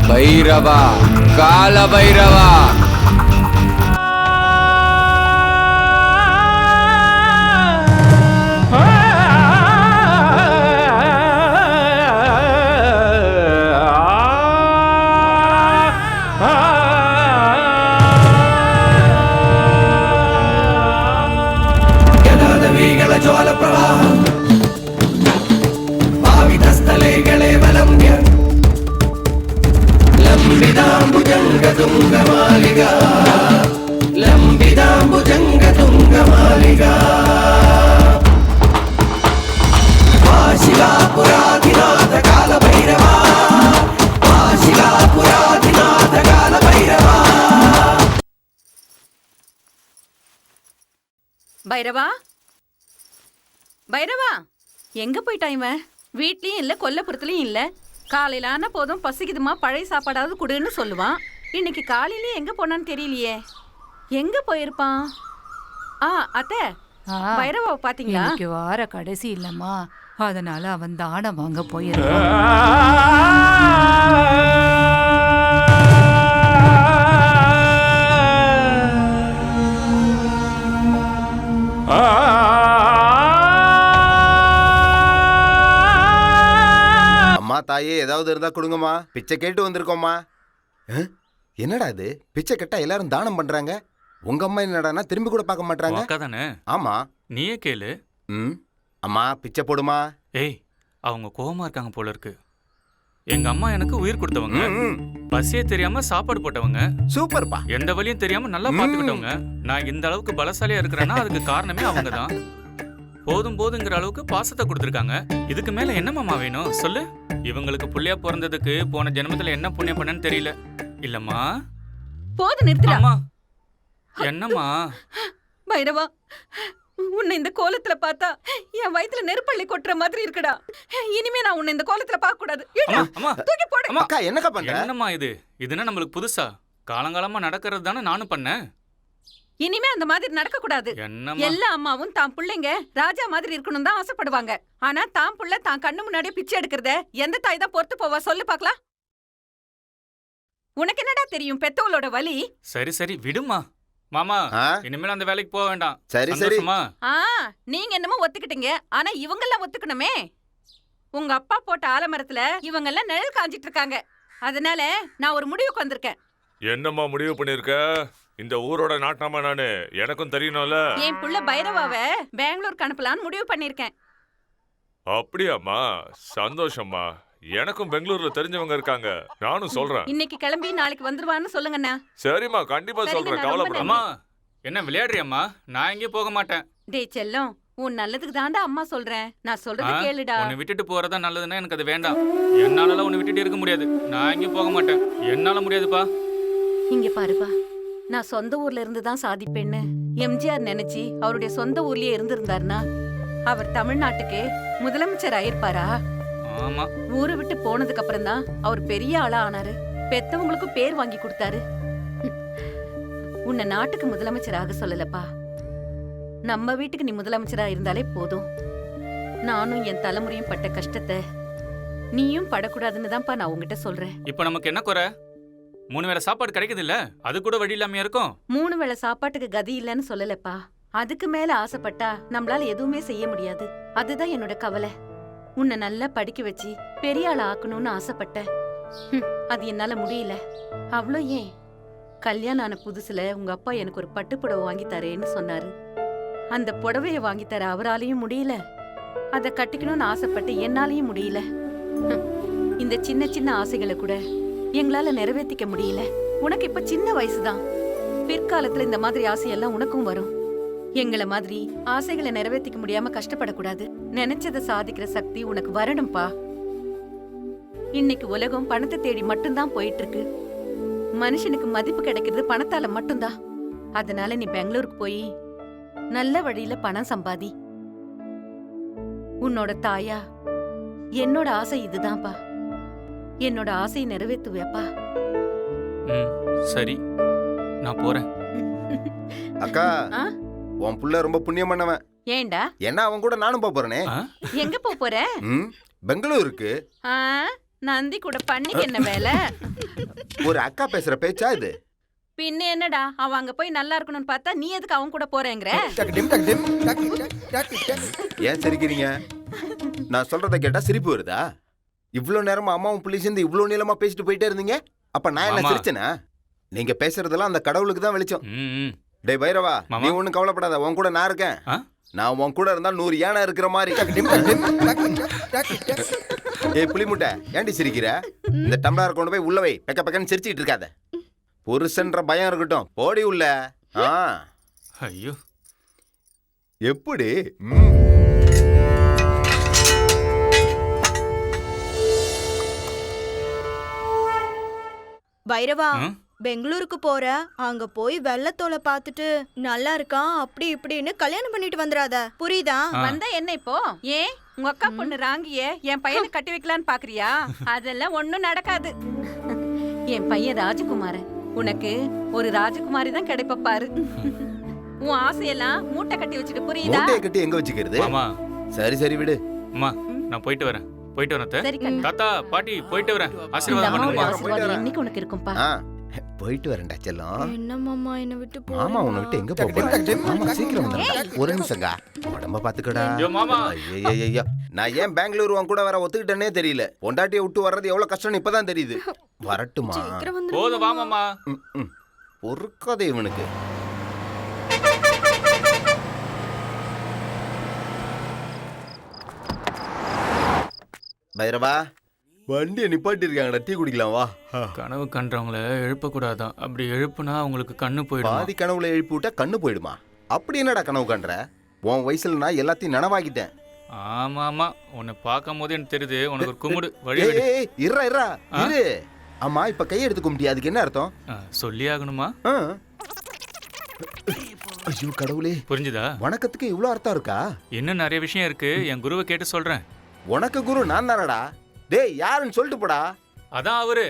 பைரவா, கால பைரவா. ಜ್ವಾಲ ಪ್ರವಾಹ ಭಾವಿತಸ್ಥಲೆಗಳೇ ವಲಂಬ್ಯ ಲಂಬಿದಾಂಬುಜಂಗ ತುಂಗ ಮಾಲಿಗ ಲಂಬಿದಾಂಬುಜಂಗ ತುಂಗ ಮಾಲಿಗ ಶಿಲಾಪುರಾಧಿನಾಥ ಕಾಲ ಭೈರವ ಶಿಲಾಪುರಾಧಿನಾಥ ಕಾಲ ಭೈರವ. பைரவா, பைரவா, எங்க போயிட்டான் இவன்? வீட்லயும் இல்ல, கொல்லப்புறத்துலயும் இல்ல. காலையில ஆனா போதும் பசிக்குதுமா, பழைய சாப்பாடாவது குடுன்னு சொல்லுவான். இன்னைக்கு காலையிலயே எங்க போனான்னு தெரியலையே. எங்க போயிருப்பான்? அத்தை, பைரவாவை பாத்தீங்களா? இன்னைக்கு வார கடைசி இல்லம்மா, அதனால அவன் தானம் வாங்க போயிருக்கான். அம்மா தாயே ஏதாவது இருந்தா கொடுங்கம்மா, பிச்சை கேட்டு வந்திருக்கோம்மா. என்னடா இது, பிச்சை கேட்டா எல்லாரும் தானம் பண்றாங்க, உங்க அம்மா என்னடானா திரும்பி கூட பார்க்க மாட்டாங்க. ஆமா, நீயே கேளு. அம்மா பிச்சை போடுமா. ஏய், அவங்க கோவமா இருக்காங்க போல இருக்கு. எங்க அம்மா எனக்கு உயிர் கொடுத்தவங்க, பசியே தெரியாம சாப்பாடு போட்டவங்க, சூப்பர்ப்பா, எந்த வழியும் தெரியாம நல்லா பாத்துக்கிட்டவங்க. நான் இந்த அளவுக்கு பலசாலியா இருக்கிறேன்னா அதுக்கு காரணமே அவங்க தான். போதும் போதுங்கிற அளவுக்கு பாசத்தை கொடுத்துருக்காங்க. இதுக்கு மேல என்னமாமா வேணும் சொல்லு? இவங்களுக்கு புள்ளையா பிறந்ததுக்கு போன ஜென்மத்துல என்ன புண்ணியம் பண்ணன்னு தெரியல. இல்லம்மா போது நிறுத்துடா. என்னம்மா? பைரவா, உன்னை இந்த கோலத்துல பார்த்தா என் வயித்துல நெருப்பள்ளி கொட்டுற மாதிரி இருக்குடா. இனிமே நான் உன்னை இந்த கோலத்துல பார்க்க கூடாது. தூக்கி போடு. அக்கா என்னக்கா பண்ற? என்னம்மா இது? இதுனா நம்மளுக்கு புதுசா? காலங்காலமா நடக்கிறது தானே நானும் பண்ணேன். இனிமே அந்த மாதிரி நடக்க கூடாது. எல்லா அம்மாவும் தான் பிள்ளைங்க ராஜா மாதிரி இருக்கணும் தான் ஆசைப்படுவாங்க. ஆனா தான் புள்ள தான் கண்ணு முன்னாடியே பிச்சை எடுக்கிறத எந்த தாய் தான் பொறுத்து போவா சொல்லு பாக்கலாம்? உனக்கு என்னடா தெரியும் பெத்தவளோட வலி? சரி சரி விடுமா. மாமா, இனிமேல் அந்த வேலைக்கு போக வேண்டாம். சரி சரி. நீங்க என்னமோ ஒத்துக்கிட்டீங்க, ஆனா இவங்க எல்லாம் ஒத்துக்கணுமே. உங்க அப்பா போட்ட ஆலமரத்துல இவங்க எல்லாம் நிழல் காஞ்சிட்டு இருக்காங்க. அதனால நான் ஒரு முடிவுக்கு வந்திருக்கேன். என்னம்மா முடிவு பண்ணிருக்க? இந்த ஊரோட நாட்டாமா நானு, எனக்கும் தெரியணும்ல. என் புள்ள பைரவாவை பெங்களூருக்கு அனுப்பலான்னு முடிவு பண்ணிருக்கேன். அப்படியாம்மா, சந்தோஷம்மா. எனக்கும் பெங்களூர்ல தெரிஞ்சவங்க இருக்காங்க, நானும் சொல்றேன். இன்னைக்கு கிளம்பி நாளைக்கு வந்துருவான்னு சொல்லுங்கண்ணா. சரிம்மா, கண்டிப்பா சொல்றேன், கவலைப்படாத. அம்மா, என்ன விளையாடுறியம்மா? நான் எங்கேயும் போக மாட்டேன். டேய் செல்லம், உன் நல்லதுக்கு தாண்டா அம்மா சொல்றேன். நான் சொல்றது கேளுடா. உன்னை விட்டுட்டு போறதா நல்லதுன்னா எனக்கு அது வேண்டாம். என்னால உன்னை விட்டுட்டு இருக்க முடியாது. நான் எங்கேயும் போக மாட்டேன், என்னால முடியாதுப்பா. இங்க பாருப்பா, நான் சொந்த ஊர்ல இருந்து தான் சாதிப்பேன்னு எம்ஜிஆர் நினைச்சு அவருடைய சொந்த ஊர்லயே இருந்திருந்தாருன்னா அவர் தமிழ்நாட்டுக்கு முதலமைச்சர் ஆயிருப்பாரா? ஆமா. ஊரை விட்டு போனதுக்கு அப்புறம் தான் அவர் பெரிய ஆளா ஆனாரு. பெத்தவங்களுக்கு பேர் வாங்கி கொடுத்தாரு. உன்னை நாட்டுக்கு முதலமைச்சராக சொல்லலப்பா, நம்ம வீட்டுக்கு நீ முதலமைச்சரா இருந்தாலே போதும். நானும் என் தலைமுறையும் பட்ட கஷ்டத்தை நீயும் படக்கூடாதுன்னு தான்ப்பா நான் உங்ககிட்ட சொல்றேன். இப்ப நமக்கு என்ன குறை? 3 வேளை சாப்பாடு கிடைக்குது இல்ல, அது கூட வழி இல்லாம இருக்கும். 3 வேளை சாப்பாட்டுக்கு கதி இல்லன்னு சொல்லலப்பா. அதுக்கு மேல ஆசைப்பட்டா நம்மளால எதுவுமே செய்ய முடியாது. அதுதான் என்னோட கவலை. உன்னை நல்லா படிக்க வச்சு பெரிய ஆள ஆக்கணும்னு ஆசைப்பட்டேன். அது என்னால முடியல. அவ்வளோ ஏன், கல்யாணம் ஆன புதுசுல உங்க அப்பா எனக்கு ஒரு பட்டு புடவை வாங்கி தரேன்னு சொன்னாரு. அந்த புடவைய வாங்கி தர அவராலையும் முடியல. அதை கட்டிக்கணும்னு ஆசைப்பட்டு என்னாலையும் முடியல. இந்த சின்ன சின்ன ஆசைகளை கூட எங்களால நிறைவேற்றிக்க முடியல. உனக்கு இப்ப சின்ன வயசுதான், பிற்காலத்துல இந்த மாதிரி ஆசையெல்லாம் உனக்கும் வரும். எங்களை மாதிரி ஆசைகளை நிறைவேற்றிக்க முடியாம கஷ்டப்படக்கூடாது. நினைச்சதை சாதிக்கிற சக்தி உனக்கு வரணும்பா. இன்னைக்கு உலகம் பணத்தை தேடி மட்டும்தான் போயிட்டு இருக்கு. மனுஷனுக்கு மதிப்பு கிடைக்கிறது பணத்தால மட்டும்தான். அதனால நீ பெங்களூருக்கு போய் நல்ல வழியில பணம் சம்பாதி. உன்னோட தாயா என்னோட ஆசை இதுதான்ப்பா. என்னோட ஆசையை நிறைவேற்றுவியாப்பா? சரி, நான் போறேன். அக்கா ஆ? உன் புள்ள ரொம்ப புண்ணியம் பண்ணவன். ஏண்டா ஏன்னா அவன் கூட நானும் போறேனே. ஆ? எங்க போற? பெங்களூருக்கு. ஆ, நந்தி கூட பண்ணிக்கு என்ன வேலை? ஒரு அக்கா பேசுற பேச்சா இது? பின்ன என்னடா, அவன் அங்க போய் நல்லா இருக்கணும்னு பார்த்தா நீ எதுக்கு அவன் கூட போறேங்கிற? ஏன் சிரிக்கிறீங்க? நான் சொல்றத கேட்டா சிரிப்பு வருதா? இவ்ளோ நேரமா அம்மாவும் புள்ளி சேர்ந்து இவ்ளோ நீளமா பேசிட்டு போயிட்டே இருந்தீங்க. அப்ப நான் என்ன மாமா. சிரிச்சேனா? நீங்க பேசுறதெல்லாம் அந்த கடவுளுக்கு தான் வெளிச்சம். ம். டேய் பைரவா, மாமா. நீ ஒண்ணும் கவலைப்படாத, உன் கூட நான் இருக்கேன். ஆ? நான் உன் கூட இருந்தா 100 யானை இருக்கிற மாதிரி. ஏய் புளிமுட்டை, ஏன்டி சிரிக்கிற? இந்த டம்ளர் கொண்டு போய் உள்ள வை. பெக்க பெக்கன்னு சிரிச்சிட்டு இருக்காத. புருஷன்ற பயம் இருக்கட்டும், போடி உள்ள. ஆ ஐயோ, எப்படி? பைரவா, ம்? பெங்களூருக்கு போற, அங்க போய் வெள்ளத்தோலை பார்த்துட்டு நல்லா இருக்கான் அப்படி இப்படின்னு கல்யாணம் பண்ணிட்டு வந்துடாத, புரியுதா? ஆ. வந்தா என்ன இப்போ? ஏன் உங்க அக்கா பொண்ணு ராங்கிய என் பையனை கட்டி வைக்கலான்னு பாக்குறியா? அதெல்லாம் ஒண்ணும் நடக்காது. என் பையன் ராஜகுமாரன். உனக்கு ஒரு ராஜகுமாரி தான் கிடைப்ப பாரு. உன் ஆசையெல்லாம் மூட்டை கட்டி வச்சுட்டு, புரியுதா? மூட்டையை கட்டி எங்க வச்சுக்கிறது? மாமா. சரி சரி விடு. அம்மா, நான் போயிட்டு வரேன். அத்தை. சரி கண்ணா. தாத்தா, பாட்டி, போயிட்டு வரேன். இந்த ஆசீர்வாதம் அம்மாவோட பண்ணுங்கம்மா. ஆசீர்வாதம் என்னைக்கு உனக்கு இருக்கும்பா. ஆ போயிட்டு வரேன்டா செல்லம். என்ன மாமா என்ன விட்டு மாமா உன்னை விட்டு எங்க போற? மாமா சீக்கிரம் வந்துடா. ஒரு நிமிஷங்க. உடம்ப பாத்துக்கடா. ஐயோ, மாமா. ஐயோ, நான் ஏன் பெங்களூர் உன் கூட வர ஒத்துக்கிட்டேனே தெரியல. பொண்டாட்டியை விட்டு வர்றது எவ்வளவு கஷ்டம்னு இப்பதான் தெரியுது. வரட்டுமா? சீக்கிரம் வந்து போதும், வா மாமா. பொறுக்காதே இவனுக்கு. பைரவா, வண்டியை நிப்பாட்டி இருக்காங்கடா, டீ குடிக்கலாம் வா. கனவு கண்டவங்கள எழுப்பக்கூடாதான். அப்படி எழுப்புனா அவங்களுக்கு கண்ணு போயிடும். பாதி கனவுல எழுப்பி விட்டா கண்ணு போயிடுமா? அப்படி என்னடா கனவு கண்ற? உன் வயசுல நான் எல்லாத்தையும் நனவாக்கிட்டேன். ஆமா ஆமா, உன்னை பார்க்கும் போது எனக்கு தெரியுது உனக்கு ஒரு குமுடு வழி ஏய், விடு. ஏய், இருடா இரு. ஆமா, இப்ப கையை எடுத்துக்க முடியாது, அதுக்கு என்ன அர்த்தம்? சொல்லி ஆகணுமா? ஆ. ஐயோ கடவுளே, புரிஞ்சுதா? வணக்கத்துக்கு இவ்வளவு அர்த்தம் இருக்கா? இன்னும் நிறைய விஷயம் இருக்கு. என் குருவை கேட்டு சொல்றேன். உனக்கு குரு நான் தானடா. டேய் யாருன்னு சொல்லிட்டு போடா. அதான் அவரு,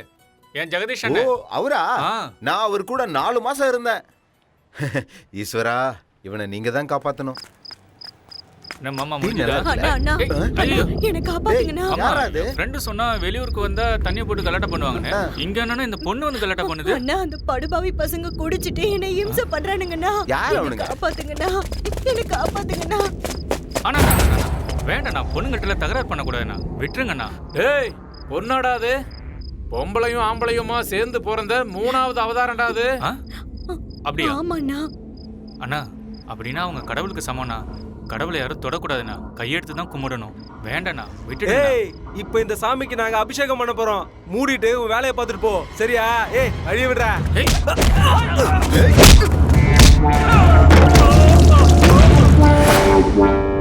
என் ஜெகதீஷ் ஓ அண்ணன். அவரா? ஆ. நான் அவர் கூட 4 மாசம் இருந்தேன். ஈஸ்வரா, இவனை நீங்க தான் காப்பாத்தணும். என்ன மாமா, டீ முடிஞ்சுதா? நல்லா அண்ணா, அண்ணா, ஏய், ஐயோ. என்ன காப்பாத்துங்கண்ணா. டேய், யாரா அது? ஃப்ரெண்டு சொன்னா வெளியூருக்கு வந்தா தண்ணியை போட்டு கலாட்டா பண்ணுவாங்கன்னு. இங்க என்னன்னா இந்த பொண்ணு வந்து கலாட்டா பண்ணுது. அண்ணா, அந்த படுபாவி பசங்க குடிச்சிட்டு என்னை இம்சை பண்றானுங்கண்ணா. யார் என்னை அவனுங்க? காப்பாத்துங்கண்ணா, என்ன காப்பாத்துங்கண்ணா. ஆனா வேண்டாம், நான் பொண்ணுங்கிட்ட தகராறு பண்ணக்கூடாதுண்ணா. விட்டுருங்கண்ணா. டேய், பொண்ணாடா அது? பொம்பளையும் ஆம்பளையுமா சேர்ந்து பிறந்த 3வது அவதாரம்டா அது. ஆ? அப்படியா? ஆமாண்ணா. அண்ணா, அப்படின்னா அவங்க கடவுளுக்கு சமம்ண்ணா. கடவுளை யாரும் தொடக்கூடாதுண்ணா. கையெடுத்து தான் கும்பிடணும். வேண்டாண்ணா, விட்டுடு. ஏய், இப்போ இந்த சாமிக்கு நாங்க அபிஷேகம் பண்ண போறோம். மூடிட்டு உன் வேலையை பார்த்துட்டு போ, சரியா? ஏய், அழிய விடுறா.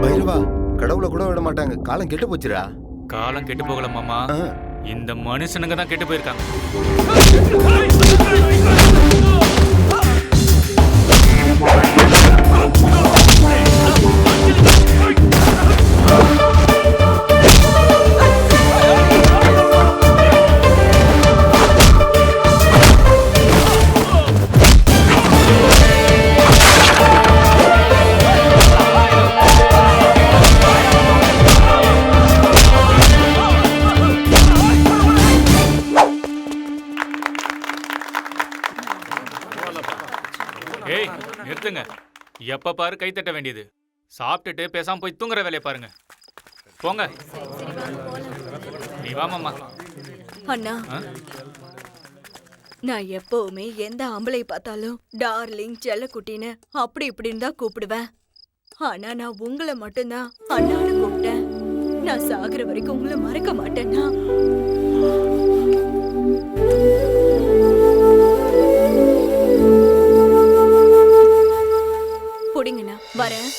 பைரவா, கடவுளை கூட விட மாட்டாங்க. காலம் கெட்டு போச்சுடா. காலம் கெட்டு போகல மாமா, இந்த மனுஷனுங்க தான் கெட்டு போயிருக்காங்க. ஏய், நிறுத்துங்க. எப்ப பாரு கை தட்ட வேண்டியது. சாப்பிட்டுட்டு பேசாம போய் தூங்குற வேலையை பாருங்க. போங்க. நீ வா மாமா. அண்ணா, நான் எப்பவுமே எந்த ஆம்பளை பார்த்தாலும் டார்லிங், செல்லக்குட்டின்னு அப்படி இப்படின்னு தான் கூப்பிடுவேன். ஆனா நான் உங்களை மட்டும்தான் அண்ணான்னு கூப்பிட்டேன். நான் சாகுற வரைக்கும் உங்களை மறக்க மாட்டேன்னா. புடிங்கண்ணா, வரேன்.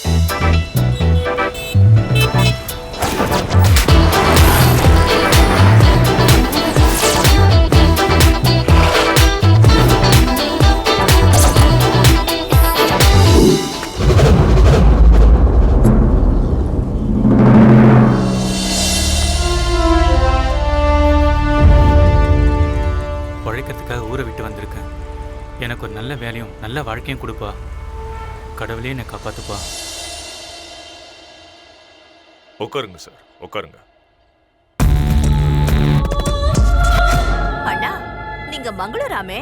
நல்ல வேலையும் நல்ல வாழ்க்கையும் கொடுப்பா. கடவுளே என்னை காப்பாத்துப்பா. உட்காருங்க சார், உட்காருங்க. அண்ணா, நீங்க மங்களூராமே?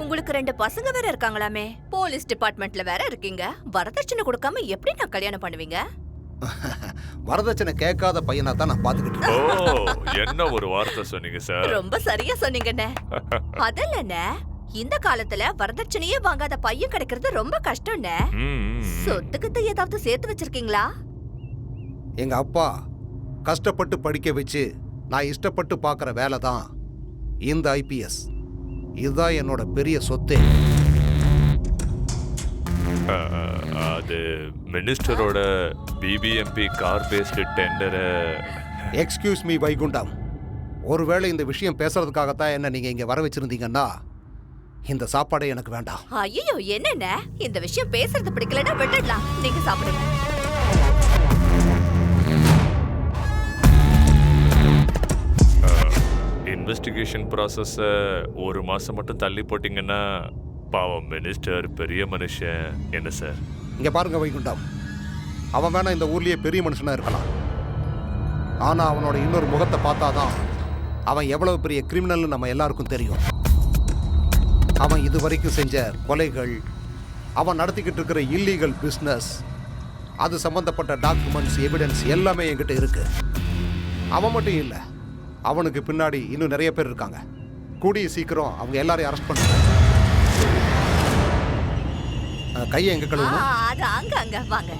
உங்களுக்கு 2 பசங்க வேற இருக்காங்களாமே? போலீஸ் டிபார்ட்மெண்ட்ல வேற இருக்கீங்க. வரதட்சணை கொடுக்காம எப்படி நான் கல்யாணம் பண்ணுவீங்க? வரதட்சணை கேட்காத பையனா தான் நான் பாத்துக்கிட்டு ஓ, என்ன ஒரு வார்த்தை சொன்னீங்க சார். ரொம்ப சரியா சொன்னீங்கண்ணே. அதல்லண்ணே, இந்த காலத்துல வரதட்சணையே வாங்காத பையன் கிடைக்கிறது ரொம்ப கஷ்டம்ண்ணே. சொத்துக்கிட்ட ஏதாவது சேர்த்து வச்சிருக்கீங்களா? எங்க அப்பா கஷ்டப்பட்டு படிக்க வச்சு நான் இஷ்டப்பட்டு பார்க்குற வேலை தான் இந்த ஐபிஎஸ். இதுதான் என்னோட பெரிய சொத்தே. அது மினிஸ்டரோட பிபிஎம்பி கார் பேஸ்டு டெண்டரை. எக்ஸ்கியூஸ் மீ வைகுண்டம், ஒருவேளை இந்த விஷயம் பேசுறதுக்காகத்தான் என்ன நீங்க இங்க வர வச்சிருந்தீங்கன்னா இந்த சாப்பாடே எனக்கு வேண்டாம். ஐயோ, என்னண்ணே, இந்த விஷயம் பேசுறது பிடிக்கலன்னா விட்டுடலாம். நீங்க சாப்பிடுங்க. இன்வெஸ்டிகேஷன் ப்ராசஸை 1 மாசம் மட்டும் தள்ளி போட்டிங்கன்னா பாவம் மினிஸ்டர் பெரிய மனுஷன். என்ன சார்? இங்க பாருங்க வைகுண்டம், அவன் வேணா இந்த ஊர்லயே பெரிய மனுஷனா இருக்கலாம். ஆனா அவனோட இன்னொரு முகத்தை பார்த்தாதான் அவன் எவ்வளவு பெரிய கிரிமினல்னு நம்ம எல்லாருக்கும் தெரியும். அவன் இதுவரைக்கும் செஞ்ச கொலைகள், அவன் நடத்திக்கிட்டு இருக்கிற இல்லீகல் பிஸ்னஸ், அது சம்பந்தப்பட்ட டாக்குமெண்ட்ஸ், எவிடன்ஸ் எல்லாமே என்கிட்ட இருக்கு. அவன் மட்டும் இல்லை, அவனுக்கு பின்னாடி இன்னும் நிறைய பேர் இருக்காங்க. கூடிய சீக்கிரம் அவங்க எல்லாரையும் அரெஸ்ட் பண்ணுங்க. கையை எங்க கழுவணும்? அது அங்க வாங்க.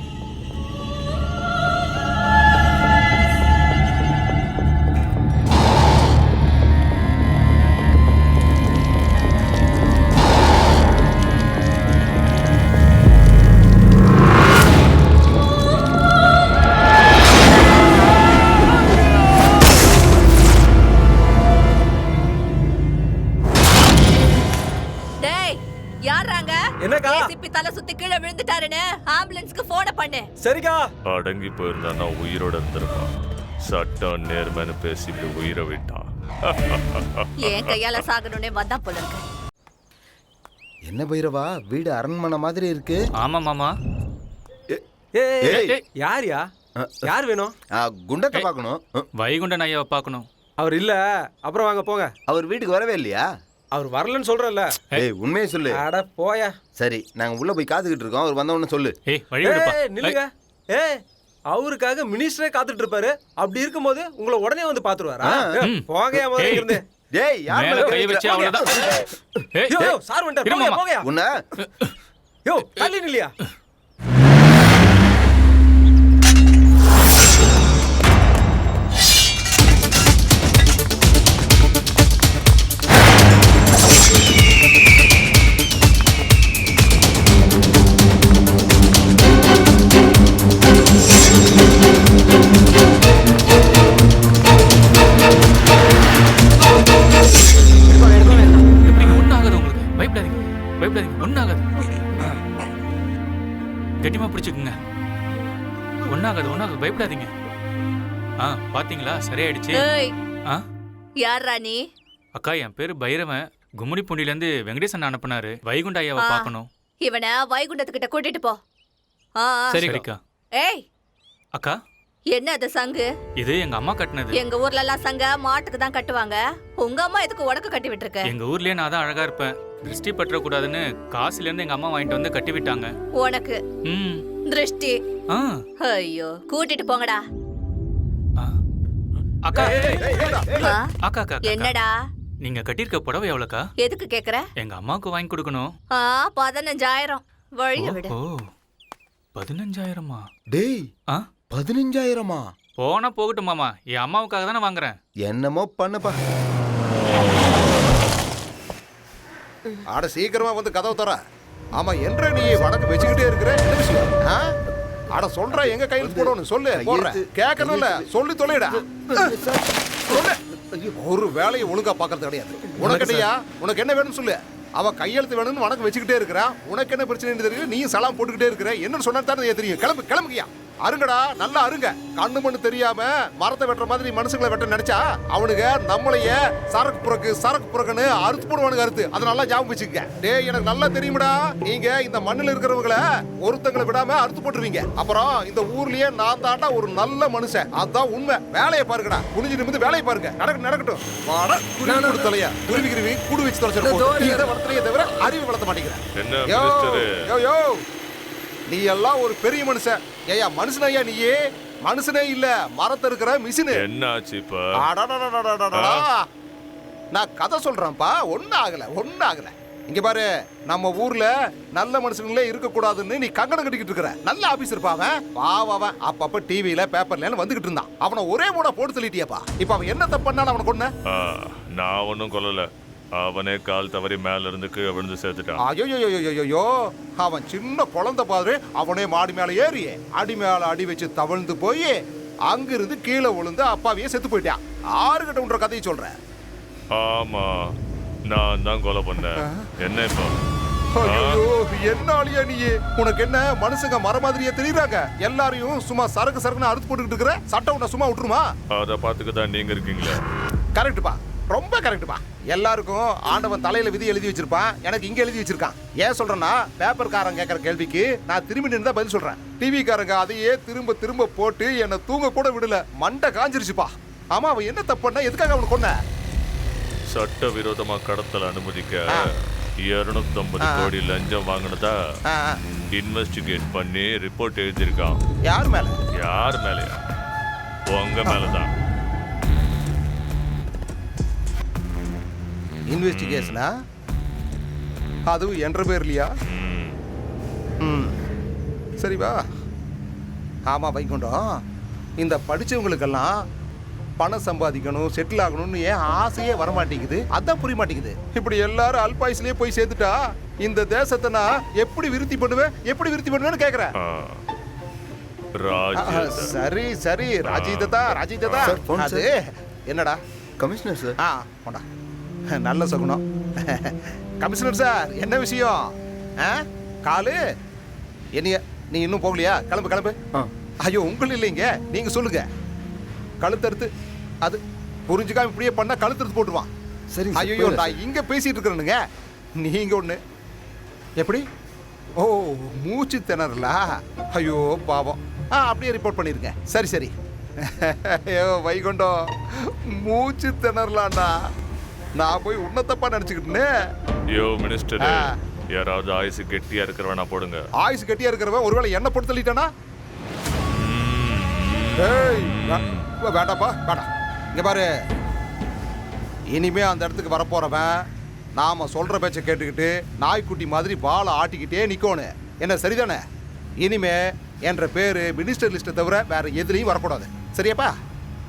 தலை சுத்தி கீழே விழுந்துட்டாருன்னு ஆம்புலன்ஸ்க்கு போன் பண்ணு. சரிக்கா. அடங்கி போயிருந்தா உயிரோட இருந்திருப்பான். சட்டம் நேர்மைன்னு பேசிட்டு உயிரை விட்டான். என் கையால சாகணும்னே வந்தா போல இருக்கு. என்ன பைரவா, வீடு அரண்மனை மாதிரி இருக்கு. ஆமா மாமா. யாரியா? யார் வேணும்? குண்டத்தை பார்க்கணும். வைகுண்டன் ஐயாவை பார்க்கணும். அவர் இல்ல, அப்புறம் வாங்க போங்க. அவர் வீட்டுக்கு வரவே இல்லையா? அவர் வரலன்னு சொல்றல்ல. ஏய், உண்மையை சொல்லு. அட போயா. சரி, நாங்க உள்ள போய் காத்துக்கிட்டு இருக்கோம். அவர் வந்தவொன்னு சொல்லு. ஏய், வழி விடுப்பா. நில்லுங்க. அவருக்காக மினிஸ்டரே காத்துட்டு இருப்பாரு. அப்படி இருக்கும்போது உங்களை உடனே வந்து பாத்துருவாரா? போங்கயா முதல்ல இருந்து. டேய், யார் மேல கை வச்சு அவ்வளவுதான். யோ, சார் வந்துட்டாரு. போங்கயா. உன்ன யோ, தள்ளி நில்லையா? கெட்டிமா பிடிச்சுக்குங்க. ஒன்னாகாது, பயப்படாதீங்க. பாத்தீங்களா, சரியாயிடுச்சு. யாரா நீ? அக்கா, என் பேரு பைரவன். கும்மிடிப்பூண்டில இருந்து வெங்கடேசன் அனுப்புனாரு. வைகுண்ட ஐயாவை பார்க்கணும். இவனை வைகுண்டத்துக்கிட்ட கூட்டிட்டு போ. சரிக்கா. ஏய் அக்கா, என்ன அது சங்கு? இது எங்க அம்மா கட்டினது. எங்க ஊர்ல எல்லாம் சங்க மாட்டுக்கு தான் கட்டுவாங்க. உங்க அம்மா எதுக்கு உடக்கு கட்டி விட்டுருக்க? எங்க ஊர்லயே நான் தான் அழகா இருப்பேன். திருஷ்டி பற்ற கூடாதுன்னு காசுல இருந்து எங்க அம்மா வாங்கிட்டு வந்து கட்டி விட்டாங்க. உனக்கு திருஷ்டி? ஐயோ, கூட்டிட்டு போங்கடா. அக்கா அக்கா, என்னடா? நீங்க கட்டிருக்க புடவை எவ்வளவுக்கா? எதுக்கு கேக்குற? எங்க அம்மாவுக்கு வாங்கி கொடுக்கணும். 15,000. வழிய விடு. 15,000மா? டேய், 15,000மா? போனா போகட்டும் மாமா, என் அம்மாவுக்காக தானே வாங்குறேன். என்னமோ பண்ணுப்பா. ஆட சீக்கிரமா வந்து கதவு தர. ஆமா, என்ற நீ வடக்கு வச்சுக்கிட்டே இருக்கிற என்ன விஷயம்? ஆட சொல்ற, எங்க கையில் போடணும் சொல்லு. போடுற கேட்கணும்ல, சொல்லி தொலைடா. ஒரு வேலையை ஒழுங்கா பாக்குறது கிடையாது. உனக்கு உனக்கு என்ன வேணும்னு சொல்லு. அவ கையெழுத்து வேணும்னு உனக்கு வச்சுக்கிட்டே இருக்கிறா. உனக்கு என்ன பிரச்சனை தெரியல, நீயும் சலாம் போட்டுக்கிட்டே இருக்கிற. என்னன்னு சொன்னா தானே தெரியும். கிளம்புக்கியா? அருங்கடா, நல்லா அருங்க. கண்ணு மண்ணு தெரியாம மரத்தை வெட்டுற மாதிரி மனுஷங்களை வெட்ட நினைச்சா அவனுங்க நம்மளையே சரக்கு புறக்குன்னு அறுத்து போடுவானுங்க. அறுத்து அதை நல்லா ஞாபகம் வச்சுக்க. டேய், எனக்கு நல்லா தெரியுமடா, நீங்க இந்த மண்ணுல இருக்கிறவங்கள ஒருத்தங்களை விடாம அறுத்து போட்டுருவீங்க. அப்புறம் இந்த ஊர்லயே நான் தாண்டா ஒரு நல்ல மனுஷன். அதான் உண்மை. வேலையை பாருங்கடா, குனிஞ்சு நிமிந்து வேலையை பாருங்க. நடக்கட்டும். வாடா, குருவி தலையா, குருவி கூடு வச்சு தொலைச்சிருக்கோம். இதை வளர்த்தலையே தவிர அறிவு வளர்த்த மாட்டேங்கிறேன். யோ, நீ எல்லாம் ஒரு பெரிய மனுஷன். ஏயா மனுஷன் ஐயா, நீயே மனுஷனே இல்ல, மரத்தை இருக்கிற மிஷினு. என்னாச்சு இப்ப? நான் கதை சொல்றேன்ப்பா. ஒன்னும் ஆகல. இங்க பாரு, நம்ம ஊர்ல நல்ல மனுஷங்களே இருக்க கூடாதுன்னு நீ கங்கணம் கட்டிக்கிட்டு இருக்கிற. நல்ல ஆபீசர் பாவன் அப்பப்ப டிவில பேப்பர்ல வந்துகிட்டு இருந்தான். அவனை ஒரே மூட போட்டு தள்ளிட்டியாப்பா. இப்ப அவன் என்ன தப்பு பண்ணாலும் அவனை கொன்ன? நான் ஒன்னும் கொல்லல. அவனே கால் தவறி மேல இருந்து கீழே விழுந்து சேர்த்துட்டான். ஐயோ, அவன் சின்ன குழந்தை பாரு. அவனே மாடி மேல ஏறி அடி மேல அடி வச்சு தவழ்ந்து போய் அங்கிருந்து கீழே விழுந்து அப்பாவையே செத்து போயிட்டான். 6 கிட்ட உன்ற கதையை சொல்றேன். ஆமா, நான் தான் கொலை பண்ணேன். என்ன இப்போ? என்ன ஆளியா நீ? உனக்கு என்ன மனுஷங்க மர மாதிரியே தெரியுறாங்க? எல்லாரையும் சும்மா சரக்குன்னு அறுத்து போட்டுக்கிட்டு இருக்கிற. சட்டம் உன்னை சும்மா விட்டுருமா? அதை பார்த்துக்க தான் நீங்க இருக்கீங்களே. கரெக்டுப்பா, ரொம்ப கரெக்டுப்பா. எல்லாருக்கும் ஆண்டவன் தலையில விதி எழுதி வச்சிருப்பான். எனக்கு இங்க எழுதி வச்சிருக்கான். ஏன் சொல்றேன்னா, பேப்பர்காரன் கேட்கற கேள்விக்கு நான் திரும்பி நின்று தான் பதில் சொல்றேன். டிவிக்காரங்க அதையே திரும்ப போட்டு என்ன தூங்க கூட விடல. மண்டை காஞ்சிருச்சுப்பா. ஆமா, அவன் என்ன தப்பு பண்ணா? எதுக்காக அவனை கொன்ன? சட்ட விரோதமா கடத்தல் அனுமதிக்க 250 கோடி லஞ்சம் வாங்கினதா இன்வெஸ்டிகேட் பண்ணி ரிப்போர்ட் எழுதியிருக்கான். யார் மேல? யார் மேலயா? உங்க மேலதான். இன்வெஸ்டிகேஷனா? அதுவும் என்ற பேர்லையா? சரி வா. ஆமா வைகுண்டம், இந்த படிச்சவங்களுக்கெல்லாம் பணம் சம்பாதிக்கணும், செட்டில் ஆகணும்னு ஏன் ஆசையே வரமாட்டேங்குது? அதான் புரிய மாட்டேங்குது. இப்படி எல்லாரும் அல்பாயுஸ்லயே போய் சேர்த்துட்டா இந்த தேசத்தை நான் எப்படி விருத்தி பண்ணுவேன்னு கேக்குறேன். சரி ராஜீதா. அது என்னடா? Commissioner sir. போடா, நல்ல சகுனம். கமிஷனர் சார், என்ன விஷயம்? காலு என்னைய நீ இன்னும் போகலையா? கிளம்பு. ஐயோ, உங்கள் இல்லைங்க, நீங்க சொல்லுங்க. கழுத்தறுத்து அது புரிஞ்சுக்காம இப்படியே பண்ணா கழுத்தறுத்து போட்டுருவான். சரி. ஐயோ, நான் இங்க பேசிட்டு இருக்கிறேனுங்க, நீங்க ஒண்ணு. எப்படி? ஓ, மூச்சு திணறலா? ஐயோ பாவம். அப்படியே ரிப்போர்ட் பண்ணிருங்க. சரி. ஐயோ வைகுண்டம், மூச்சு திணறலாண்டா. நான் போய் உன்ன தப்பா நினைச்சுக்கிட்டேனே. யோ மினிஸ்டர், யாராவது ஆயுசு கெட்டியா இருக்கிறவனா போடுங்க. ஆயுசு கெட்டியா இருக்கிறவன் ஒருவேளை என்ன போட்டு தள்ளிட்டானா? வேண்டாப்பா, வேண்டாம். இங்க பாரு, இனிமே அந்த இடத்துக்கு வரப்போறவன் நாம சொல்ற பேச்சை கேட்டுக்கிட்டு நாய்க்குட்டி மாதிரி பாலை ஆட்டிக்கிட்டே நிக்கணும். என்ன சரிதானே? இனிமே என்ற பேரு மினிஸ்டர் லிஸ்ட்டை தவிர வேற எதுலையும் வரக்கூடாது. சரியாப்பா?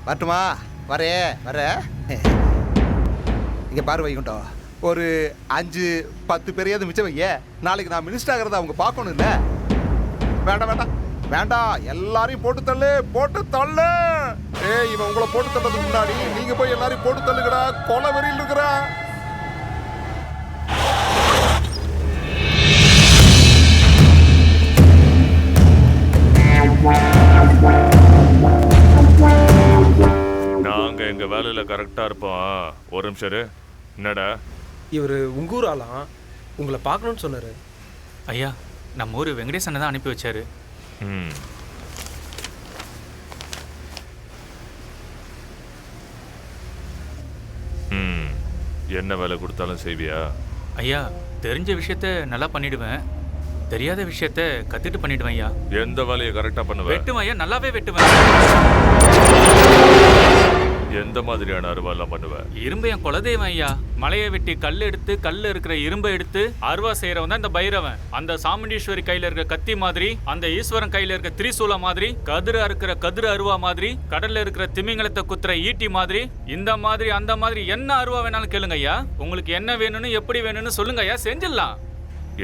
வரட்டுமா? வர இங்க பாரு வைகுண்டம், ஒரு 5-10 பேரையாவது மிச்சம் வைய. நாளைக்கு நான் மினிஸ்டர் ஆகிறத அவங்க பார்க்கணும். இல்ல வேண்டாம், எல்லாரையும் போட்டு தள்ளு. ஏய், இவன் உங்களை போட்டு தள்ளதுக்கு முன்னாடி நீங்க போய் எல்லாரையும் போட்டு தள்ளுங்கடா. கொலை வெறியில் இருக்கிறா. நாங்க எங்க வேலையில கரெக்டா இருப்போம். ஒரு நிமிஷம். என்னடா? இவரு உங்கூர் ஆளாம், உங்களை பார்க்கணும்னு சொன்னாரு. ஐயா, நம்ம ஊர் வெங்கடேசனை தான் அனுப்பி வச்சாரு. என்ன வேலை கொடுத்தாலும் செய்வியா? ஐயா, தெரிஞ்ச விஷயத்த நல்லா பண்ணிடுவேன், தெரியாத விஷயத்த கத்துட்டு பண்ணிடுவேன் ஐயா. எந்த வேலையை கரெக்டா பண்ணுவேன்? வெட்டுவேன் ஐயா, நல்லாவே வெட்டுவேன். எந்த மாதிரியான அருவாலாம் பண்ணுவேன்? இரும்பு என் குலதெய்வம் ஐயா. மலையை வெட்டி கல் எடுத்து, கல்ல இருக்கிற இரும்பை எடுத்து அருவா செய்யறவன் தான் இந்த பைரவன். அந்த சாமுண்டீஸ்வரி கையில இருக்க கத்தி மாதிரி, அந்த ஈஸ்வரன் கையில இருக்க திரிசூல மாதிரி, கதிர இருக்கிற கதிர அருவா மாதிரி, கடல்ல இருக்கிற திமிங்கலத்தை குத்துற ஈட்டி மாதிரி, இந்த மாதிரி அந்த மாதிரி என்ன அருவா வேணாலும் கேளுங்க ஐயா. உங்களுக்கு என்ன வேணும்னு எப்படி வேணும்னு சொல்லுங்க ஐயா, செஞ்சிடலாம்.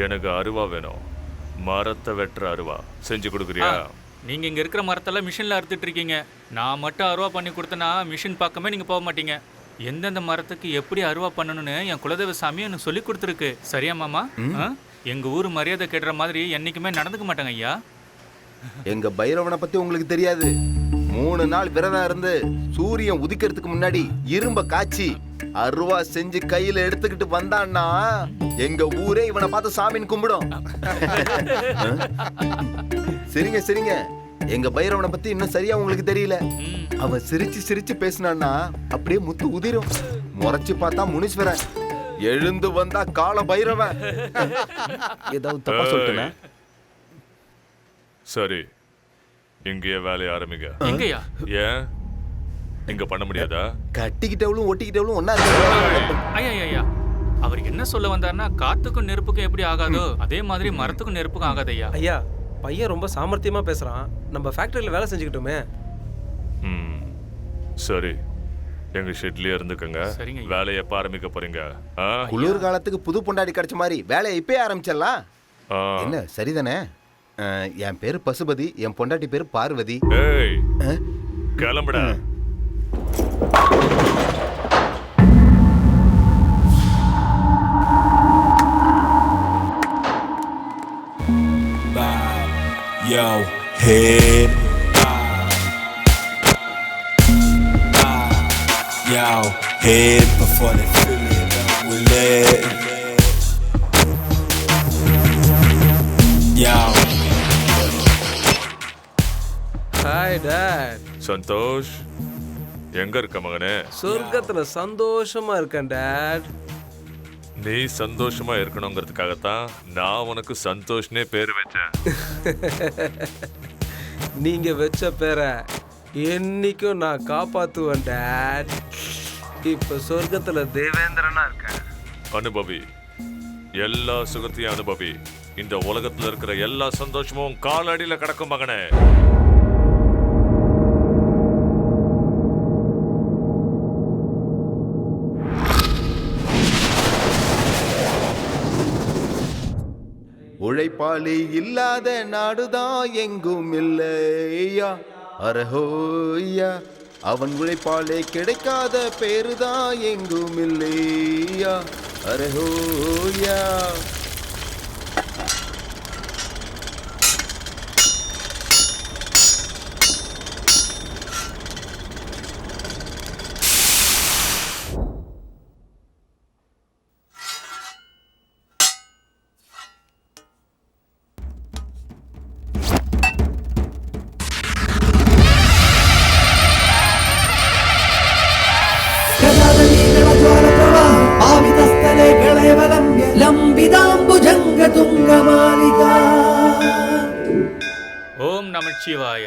எனக்கு அருவா வேணும், மரத்தை வெட்டுற அருவா. செஞ்சு கொடுக்குறியா? நீங்க இங்க இருக்கிற மரத்தெல்லாம் மிஷின்ல அறுத்துட்டு இருக்கீங்க. நான் மட்டும் அருவா பண்ணி கொடுத்தனா மிஷின் பக்கமே நீங்க போக மாட்டீங்க. எந்தெந்த மரத்துக்கு எப்படி அருவா பண்ணணும்னு என் குலதெய்வ சாமி எனக்கு சொல்லி கொடுத்துருக்கு. சரியா மாமா? எங்க ஊர் மரியாதை கெடுற மாதிரி என்னைக்குமே நடந்துக்க மாட்டாங்க ஐயா. எங்க பைரவனை பத்தி உங்களுக்கு தெரியாது. 3 நாள் விரதம் இருந்து சூரியன் உதிக்கிறதுக்கு முன்னாடி இரும்ப காய்ச்சி அருவா செஞ்சு கையில எடுத்துக்கிட்டு வந்தான்னா எங்க ஊரே இவனை பார்த்து சாமின்னு கும்பிடும். சரிங்க சரிங்க, எங்க பைரவனை பத்தி இன்னும் சரியா உங்களுக்கு தெரியல. அவன் சிரிச்சு சிரிச்சு பேசினான்னா அப்படியே முத்து உதிரும். முறைச்சு பார்த்தா முனீஸ்வரன், எழுந்து வந்தா கால பைரவன். ஏதாவது தப்பா சொல்லிட்டேனா? சரி, இங்கேயே வேலையை ஆரம்பிங்க. எங்கயா? ஏன் இங்க பண்ண முடியாதா? கட்டிக்கிட்டவளும் ஒட்டிக்கிட்டவளும் ஒன்னா இருக்கு. ஐயா, அவர் என்ன சொல்ல வந்தாருன்னா, காத்துக்கும் நெருப்புக்கும் எப்படி ஆகாதோ அதே மாதிரி மரத்துக்கும் நெருப்புக்கும் ஆகாதையா. ஐயா, பையன் ரொம்ப சாமர்த்தியமா பேசுறான். நம்ம ஃபேக்டரியில வேலை செஞ்சுக்கிட்டோமே. சரி, எங்க ஷெட்லயே இருந்துக்கங்க. சரிங்க. வேலையை எப்ப ஆரம்பிக்க போறீங்க? குளிர் காலத்துக்கு புது பொண்டாடி கிடைச்ச மாதிரி வேலையை இப்பயே ஆரம்பிச்சிடலாம். என்ன சரிதானே? என் பேரு பசுபதி, என் பொண்டாட்டி பேரு பார்வதி. ஏய், கிளம்புடா. Yo, head. Yo, head before they fill it up with lead. Yo. Hi dad. Santhosh, எங்க இருக்க மகனே? சொர்க்கத்துல சந்தோஷமா இருக்கேன் டாட். நீ சந்தோஷமா இருக்கணுங்கிறதுக்காகத்தான் நான் உனக்கு சந்தோஷ்னே பேர் வச்சேன். நீங்க வச்ச பேரை என்னைக்கும் நான் காப்பாத்துவேன் டாட். இப்ப சொர்க்கத்துல தேவேந்திரனா இருக்கேன். அனுபவி, எல்லா சுகத்தையும் அனுபவி. இந்த உலகத்துல இருக்கிற எல்லா சந்தோஷமும் காலடியில கிடக்கும் மகனே. உழைப்பாளி இல்லாத நாடுதான் எங்கும் இல்லையா, அரஹோய்யா. அவன் உழைப்பாளே கிடைக்காத பேருதான் எங்கும் இல்லையா, அரஹோய்யா. ஓம் நமச்சிவாய.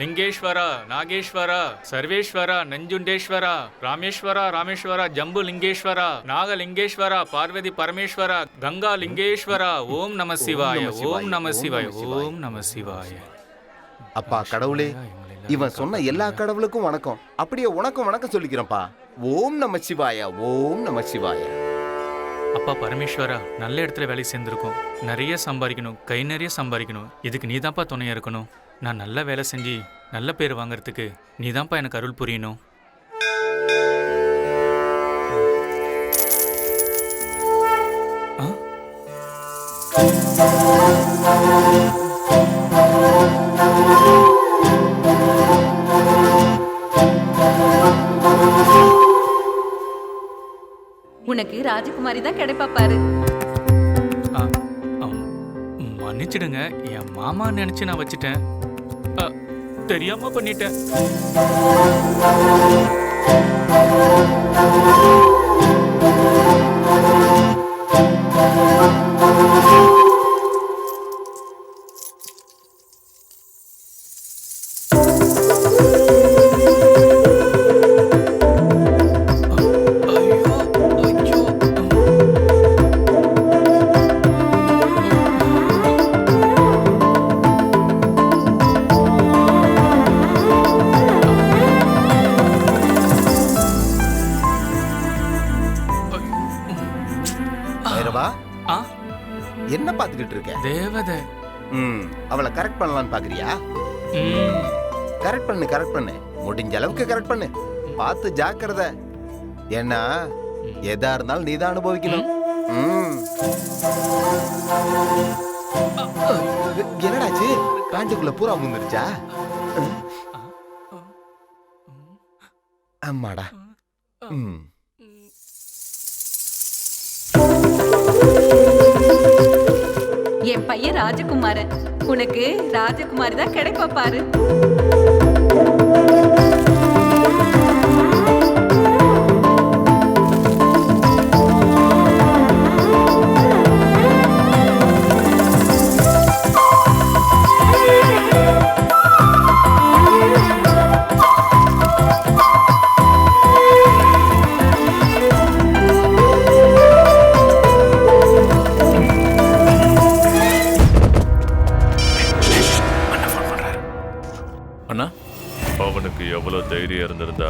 லிங்கேஸ்வரா, நாகேஸ்வரா, சர்வேஸ்வரா, நஞ்சுண்டேஸ்வரா, ராமேஸ்வரா, ராமேஸ்வரா, ஜம்பு லிங்கேஸ்வரா, நாகலிங்கேஸ்வரா, பார்வதி பரமேஸ்வரா, கங்கா லிங்கேஸ்வரா. ஓம் நம சிவாய, ஓம் நம சிவாய, ஓம் நம சிவாய. அப்பா கடவுளே, இவன் சொன்ன எல்லா கடவுளுக்கும் வணக்கம். அப்படியே உனக்கும் வணக்கம் சொல்லிக்கிறேன்ப்பா. ஓம் நம சிவாய, ஓம் நம சிவாய. அப்பா பரமேஸ்வரா, நல்ல இடத்துல வேலை சேர்ந்துருக்கோம். நிறைய சம்பாதிக்கணும், கை நிறைய சம்பாதிக்கணும். இதுக்கு நீதான்ப்பா துணையா இருக்கணும். நான் நல்ல வேலை செஞ்சு நல்ல பேர் வாங்கறதுக்கு நீதான்ப்பா எனக்கு அருள் புரியணும். உனக்கு ராஜகுமாரி தான் கிடைப்பா பாரு. மன்னிச்சிடுங்க, என் மாமா நினைச்சு நான் வச்சுட்டேன். தெரியாம பண்ணிட்டேன். என்ன பாத்துக்கிட்டு இருக்க? தேவதை. அவளை கரெக்ட் பண்ணலாம்னு பாக்குறியா? கரெக்ட் பண்ணு, முடிஞ்ச அளவுக்கு கரெக்ட் பண்ணு. பார்த்து ஜாக்கிரதை. ஏன்னா எதா இருந்தாலும் நீதான் அனுபவிக்கணும். என்னடாச்சு? பேண்ட்டுக்குள்ள பூரா முந்துருச்சா? அம்மாடா. என் பையன் ராஜகுமாரன். உனக்கு ராஜகுமாரி தான் கிடைப்பா பாரு. அவனுக்கு எவ்வளவு தைரியம் இருந்திருந்தா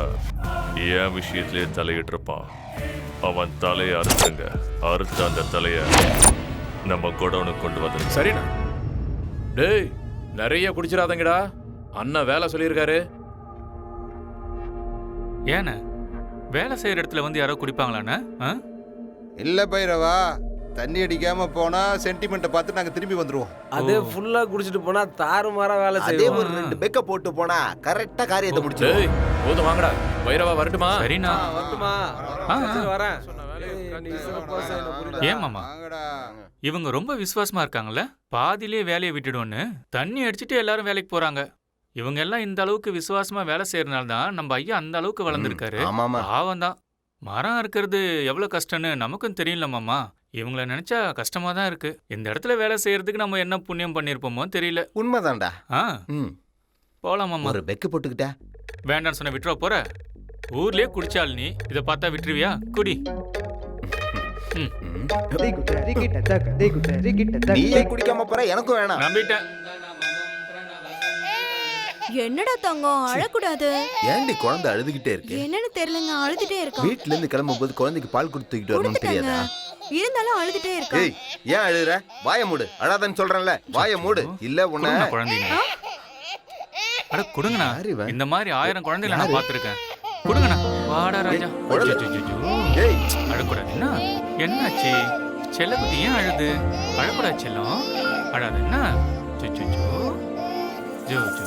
என் விஷயத்திலே தலையிட்டிருப்பான். அவன் தலையை அறுத்துங்க, அறுத்து அந்த தலைய நம்ம குடோனுக்கு கொண்டு வந்து. சரிண்ணா. டேய், நிறைய குடிச்சிடாதங்கடா. அண்ணன் வேலை சொல்லியிருக்காரு. ஏண்ணே, வேலை செய்யற இடத்துல வந்து யாரோ குடிப்பாங்களாண்ணே? இல்ல பைரவா, தண்ணி அடிக்காம போனா சென்டிமெண்ட்டை பார்த்து நாங்க திரும்பி வந்துருவோம். அதே ஃபுல்லா குடிச்சிட்டு போனா தாறுமாறா வேலை அதே செய்வோம். ஒரு 2 பெக்க போட்டு போனா கரெக்டா காரியத்தை முடிச்சு. டேய், போதும் வாங்கடா. பைரவா வரட்டுமா? சரிண்ணா. வரட்டுமா? சரி, வரேன். ஏன் மாமா, இவங்க ரொம்ப விசுவாசமா இருக்காங்கல்ல? பாதியிலே வேலையை விட்டுடுவோன்னு தண்ணி அடிச்சுட்டு எல்லாரும் வேலைக்கு போறாங்க. இவங்க எல்லாம் இந்த அளவுக்கு விசுவாசமா வேலை செய்யறதுனால தான் நம்ம ஐயா அந்த அளவுக்கு வளர்ந்துருக்காரு. பாவம் தான். மரம் இருக்கிறது எவ்வளவு கஷ்டம்னு நமக்கும் தெரியல மாமா. இவங்கள நினைச்சா கஷ்டமா தான் இருக்கு. இந்த இடத்துல வேலை செய்யறதுக்கு நம்ம என்ன புண்ணியம் பண்ணிருப்போமோ தெரியல. உண்மைதான்டா. போலாம் மாமா. ஒரு பெக்கு போட்டுக்கிட்ட. வேண்டான்னு சொன்ன விட்டுற போற? ஊர்லயே குடிச்சாள் நீ, இதை பார்த்தா விட்டுருவியா? குடி. நீயே குடிக்காம போற, எனக்கும் வேணாம். நம்பிட்டேன். என்னடா தங்கம், அழக்கூடாது. ஏண்டி குழந்தை அழுதுகிட்டே இருக்கு? என்னன்னு தெரியலங்க, அழுதுட்டே இருக்கா. வீட்ல இருந்து கிளம்பும்போது குழந்தைக்கு பால் கொடுத்துக்கிட்டு வரணும்னு தெரியாதா? இருந்தாலும் அழுதுட்டே இருக்கா. ஏய், ஏன் அழுகுற? வாய மூடு. அழாதன்னு சொல்றேன்ல, வாய மூடு. இல்ல உன்ன குழந்தைங்க. அட கொடுங்கண்ணா. இந்த மாதிரி 1000 குழந்தைகளை நான் பார்த்திருக்கேன். கொடுங்கண்ணா. வாடா ராஜா. ஏய், அழக்கூடாது. என்ன என்னாச்சு? செல்லக்குட்டி ஏன் அழுது? அழக்கூடாது செல்லம். அழாது. என்ன ஜோ ஜோ ஜோ ஜோ ஜோ.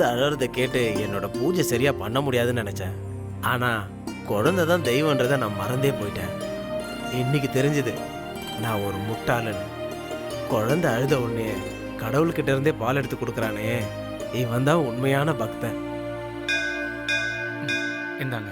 அழறதை கேட்டு என்னோட பூஜை சரியா பண்ண முடியாதுன்னு நினைச்சேன். ஆனா குழந்தை தான் தெய்வன்றதை நான் மறந்தே போயிட்டேன். இன்னைக்கு தெரிஞ்சது நான் ஒரு முட்டாளன்னு. குழந்தை அழுத உடனே கடவுள்கிட்ட இருந்தே பால் எடுத்து கொடுக்குறானே, இவன் தான் உண்மையான பக்தன். இந்தாங்க,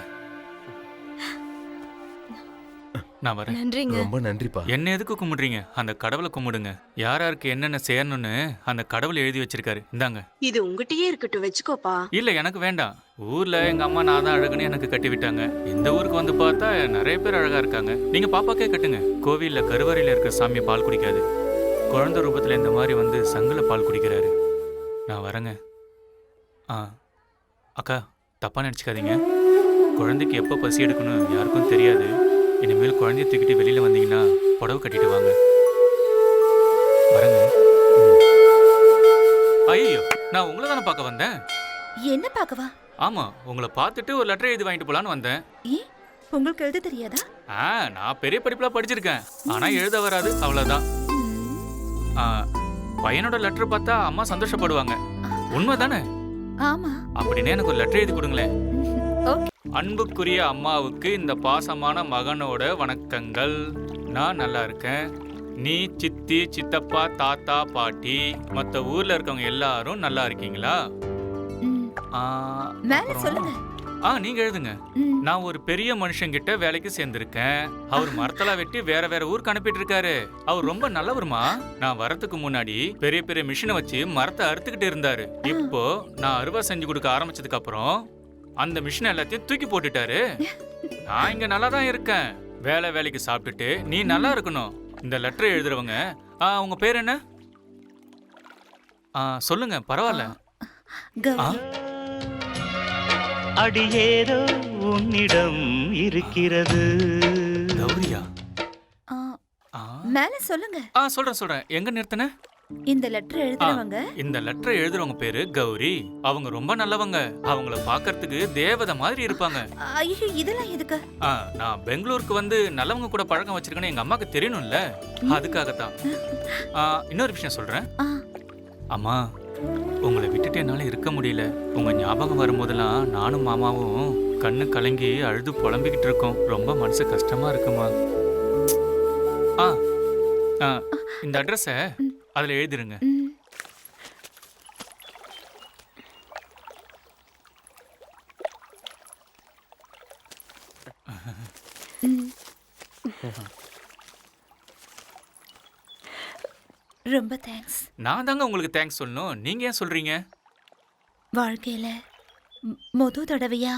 நான் வரேன். நன்றிங்க. ரொம்ப நன்றிப்பா. என்ன எதுக்கு கும்பிடுறீங்க? அந்த கடவுளை கும்பிடுங்க. யாராருக்கு என்னென்ன செய்யணும்னு அந்த கடவுள் எழுதி வச்சிருக்காரு. இந்தாங்க. இது உங்ககிட்டயே இருக்கட்டும், வச்சுக்கோப்பா. இல்ல, எனக்கு வேண்டாம். ஊர்ல எங்க அம்மா நான் தான் அழகுன்னு எனக்கு கட்டி விட்டாங்க. இந்த ஊருக்கு வந்து பார்த்தா நிறைய பேர் அழகா இருக்காங்க. நீங்க பாப்பாக்கே கட்டுங்க. கோவில்ல கருவறையில இருக்கிற சாமி பால் குடிக்காது. குழந்தை ரூபத்துல இந்த மாதிரி வந்து சங்குல பால் குடிக்கிறாரு. நான் வரேங்க. அக்கா, தப்பா நினைச்சுக்காதீங்க. குழந்தைக்கு எப்போ பசி எடுக்கணும் யாருக்கும் தெரியாது. இனிமேல் குழந்தைய தூக்கிட்டு வெளியில வந்தீங்கன்னா புடவை கட்டிட்டு வாங்க. வரேங்க. ஐயோ, நான் உங்களை தானே பார்க்க வந்தேன். என்ன பார்க்கவா? ஆமா, உங்களை பார்த்துட்டு ஒரு லெட்டர் எழுதி வாங்கிட்டு போலான்னு வந்தேன். உங்களுக்கு எழுத தெரியாதா? நான் பெரிய படிப்புலாம் படிச்சிருக்கேன். ஆனா எழுத வராது, அவ்வளவுதான். பையனோட லெட்டர் பார்த்தா அம்மா சந்தோஷப்படுவாங்க. உண்மைதானே? ஆமா. அப்படின்னு எனக்கு ஒரு லெட்டர் எழுதி கொடுங்களேன். அன்புக்குரிய அம்மாவுக்கு இந்த பாசமான மகனோட வணக்கங்கள். நான் நல்லா இருக்கேன். நீ, சித்தி, சித்தப்பா, தாத்தா, பாட்டி, மற்ற ஊர்ல இருக்கவங்க எல்லாரும் நல்லா இருக்கீங்களா? நீங்க எழுதுங்க. நான் ஒரு பெரிய மனுஷங்கிட்ட வேலைக்கு சேர்ந்திருக்கேன். அவர் மரத்தெல்லாம் வெட்டி வேற வேற ஊருக்கு அனுப்பிட்டு இருக்காரு. அவர் ரொம்ப நல்லவருமா. நான் வரதுக்கு முன்னாடி பெரிய பெரிய மிஷினை வச்சு மரத்தை அறுத்துக்கிட்டு இருந்தாரு. இப்போ நான் அறுவடை செஞ்சு கொடுக்க ஆரம்பிச்சதுக்கு அப்புறம் அந்த மிஷின் எல்லாத்தையும் தூக்கி போட்டுட்டாரு. நான் இங்க நல்லா தான் இருக்கேன். வேலைக்கு சாப்பிட்டுட்டு நீ நல்லா இருக்கணும். இந்த லெட்டர் எழுதுறவங்க உங்க பேர் என்ன? சொல்லுங்க, பரவாயில்ல. அடியேதோ உன்னிடம் இருக்கிறது. கௌரியா? மேல சொல்லுங்க. சொல்றேன். எங்க நிறுத்தின? இந்த லெட்டர் எழுதுறவங்க. இந்த லெட்டர் எழுதுறவங்க பேரு கௌரி. அவங்க ரொம்ப நல்லவங்க. அவங்கள பாக்குறதுக்கு தேவதை மாதிரி இருப்பாங்க. ஐயோ, இதெல்லாம் எதுக்கு? நான் பெங்களூருக்கு வந்து நல்லவங்க கூட பழக்கம் வச்சிருக்கேன்னு எங்க அம்மாக்கு தெரியணும்ல, அதுக்காகத்தான். இன்னொரு விஷயம் சொல்றேன். அம்மா, உங்களை விட்டுட்டு என்னால இருக்க முடியல. உங்க ஞாபகம் வரும்போதெல்லாம் நானும் மாமாவும் கண்ணு கலங்கி அழுது புலம்பிக்கிட்டு இருக்கோம். ரொம்ப மனசு கஷ்டமா இருக்குமா. இந்த அட்ரஸ அதுல எழுதிருங்க. ரொம்ப தேங்க்ஸ். நான் தாங்க உங்களுக்கு தேங்க்ஸ் சொல்லணும். நீங்க ஏன் சொல்றீங்க? வாழ்க்கையில முத தடவையா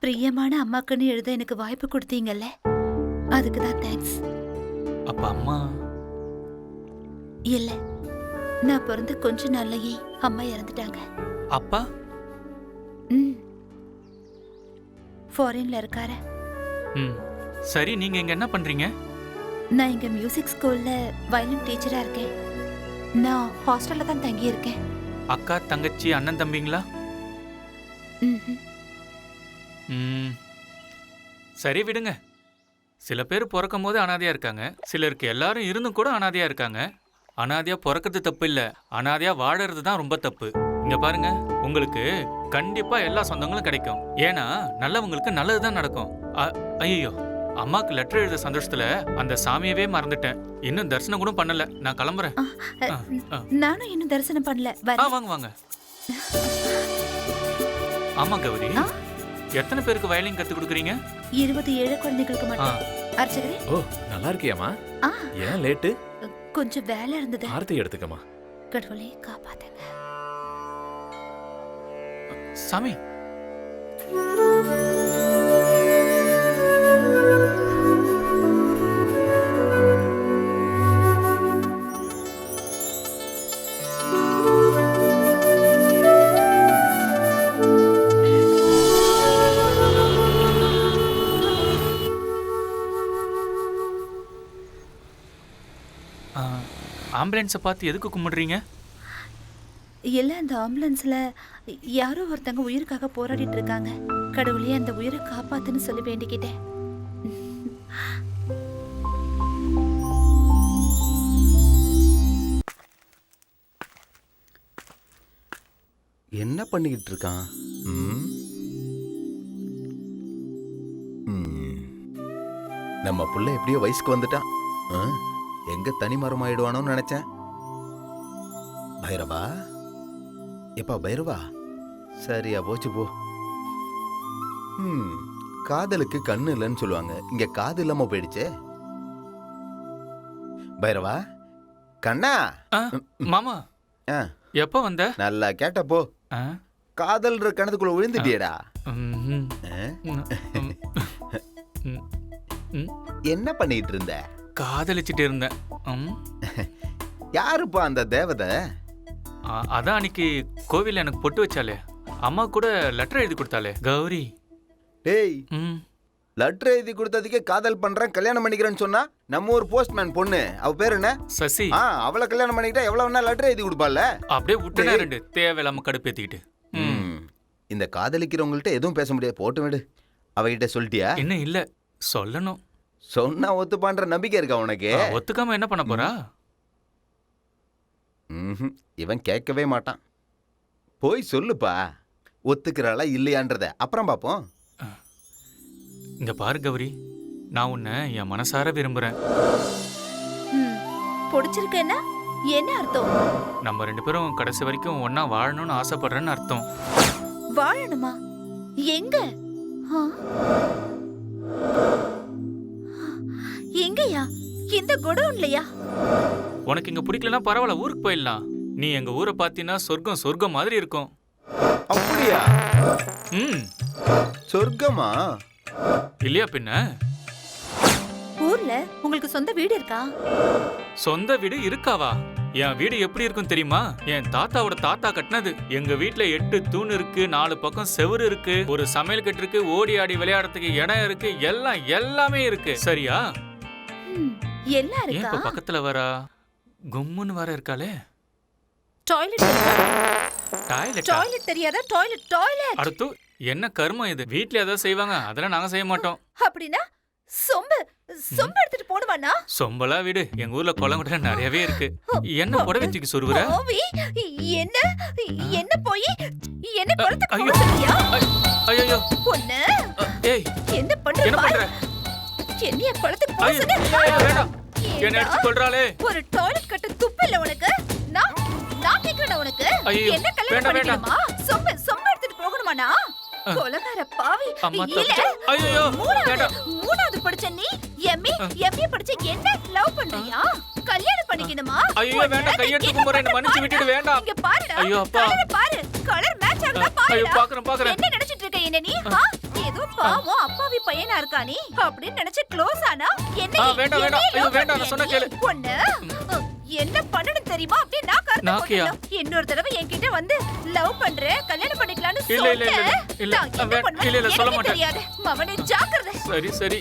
பிரியமான அம்மாக்குன்னு எழுத எனக்கு வாய்ப்பு கொடுத்தீங்கல்ல, அதுக்கு தான் தேங்க்ஸ். அப்ப அம்மா இல்ல, நான் பிறந்த கொஞ்ச நாள்லயே அம்மா இறந்துட்டாங்க. அப்பா? ஃபாரின்ல இருக்காரு. சரி, நீங்க இங்க என்ன பண்றீங்க? நான் இங்க மியூசிக் ஸ்கூல்ல வயலின் டீச்சரா இருக்கேன். நான் ஹாஸ்டல்ல தான் தங்கி இருக்கேன். அக்கா, தங்கச்சி, அண்ணன், தம்பிங்களா? சரி, விடுங்க. சில பேர் பிறக்கும் போது அனாதையா இருக்காங்க. சிலருக்கு எல்லாரும் இருந்தும் கூட அனாதையா இருக்காங்க. அனாதையா பிறக்கிறது தப்பு இல்ல, அனாதையா வாழறது தான் ரொம்ப தப்பு. இங்க பாருங்க, உங்களுக்கு கண்டிப்பா எல்லா சொந்தங்களும் கிடைக்கும். ஏன்னா நல்லவங்களுக்கு நல்லதுதான் நடக்கும். ஐயோ, அம்மாக்கு லெட்டர் எழுத சந்தோஷத்துல அந்த சாமியவே மறந்துட்டேன். இன்னும் தரிசனம் கூட பண்ணல. நான் கிளம்புறேன். நானும் இன்னும் தரிசனம் பண்ணல. வாங்க. ஆமா கௌரி, எத்தனை பேருக்கு வயலின் கத்து கொடுக்குறீங்க? 27 குழந்தைகளுக்கு மட்டும். அர்ச்சகரே. ஓ, நல்லா இருக்கியாமா? ஏன் லேட்டு? கொஞ்சம் வேலை இருந்தது. ஆர்த்தி எடுத்துக்கமா. கடவுளே காப்பாத்துங்க. சாமி. ஆம்புலன்ஸை பார்த்து எதுக்கு கும்பிடுறீங்க? இல்ல, அந்த ஆம்புலன்ஸ்ல யாரோ ஒருத்தங்க உயிருக்காக போராடிட்டு இருக்காங்க. கடவுளே அந்த உயிரை காப்பாத்துன்னு சொல்லி வேண்டிக்கிட்டேன். என்ன பண்ணிக்கிட்டு இருக்கான்? நம்ம புள்ள எப்படியோ வயசுக்கு வந்துட்டான். எங்க தனி மரம் ஆயிடுவானோன்னு நினைச்சேன். பைரவா, எப்பா பைரவா, சரியா போச்சு போ. காதலுக்கு கண்ணு இல்லைன்னு சொல்லுவாங்க. இங்க காது இல்லாம போயிடுச்சே. பைரவா, கண்ணா. மாமா, எப்ப வந்த? நல்லா கேட்டப்போ. காதல்ன்ற கணத்துக்குள்ள விழுந்துட்டியடா. என்ன பண்ணிட்டு இருந்த? காதலிச்சிட்டு இருந்தேன். யாருப்பா அந்த தேவதை? அதான் அன்னைக்கு கோவில்ல எனக்கு பொட்டு வச்சாலே, அம்மா கூட லெட்டர் எழுதி கொடுத்தாலே, கௌரி. டேய், லெட்டர் எழுதி கொடுத்ததுக்கே காதல் பண்றேன் கல்யாணம் பண்ணிக்கிறேன்னு சொன்னா நம்ம ஒரு போஸ்ட்மேன் பொண்ணு, அவ பேர் என்ன? சசி. அவளை கல்யாணம் பண்ணிக்கிட்டா எவ்வளவு வேணா லெட்டர் எழுதி கொடுப்பால. அப்படியே விட்டுனா ரெண்டு தேவையில்லாம கடுப்பேத்திக்கிட்டு. இந்த காதலிக்கிறவங்கள்ட்ட எதுவும் பேச முடியாது, போட்டு விடு. அவகிட்ட சொல்லிட்டியா? இன்னும் இல்ல, சொல்லணும். சொன்னா ஒத்துப்பான்ற நம்பிக்கை இருக்கா உனக்கு? ஒத்துக்காம என்ன பண்ண போறா? இவன் கேட்கவே மாட்டான். போய் சொல்லுப்பா, ஒத்துக்கிறாளா இல்லையான்றத அப்புறம் பாப்போம். இங்க பாரு கௌரி, நான் உன்னை என் மனசார விரும்புறேன். பிடிச்சிருக்கேன்னா என்ன அர்த்தம்? நம்ம ரெண்டு பேரும் கடைசி வரைக்கும் ஒன்னா வாழணும்னு ஆசைப்படுறேன்னு அர்த்தம். வாழணுமா? எங்க? எங்கயா? இந்த குடோன்லயா? உனக்கு இங்க பிடிக்கலன்னா பரவாயில்ல, ஊருக்கு போயிடலாம். நீ எங்க ஊரை பாத்தீங்கன்னா சொர்க்கம் சொர்க்கம் மாதிரி இருக்கும். அப்படியா? சொர்க்கமா? இல்லையா பின்ன? ஊர்ல உங்களுக்கு சொந்த வீடு இருக்கா? சொந்த வீடு இருக்காவா? என் வீடு எப்படி இருக்கும் தெரியுமா? என் தாத்தாவோட தாத்தா கட்டினது. எங்க வீட்ல 8 தூண் இருக்கு, 4 பக்கம் செவுரு இருக்கு, ஒரு சமையல் கட்டு இருக்கு, ஓடி ஆடி விளையாடுறதுக்கு இடம் இருக்கு, எல்லாமே இருக்கு. சரியா? எல்லாம் ஏன் இருக்கா? இப்ப பக்கத்துல வரா? கும்முன்னு வர இருக்காளே. டாய்லெட் டாய்லெட் டாய்லெட் தெரியாதா? டாய்லெட் அடுத்து என்ன கர்மம் இது? வீட்ல ஏதாவது செய்வாங்க, அதெல்லாம் நாங்க செய்ய மாட்டோம். அப்படின்னா சொம்பு எடுத்துட்டு போடுவானா? சொம்பலா வீடு எங்க ஊர்ல குளங்குட நிறையவே இருக்கு. என்ன புடவை தூக்கி சொருவுற? ஓவி, என்ன போய் என்ன குளத்துக்கு ஐயோ. போக சொல்றியா? ஐயோ பொண்ணு, ஏய் என்ன பண்ற? என்ன பண்ற? என்னைய குளத்துக்கு போக ஐயோ, சொன்ன? ஐயோ, வேண்டாம். என்ன எடுத்து கொள்றாளே. ஒரு டாய்லெட் கட்ட துப்பு இல்ல உனக்கு? நான் கேக்குறேன் உனக்கு. ஐயோ, என்ன கல்யாணம் வேண்டாம், பண்ணிக்கணுமா? சொம்பு எடுத்துட்டு போகணுமானா? கொலகார பாவி. அம்மா இல்ல, தப்பிச்சா. ஐயோ, வேண்டாம். மூணாவது படிச்ச நீ எம்ஏ படிச்ச என்ன லவ் பண்றியா? கல்யாணம் பண்ணிக்கணுமா? ஐயோ வேண்டாம், கையெடுத்து கும்பறேன், என்ன மன்னிச்சு விட்டுடு. வேண்டாம். இங்க பாருடா. ஐயோ அப்பா. பாரு, கலர் மேட்ச் ஆகுதா ஐயோ பாருடா. பாக்குறேன். என்ன நினைச்சிட்டு இருக்க என்ன நீ? ஏதோ பாவம் அப்பாவி பையனா இருக்கா நீ அப்படின்னு நினைச்சு க்ளோஸ் ஆனா என்ன? வேண்டாம். ஐயோ வேண்டாம், நான் சொன்ன கேளு. பொண்ணு என்ன பண்ணணும் தெரியுமா? அப்படியே நான் கரெக்ட் நாக்கியா? இன்னொரு தடவை என்கிட்ட வந்து லவ் பண்றேன், கல்யாணம் பண்ணிக்கலாம்னு இல்ல சொல்ல மாட்டேன். தெரியாது மவனே, ஜாக்கிரதை. சரி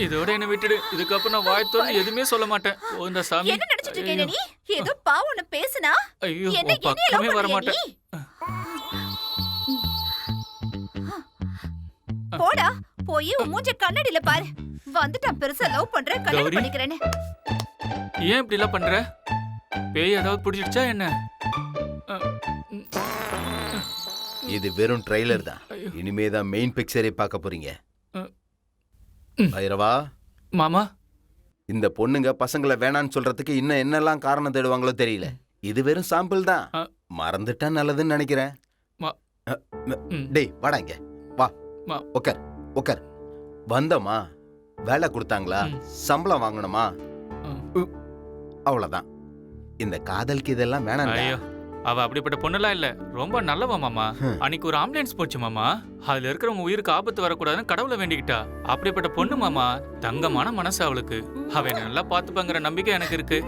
இதோட என்ன விட்டுடு. இதுக்கப்புறம் நான் வாய் திறந்து எதுவுமே சொல்ல மாட்டேன். ஓ இந்த சாமி. என்ன நினைச்சிட்டு இருக்க நீ? ஏதோ பாவம்னு பேசுனா ஐயோ என்ன பக்கமே வர மாட்டேன். போடா, போய் உன் மூஞ்ச கண்ணாடியில பாரு. வந்துட்டான் பெருசா லவ் பண்றேன், கல்யாணம் கௌரி. பண்ணிக்கிறேன்னு. ஏன் இப்படி எல்லாம் பண்ற? பேய் ஏதாவது பிடிச்சிடுச்சா என்ன? இது வெறும் ட்ரெய்லர் தான். இனிமே தான் மெயின் பிக்சரே பார்க்க போறீங்க. பைரவா மாமா, இந்த பொண்ணுங்க பசங்களை வேணான்னு சொல்றதுக்கு இன்னும் என்னெல்லாம் காரணம் தேடுவாங்களோ தெரியல. இது வெறும் சாம்பிள் தான். மறந்துட்டா நல்லதுன்னு நினைக்கிறேன். டேய் வாடா இங்க வா. உக்கார். வந்தோமா, வேலை கொடுத்தாங்களா, சம்பளம் வாங்கணுமா, அவ்வளவுதான். இந்த காதலுக்கு இதெல்லாம் வேணாம். ஐயோ அவ அப்படிப்பட்ட பொண்ணுலாம் இல்ல, ரொம்ப நல்லவ மாமா. அன்னைக்கு ஒரு ஆம்புலன்ஸ் போச்சு மாமா, அதுல இருக்கிறவங்க உயிருக்கு ஆபத்து வரக்கூடாதுன்னு கடவுளை வேண்டிக்கிட்டா. அப்படிப்பட்ட பொண்ணு மாமா, தங்கமான மனசு அவளுக்கு. அவ என்ன நல்லா பாத்துப்பாங்கிற நம்பிக்கை எனக்கு இருக்கு.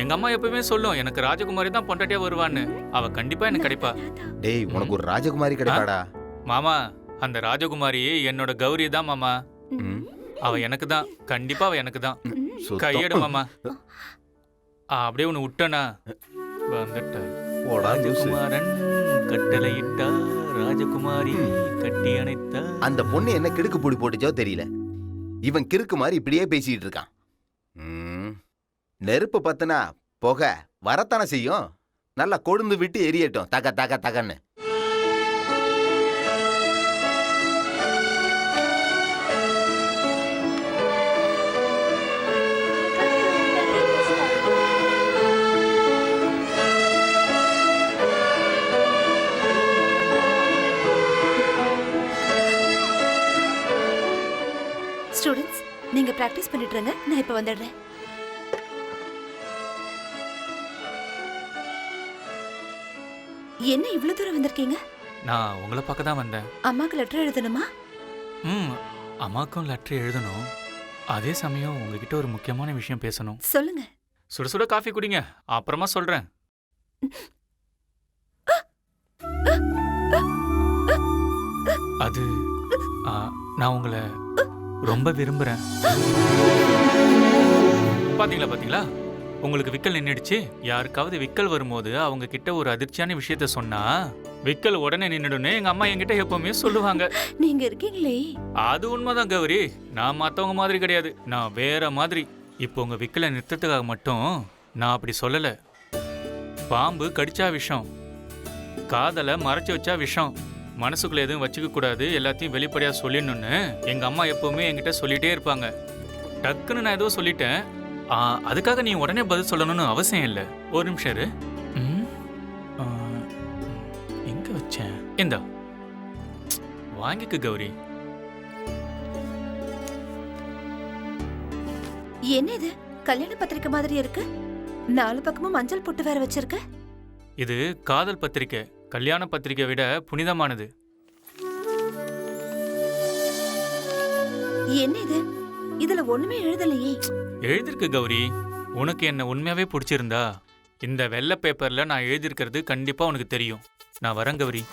எங்க அம்மா எப்பவுமே சொல்லும், எனக்கு ராஜகுமாரி தான் பொண்டாட்டியா வருவான்னு. அவ கண்டிப்பா எனக்கு கிடைப்பா. டேய் உனக்கு ஒரு ராஜகுமாரி கிடைப்பாடா மாமா. அந்த ராஜகுமாரி என்னோட கௌரி தான் மாமா. அவ எனக்கு தான், கண்டிப்பா அவ எனக்கு தான். கையெடு மாமா. அப்படியே ஒண்ணு விட்டனா வந்துட்ட. ராஜகுமாரன் கட்டளையிட்டா, ராஜகுமாரி கட்டி அணைத்தா. அந்த பொண்ணு என்ன கிறுக்கு பொடி போட்டுச்சோ தெரியல. இவன் கிறுக்கு மாதிரி இப்படியே பேசிட்டு இருக்கான். நெருப்பு பத்தினா புகை வரத்தானே செய்யும். நல்லா கொழுந்து விட்டு எரியட்டும், தகன்னு. ஸ்டூடண்ட்ஸ், நீங்க பிராக்டிஸ் பண்ணிட்டு இருங்க, நான் இப்ப வந்துடுறேன். என்ன இவ்வளவு தூரம் வந்திருக்கீங்க? நான் உங்களை பார்க்க தான் வந்தேன். அம்மாக்கு லெட்டர் எழுதணுமா? அம்மாக்கும் லெட்டர் எழுதணும். அதே சமயம் உங்ககிட்ட ஒரு முக்கியமான விஷயம் பேசணும். சொல்லுங்க. சுட சுட காஃபி குடிங்க, அப்புறமா சொல்றேன். அது நான் உங்களை ரொம்ப விரும்புறேன். பாத்தீங்களா, உங்களுக்கு விக்கல் நின்னுடுச்சு. யாருக்காவது விக்கல் வரும்போது அவங்க கிட்ட ஒரு அதிர்ச்சியான விஷயத்த சொன்னா விக்கல் உடனே நின்னுடுன்னு எங்க அம்மா என்கிட்ட எப்பவுமே சொல்லுவாங்க. நீங்க இருக்கீங்களே, அது உண்மைதான் கௌரி. நான் மத்தவங்க மாதிரி கிடையாது, நான் வேற மாதிரி. இப்போ உங்க விக்கலை நிறுத்தத்துக்காக மட்டும் நான் அப்படி சொல்லல. பாம்பு கடிச்சா விஷம், காதலை மறைச்சு வச்சா விஷம், மனசுக்குள்ள எதுவும் வச்சுக்க கூடாது, எல்லாத்தையும் வெளிப்படையா சொல்லிடணும்னு எங்க அம்மா எப்பவுமே என்கிட்ட சொல்லிட்டே இருப்பாங்க. டக்குன்னு நான் ஏதோ சொல்லிட்டேன், அதுக்காக நீ உடனே பதில் சொல்லணும்னு அவசியம் இல்லை. ஒரு நிமிஷம் இரு. எங்க வச்சேன்? இந்தா வாங்கிக்க கௌரி. என்ன இது கல்யாண பத்திரிக்கை மாதிரி இருக்கு? 4 பக்கமும் மஞ்சள் போட்டு வேற வச்சிருக்க. இது காதல் பத்திரிக்கை, கல்யாண பத்திரிக்கை விட புனிதமானது. என்ன இது? இதுல ஒண்ணுமே எழுதலையே. எழுதிருக்கு கௌரி. உனக்கு என்ன உண்மையாவே பிடிச்சிருந்தா இந்த வெள்ளை பேப்பர்ல நான் எழுதியிருக்கிறது கண்டிப்பா உனக்கு தெரியும். நான் வரேன் கௌரி.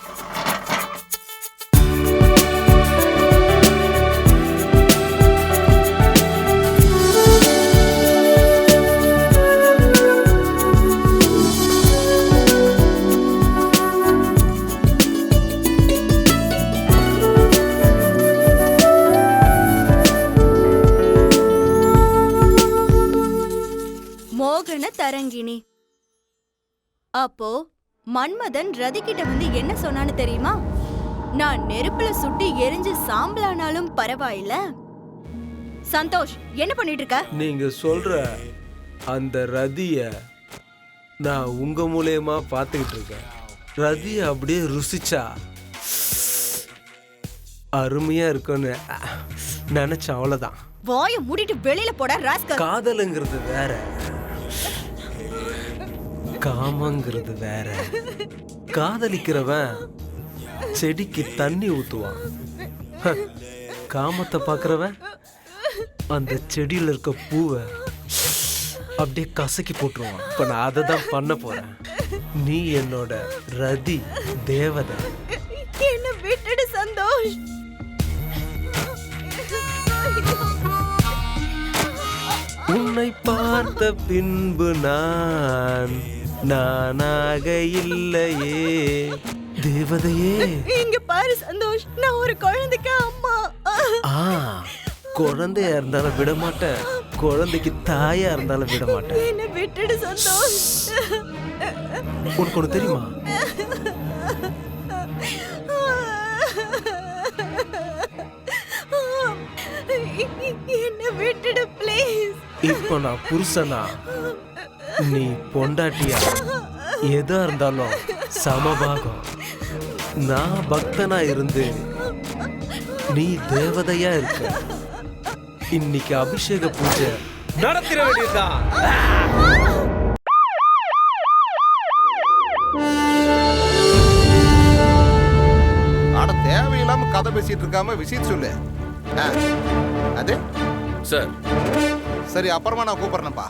மோகன தரங்கிணி. அப்போ மன்மதன் ரதி கிட்ட வந்து என்ன சொன்னான்னு தெரியுமா? நான் நெருப்புல சுட்டி எரிஞ்சு சாம்பலானாலும் பரவாயில்ல. சந்தோஷ், என்ன பண்ணிட்டு இருக்க? நீங்க சொல்ற அந்த ரதிய நான் உங்க மூலியமா பார்த்துக்கிட்டு இருக்கேன். ரதிய அப்படியே ருசிச்சா அருமையா இருக்கும்னு நினைச்சேன், அவ்வளவுதான். வாயை மூடிட்டு வெளியில போட ராஸ்கல். காதலுங்கிறது வேற, காமங்கிறது வேற. காதலிக்கிறவன் செடிக்கு தண்ணி ஊத்துவான், காமத்தை பாக்குறவன் அந்த செடியில இருக்க பூவை அப்படியே கசக்கி போட்டுருவான். இப்ப நான் அதை தான் பண்ண போறேன். நீ என்னோட ரதி தேவதை. என்ன விட்டுடு சந்தோஷ். உன்னை பார்த்த பின்பு நான் நானாக இல்லையே தேவதையே. இங்க பாரு சந்தோஷ், நான் ஒரு குழந்தைக்கு அம்மா. குழந்தையா இருந்தாலும் விட மாட்டேன், குழந்தைக்கு தாயா இருந்தாலும் விட மாட்டேன். என்ன விட்டுடு சந்தோஷ். உனக்கு ஒண்ணு தெரியுமா? என்ன விட்டுடு ப்ளீஸ். இப்போ நான் புருஷனா, நீ பொண்டாட்டியா, எதா இருந்தாலும் சமபாகம். நான் பக்தனா இருந்து நீ தேவதையா இருக்க. இன்னைக்கு அபிஷேக பூஜை நடத்திட வேண்டியதுதான். ஆட தேவையில்லாம கதை பேசிட்டு இருக்காம விஷயம் சொல்லு. அது சார். சரி, அப்புறமா நான் கூப்பிடுறேன்ப்பா.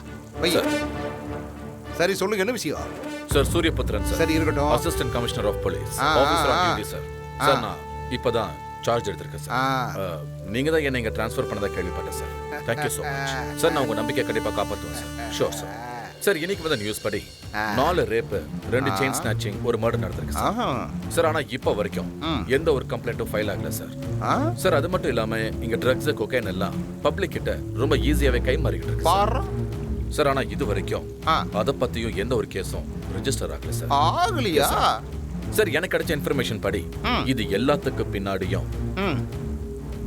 சரி சொல்லுங்க, என்ன விஷயம்? Sir, Suryaputhiran sir. சரி இருக்கட்டும். Assistant commissioner of police, officer on duty sir. Sir, நான் இப்பதான் சார்ஜ் எடுத்திருக்கேன் சார். நீங்க தான் என்ன இங்க ட்ரான்ஸ்ஃபர் பண்ணதா கேள்விப்பட்டேன் sir. Thank you so much sir. நான் உங்க நம்பிக்கை கண்டிப்பா காப்பாற்றுவேன் சார். Sure sir. சார், இன்னைக்கு வந்த நியூஸ் படி 4 ரேப்பு, 2 செயின் ஸ்நாச்சிங், ஒரு மர்டர் நடந்திருக்கு சார். ஆனா இப்போ வரைக்கும் எந்த ஒரு கம்ப்ளைண்ட்டும் ஃபைல் ஆகல சார். சார், அது மட்டும் இல்லாம இங்க ட்ரக்ஸ், கொக்கைன் எல்லாம் பப்ளிக் கிட்ட ரொம்ப ஈஸியாவே கை மாறிக்கிட்டு இருக்கு சார். ஆனா இது வரைக்கும் அத பத்தியும் எந்த ஒரு கேஸும் ரெஜிஸ்டர் ஆகல சார். ஆகலையா சார்? எனக்கு கிடைச்ச இன்ஃபர்மேஷன் படி இது எல்லாத்துக்கு பின்னாடியும்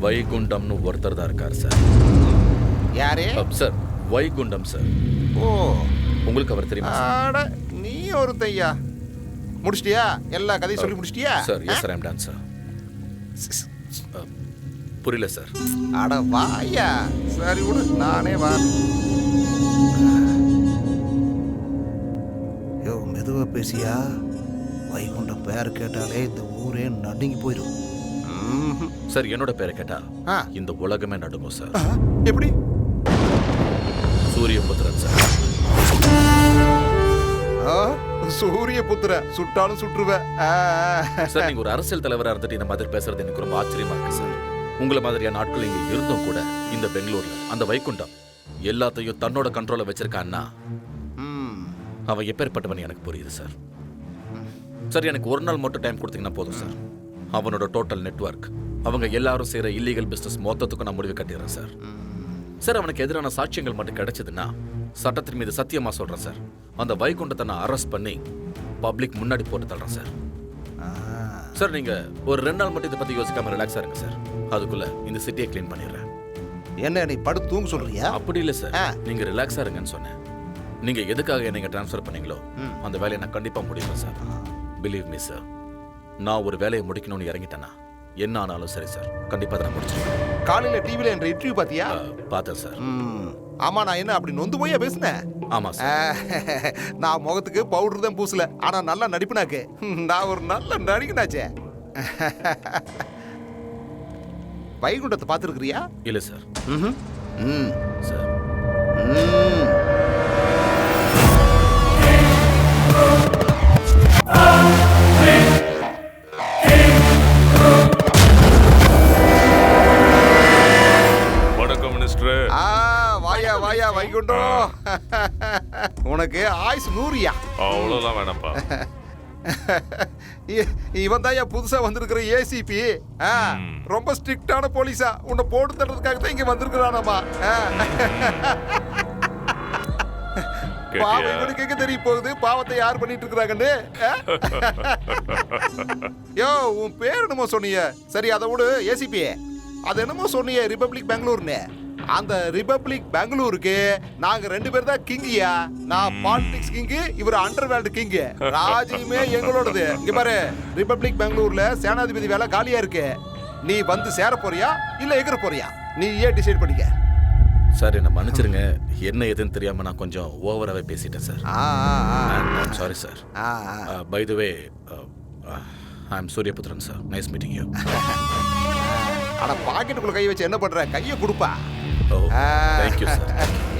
வைகுண்டம்னு ஒருத்தர் தான் இருக்கார் சார். யாரே சார்? வைகுண்டம் சார். ஓ, உங்களுக்கு அவர் தெரியுமா? நீ ஒரு தையா முடிச்சிட்டியா? எல்லா கதையும் சொல்லி முடிச்சிட்டியா? Sir, yes sir, I am done sir. புரியல சார். அட வாயா. சரி விடு, நானே வா. யோ, மெதுவா பேசியா. வைகுண்டம் பேர் கேட்டாலே இந்த ஊரே நடுங்கி போயிடும். சார், என்னோட பேரை கேட்டா இந்த உலகமே நடுங்கும் சார். எப்படி? சூரியபுத்திரன் சார். சூரியபுத்திரன், சுட்டாலும் சுற்றுவேன் சார். நீங்க ஒரு அரசியல் தலைவரா இருந்துட்டு இந்த மாதிரி பேசுறது எனக்கு ரொம்ப ஆச்சரியமா இருக்கு சார். உங்களை மாதிரியான நாட்கள் இங்க இருந்தும் கூட இந்த பெங்களூர்ல அந்த வைகுண்டம் எல்லாத்தையும் தன்னோட கண்ட்ரோல வச்சிருக்கான்னா அவன் எப்பேற்பட்டவன் எனக்கு புரியுது சார். சார், எனக்கு ஒரு நாள் மட்டும் டைம் கொடுத்தீங்கன்னா போதும் சார். அவனோட டோட்டல் நெட்வொர்க், அவங்க எல்லாரும் செய்யற இல்லீகல் பிசினஸ் மொத்தத்துக்கும் நான் முடிவு கட்டிடுறேன் சார். சார், அவனுக்கு எதிரான சாட்சியங்கள் மட்டும் கிடைச்சதுன்னா சட்டத்தின் மீது சத்தியமா சொல்றேன் சார், அந்த வைகுண்டத்தை நான் அரெஸ்ட் பண்ணி பப்ளிக் முன்னாடி போட்டு தள்ளுறேன் சார். சார், நீங்க ஒரு 2 நாள் மட்டும் இதை பத்தி யோசிக்காம ரிலாக்ஸா இருங்க சார். அதுக்குள்ள இந்த சிட்டியை கிளீன் பண்ணிடுறேன். என்ன நீ படுத்து தூங்க சொல்றியா? அப்படி இல்லை சார், நீங்க ரிலாக்ஸா இருங்கன்னு சொன்னேன். நீங்க எதுக்காக என்னை ட்ரான்ஸ்ஃபர் பண்ணீங்களோ அந்த வேலையை நான் கண்டிப்பா முடிப்பேன் சார். பிலீவ் மீ சார், நான் ஒரு வேலையை முடிக்கணும்னு இறங்கிட்டேன்னா என்ன ஆனாலும் சரி சார், கண்டிப்பா அதை நான் முடிச்சிருவேன். காலையில டிவில என்ற இன்டர்வியூ பாத்தியா? பார்த்தேன் சார். ஆமா, நான் என்ன அப்படி நொந்து போயா பேசுனேன்? ஆமா சார். நான் முகத்துக்கு பவுடர் தான் பூசல, ஆனா நல்லா நடிப்புனாக்கு. நான் ஒரு நல்ல நடிகனாச்சே. வைகுண்டத்தை பார்த்துருக்கிறியா? இல்ல சார். ம் சார் வணக்கம் மினிஸ்டர். வாயா வாயா வைகுண்டம். உனக்கு ஆயுஸ் 100யா. அவ்வளோலாம் வேணாம்ப்பா. இவன் தான் புதுசா வந்திருக்கிற ஏசிபி. ரொம்ப ஸ்ட்ரிக்டான போலீஸா. உன்னை போட்டு தடுறதுக்காக தான் இங்க வந்திருக்கிறானாமா. பாவம் இவனுக்கு எங்க தெரிய போகுது பாவத்தை யார் பண்ணிட்டு இருக்கிறாங்கன்னு. யோ உன் பேர் என்னமோ சொன்னீங்க. சரி அதை விடு ஏசிபி. அது என்னமோ சொன்னீங்க ரிபப்ளிக் பெங்களூர்னு. அந்த ரிபப்ளிக் பெங்களூருக்கு நாங்க 2 பேர் தான் கிங்கியா. நான் பாலிடிக்ஸ் கிங்கு, இவர் அண்டர்வேல்டு கிங்கு. ராஜ்யமே எங்களோடது. இங்க பாரு, ரிபப்ளிக் பெங்களூர்ல சேனாதிபதி வேலை காலியா இருக்கு. நீ வந்து சேர போறியா இல்ல எகிற போறியா? நீ ஏன் டிசைட் பண்ணிக்க. சார் என்ன மன்னிச்சிருங்க. என்ன எதுன்னு தெரியாம நான் கொஞ்சம் ஓவராகவே பேசிட்டேன் sir. Sorry sir. By the way I am Suryaputhiran sir. Nice meeting you. அட பாக்கெட்டுக்குள்ள கை வச்சு என்ன பண்ற? கையை கொடுப்பா. Thank you sir.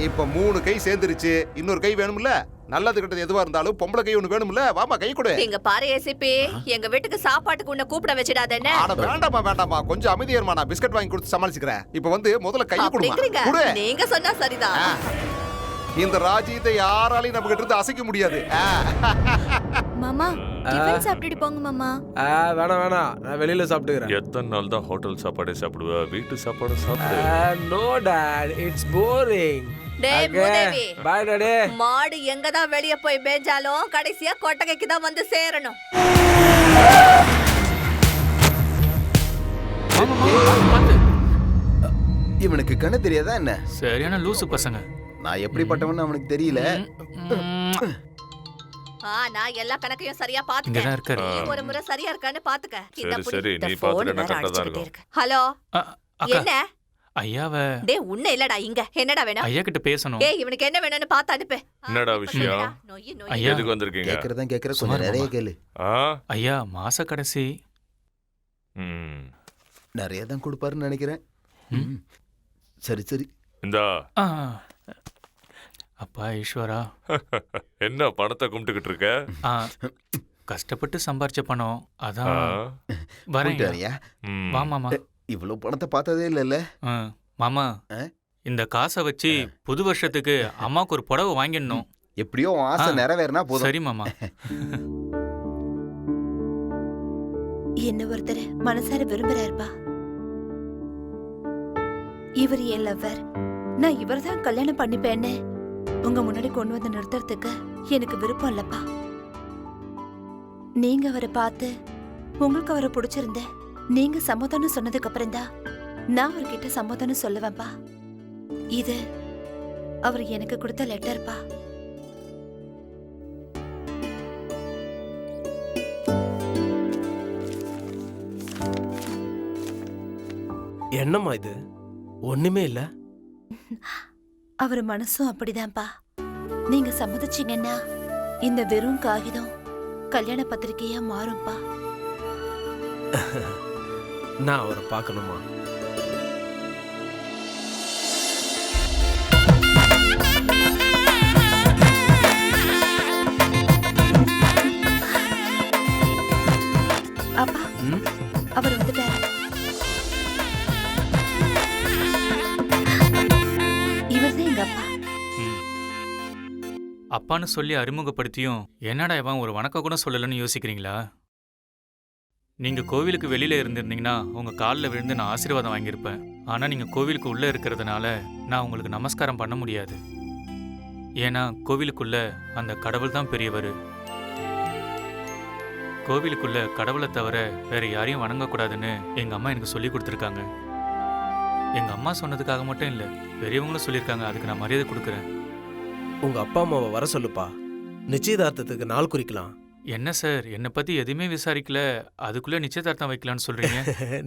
இப்ப 3 கை சேர்ந்துருச்சு. இன்னொரு கை வேணும்ல? நல்லது கிட்டது எதுவா இருந்தாலும் பொம்பளை கை ஒண்ணு வேணும்ல? வாமா கை கொடு. எங்க பாரு ஏசிபி, எங்க வீட்டுக்கு சாப்பாட்டுக்கு உன்னை கூப்பிட வச்சிடாதேன்னு. அட வேண்டாமா வேண்டாமா, கொஞ்சம் அமைதியர்மா. நான் பிஸ்கட் வாங்கி கொடுத்து சமாளிச்சுக்கிறேன். இப்ப வந்து முதல்ல கையை கொடுங்க. கொடு. நீங்க சொன்னா சரிதான். இந்த ராஜ்யத்தை யாராலையும் நம்ம கிட்ட இருந்து அசைக்க முடியாது. மாமா டிஃபன் சாப்பிட்டுட்டு போங்க மாமா. வேணாம் வேணாம், நான் வெளியில சாப்பிட்டுக்கிறேன். எத்தனை நாள் தான் ஹோட்டல் சாப்பாடே சாப்பிடுவ? வீட்டு சாப்பாடு சாப்பிடு. No dad, it's boring. டேய் மூதேவி, பை டாடி. மாடு எங்க தான் வெளிய போய் மேஞ்சாலும் கடைசியா கொட்டகைக்கு தான் வந்து சேரணும். இவனுக்கு கண்ணு தெரியாதா என்ன? சரியான லூசு பசங்க. நான் எப்படிப்பட்டவன்னு அவனுக்கு தெரியல. நான் எல்லா கணக்கையும் சரியா இங்க தான் இருக்காரு. பாத்துட்டேன். நீ ஒரு முறை சரியா இருக்கான்னு பாத்துக்க. சரி நீ பாத்துட்டேன்னா கரெக்டா தான் இருக்கும். ஹலோ என்ன? ஐயாவ. டேய் உன்ன இல்லடா இங்க. என்னடா வேணும்? ஐயா கிட்ட பேசணும். டேய் இவனுக்கு என்ன வேணும்னு பாத்து அனுப்பு. என்னடா விஷயம்? ஐயா எதுக்கு வந்திருக்கீங்க? கேக்குறதா கேக்குற, கொஞ்சம் நிறைய கேளு. ஐயா மாச கடைசி நிறைய தான் கொடுப்பாருன்னு நினைக்கிறேன். சரி சரி இந்தா. அப்பா ஈஸ்வரா. என்ன பணத்தை கும்பிட்டுக்கிட்டு இருக்க? கஷ்டப்பட்டு சம்பாரிச்ச பணம் அதான் வரேன். வா மாமா. இவ்வளவு பணத்தை பார்த்ததே இல்லைல்ல மாமா. இந்த காசை வச்சு புது வருஷத்துக்கு அம்மாவுக்கு ஒரு புடவை வாங்கிடணும். எப்படியோ ஆசை நிறைவேறினா போதும். சரி மாமா. என்ன ஒருத்தர் மனசார விரும்புறாருப்பா. இவர் என் லவ்வர். நான் இவர் தான் கல்யாணம் பண்ணிப்பேன்னு உங்க முன்னாடி கொண்டு வந்து நிறுத்துறதுக்கு எனக்கு விருப்பம் இல்லப்பா. நீங்க அவரை பார்த்து உங்களுக்கு அவரை பிடிச்சிருந்த நீங்க சமாதானம் சொன்னதுக்கு அப்புறம் தான் நான் அவர்கிட்ட சமாதானம் சொல்லுவேன்ப்பா. இது அவர் எனக்கு கொடுத்த லெட்டர்ப்பா. என்னம்மா இது? ஒண்ணுமே இல்ல. அவர் மனசும் அப்படிதான்ப்பா. நீங்க சம்மதிச்சீங்கன்னா இந்த வெறும் காகிதம் கல்யாண பத்திரிகையா மாறும்பா. நான் அவரை பார்க்கணுமா? அப்பா அவர் வந்துட்டாரு. இவர்தான் எங்க அப்பா. அப்பான்னு சொல்லி அறிமுகப்படுத்தியும் என்னடா இவன் ஒரு வணக்கம் கூட சொல்லலன்னு யோசிக்கிறீங்களா? நீங்க கோவிலுக்கு வெளியில இருந்திருந்தீங்கன்னா உங்க காலில் விழுந்து நான் ஆசீர்வாதம் வாங்கியிருப்பேன். ஆனா நீங்க கோவிலுக்கு உள்ள இருக்கிறதுனால நான் உங்களுக்கு நமஸ்காரம் பண்ண முடியாது. ஏன்னா கோவிலுக்குள்ள அந்த கடவுள் தான் பெரியவர். கோவிலுக்குள்ள கடவுளை தவிர வேற யாரையும் வணங்கக்கூடாதுன்னு எங்க அம்மா எனக்கு சொல்லி கொடுத்துருக்காங்க. எங்க அம்மா சொன்னதுக்காக மட்டும் இல்லை, பெரியவங்களும் சொல்லியிருக்காங்க. அதுக்கு நான் மரியாதை கொடுக்குறேன். உங்க அப்பா அம்மாவை வர சொல்லுப்பா. நிச்சயதார்த்தத்துக்கு நாள் குறிக்கலாம். என்ன சார், என்னை பத்தி எதுவுமே விசாரிக்கல, அதுக்குள்ள நிச்சயதார்த்தம் வைக்கலான்னு சொல்றீங்க?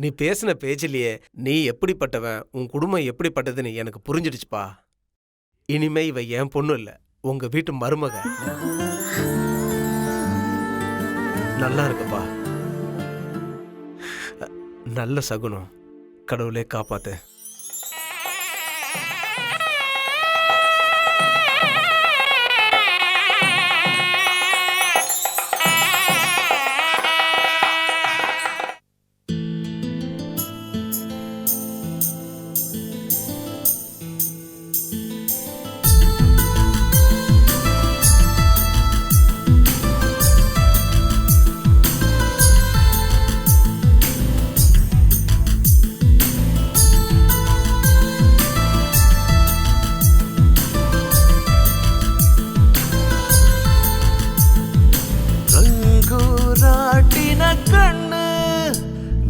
நீ பேசின பேச்சிலேயே நீ எப்படிப்பட்டவன், உன் குடும்பம் எப்படிப்பட்டதுன்னு எனக்கு புரிஞ்சிடுச்சுப்பா. இனிமே இவ என் பொண்ணு இல்ல, உங்க வீட்டு மருமக. நல்லா இருக்குப்பா. நல்ல சகுனம். கடவுளே காப்பாத்து. கண்ணு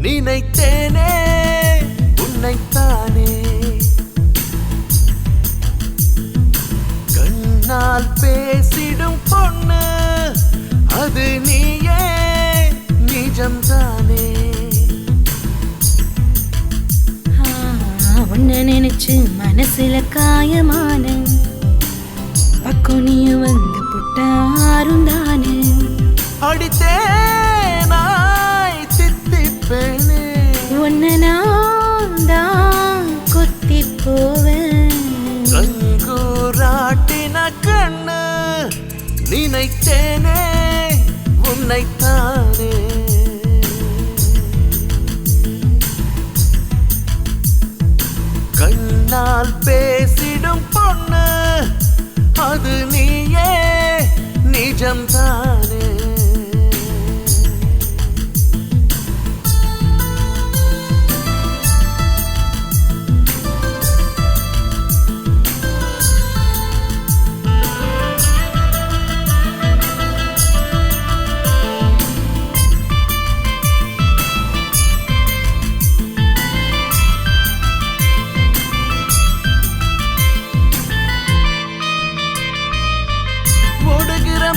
நினைத்தேனே உன்னைத்தானே கண்ணால் பேசிடும் பொண்ணு அது நீயே நிஜம்தானே உன்னை நினைச்சு மனசுல காயமான பக்கோனியும் வந்து புட்டாரும் தானே அடித்தேனாய் தித்திப்பேனே உன்னை நான் தான் கொத்தி போவேன் ரங்கூராட்டின கண்ணு நினைத்தேனே உன்னைத்தானே கண்ணால் பேசிடும் பொண்ணு அது நீயே நிஜம்தானே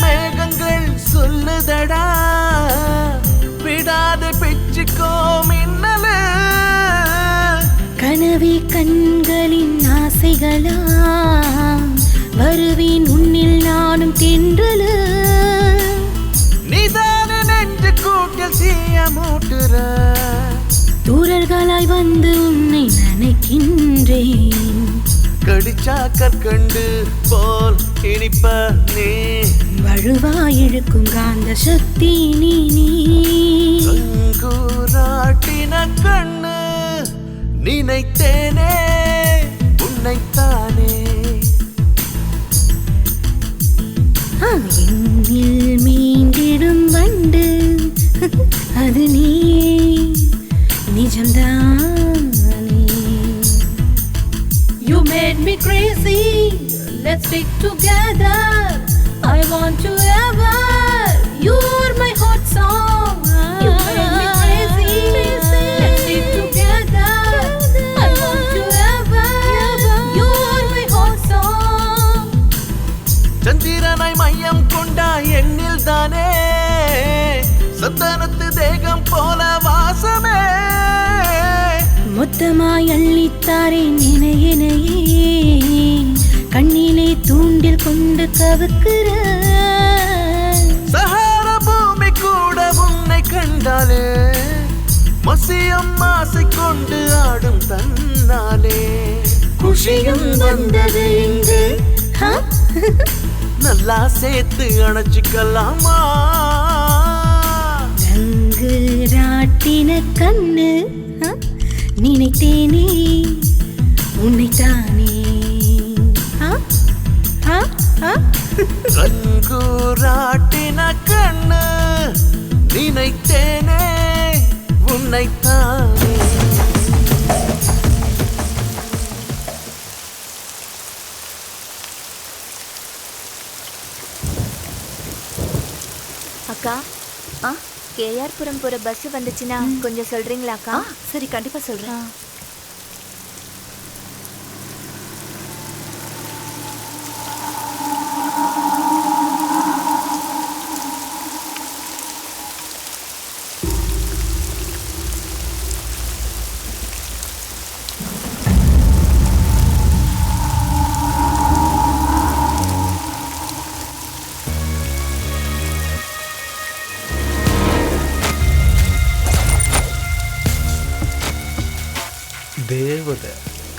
மேகங்கள் சொல்லுதடா விடாத பிச்சுக்கோ மின்னலு கனவி கண்களின் ஆசைகளா வருவேன் உன்னில் நானும் தென்றலு நீதான நெஞ்சு கூட்டில் தீய மூட்டுற தூரர்களாய் வந்து உன்னை நினைக்கின்றேன் கடிச்சா கற்கண்டு போல் இனிப்ப நீ வழுவாய் இழுக்கும் காந்த சக்தி நீ ரங்கூராட்டின கண்ணு நினைத்தேனே உன்னைத்தானே என்னில் மீண்டிடும் வண்டு அது நீ நிஜம்தானே. You made me crazy, let's stick together. I want you ever, you're my hot song. You made me crazy, let's stick together. I want you ever, you're my hot song. சந்திரனாய் மையம் கொண்டா எண்ணில் தானே சந்தனத்து தேகம் போல வாசமே மொத்தமாய் அள்ளித்தாரே நினையினையே கண்ணிலே தூண்டில் கொண்டு கவுக்குற சஹார பூமி கூட உன்னை கண்டாலே மசியம் ஆசை கொண்டு ஆடும் தன்னாலே குஷியும் வந்தது இங்கு நல்லா சேர்த்து அணைச்சிக்கலாமா ரங்கு ராட்டின கண்ணு நினைத்தேனே உன்னைத்தானே ரங்கூராட்டின கண்ணு நினைத்தேனே உன்னைத்தானே அக்கா கேஆர் புரம் போற பஸ் வந்துச்சுன்னா கொஞ்சம் சொல்றீங்களா அக்கா? சரி, கண்டிப்பா சொல்றேன்.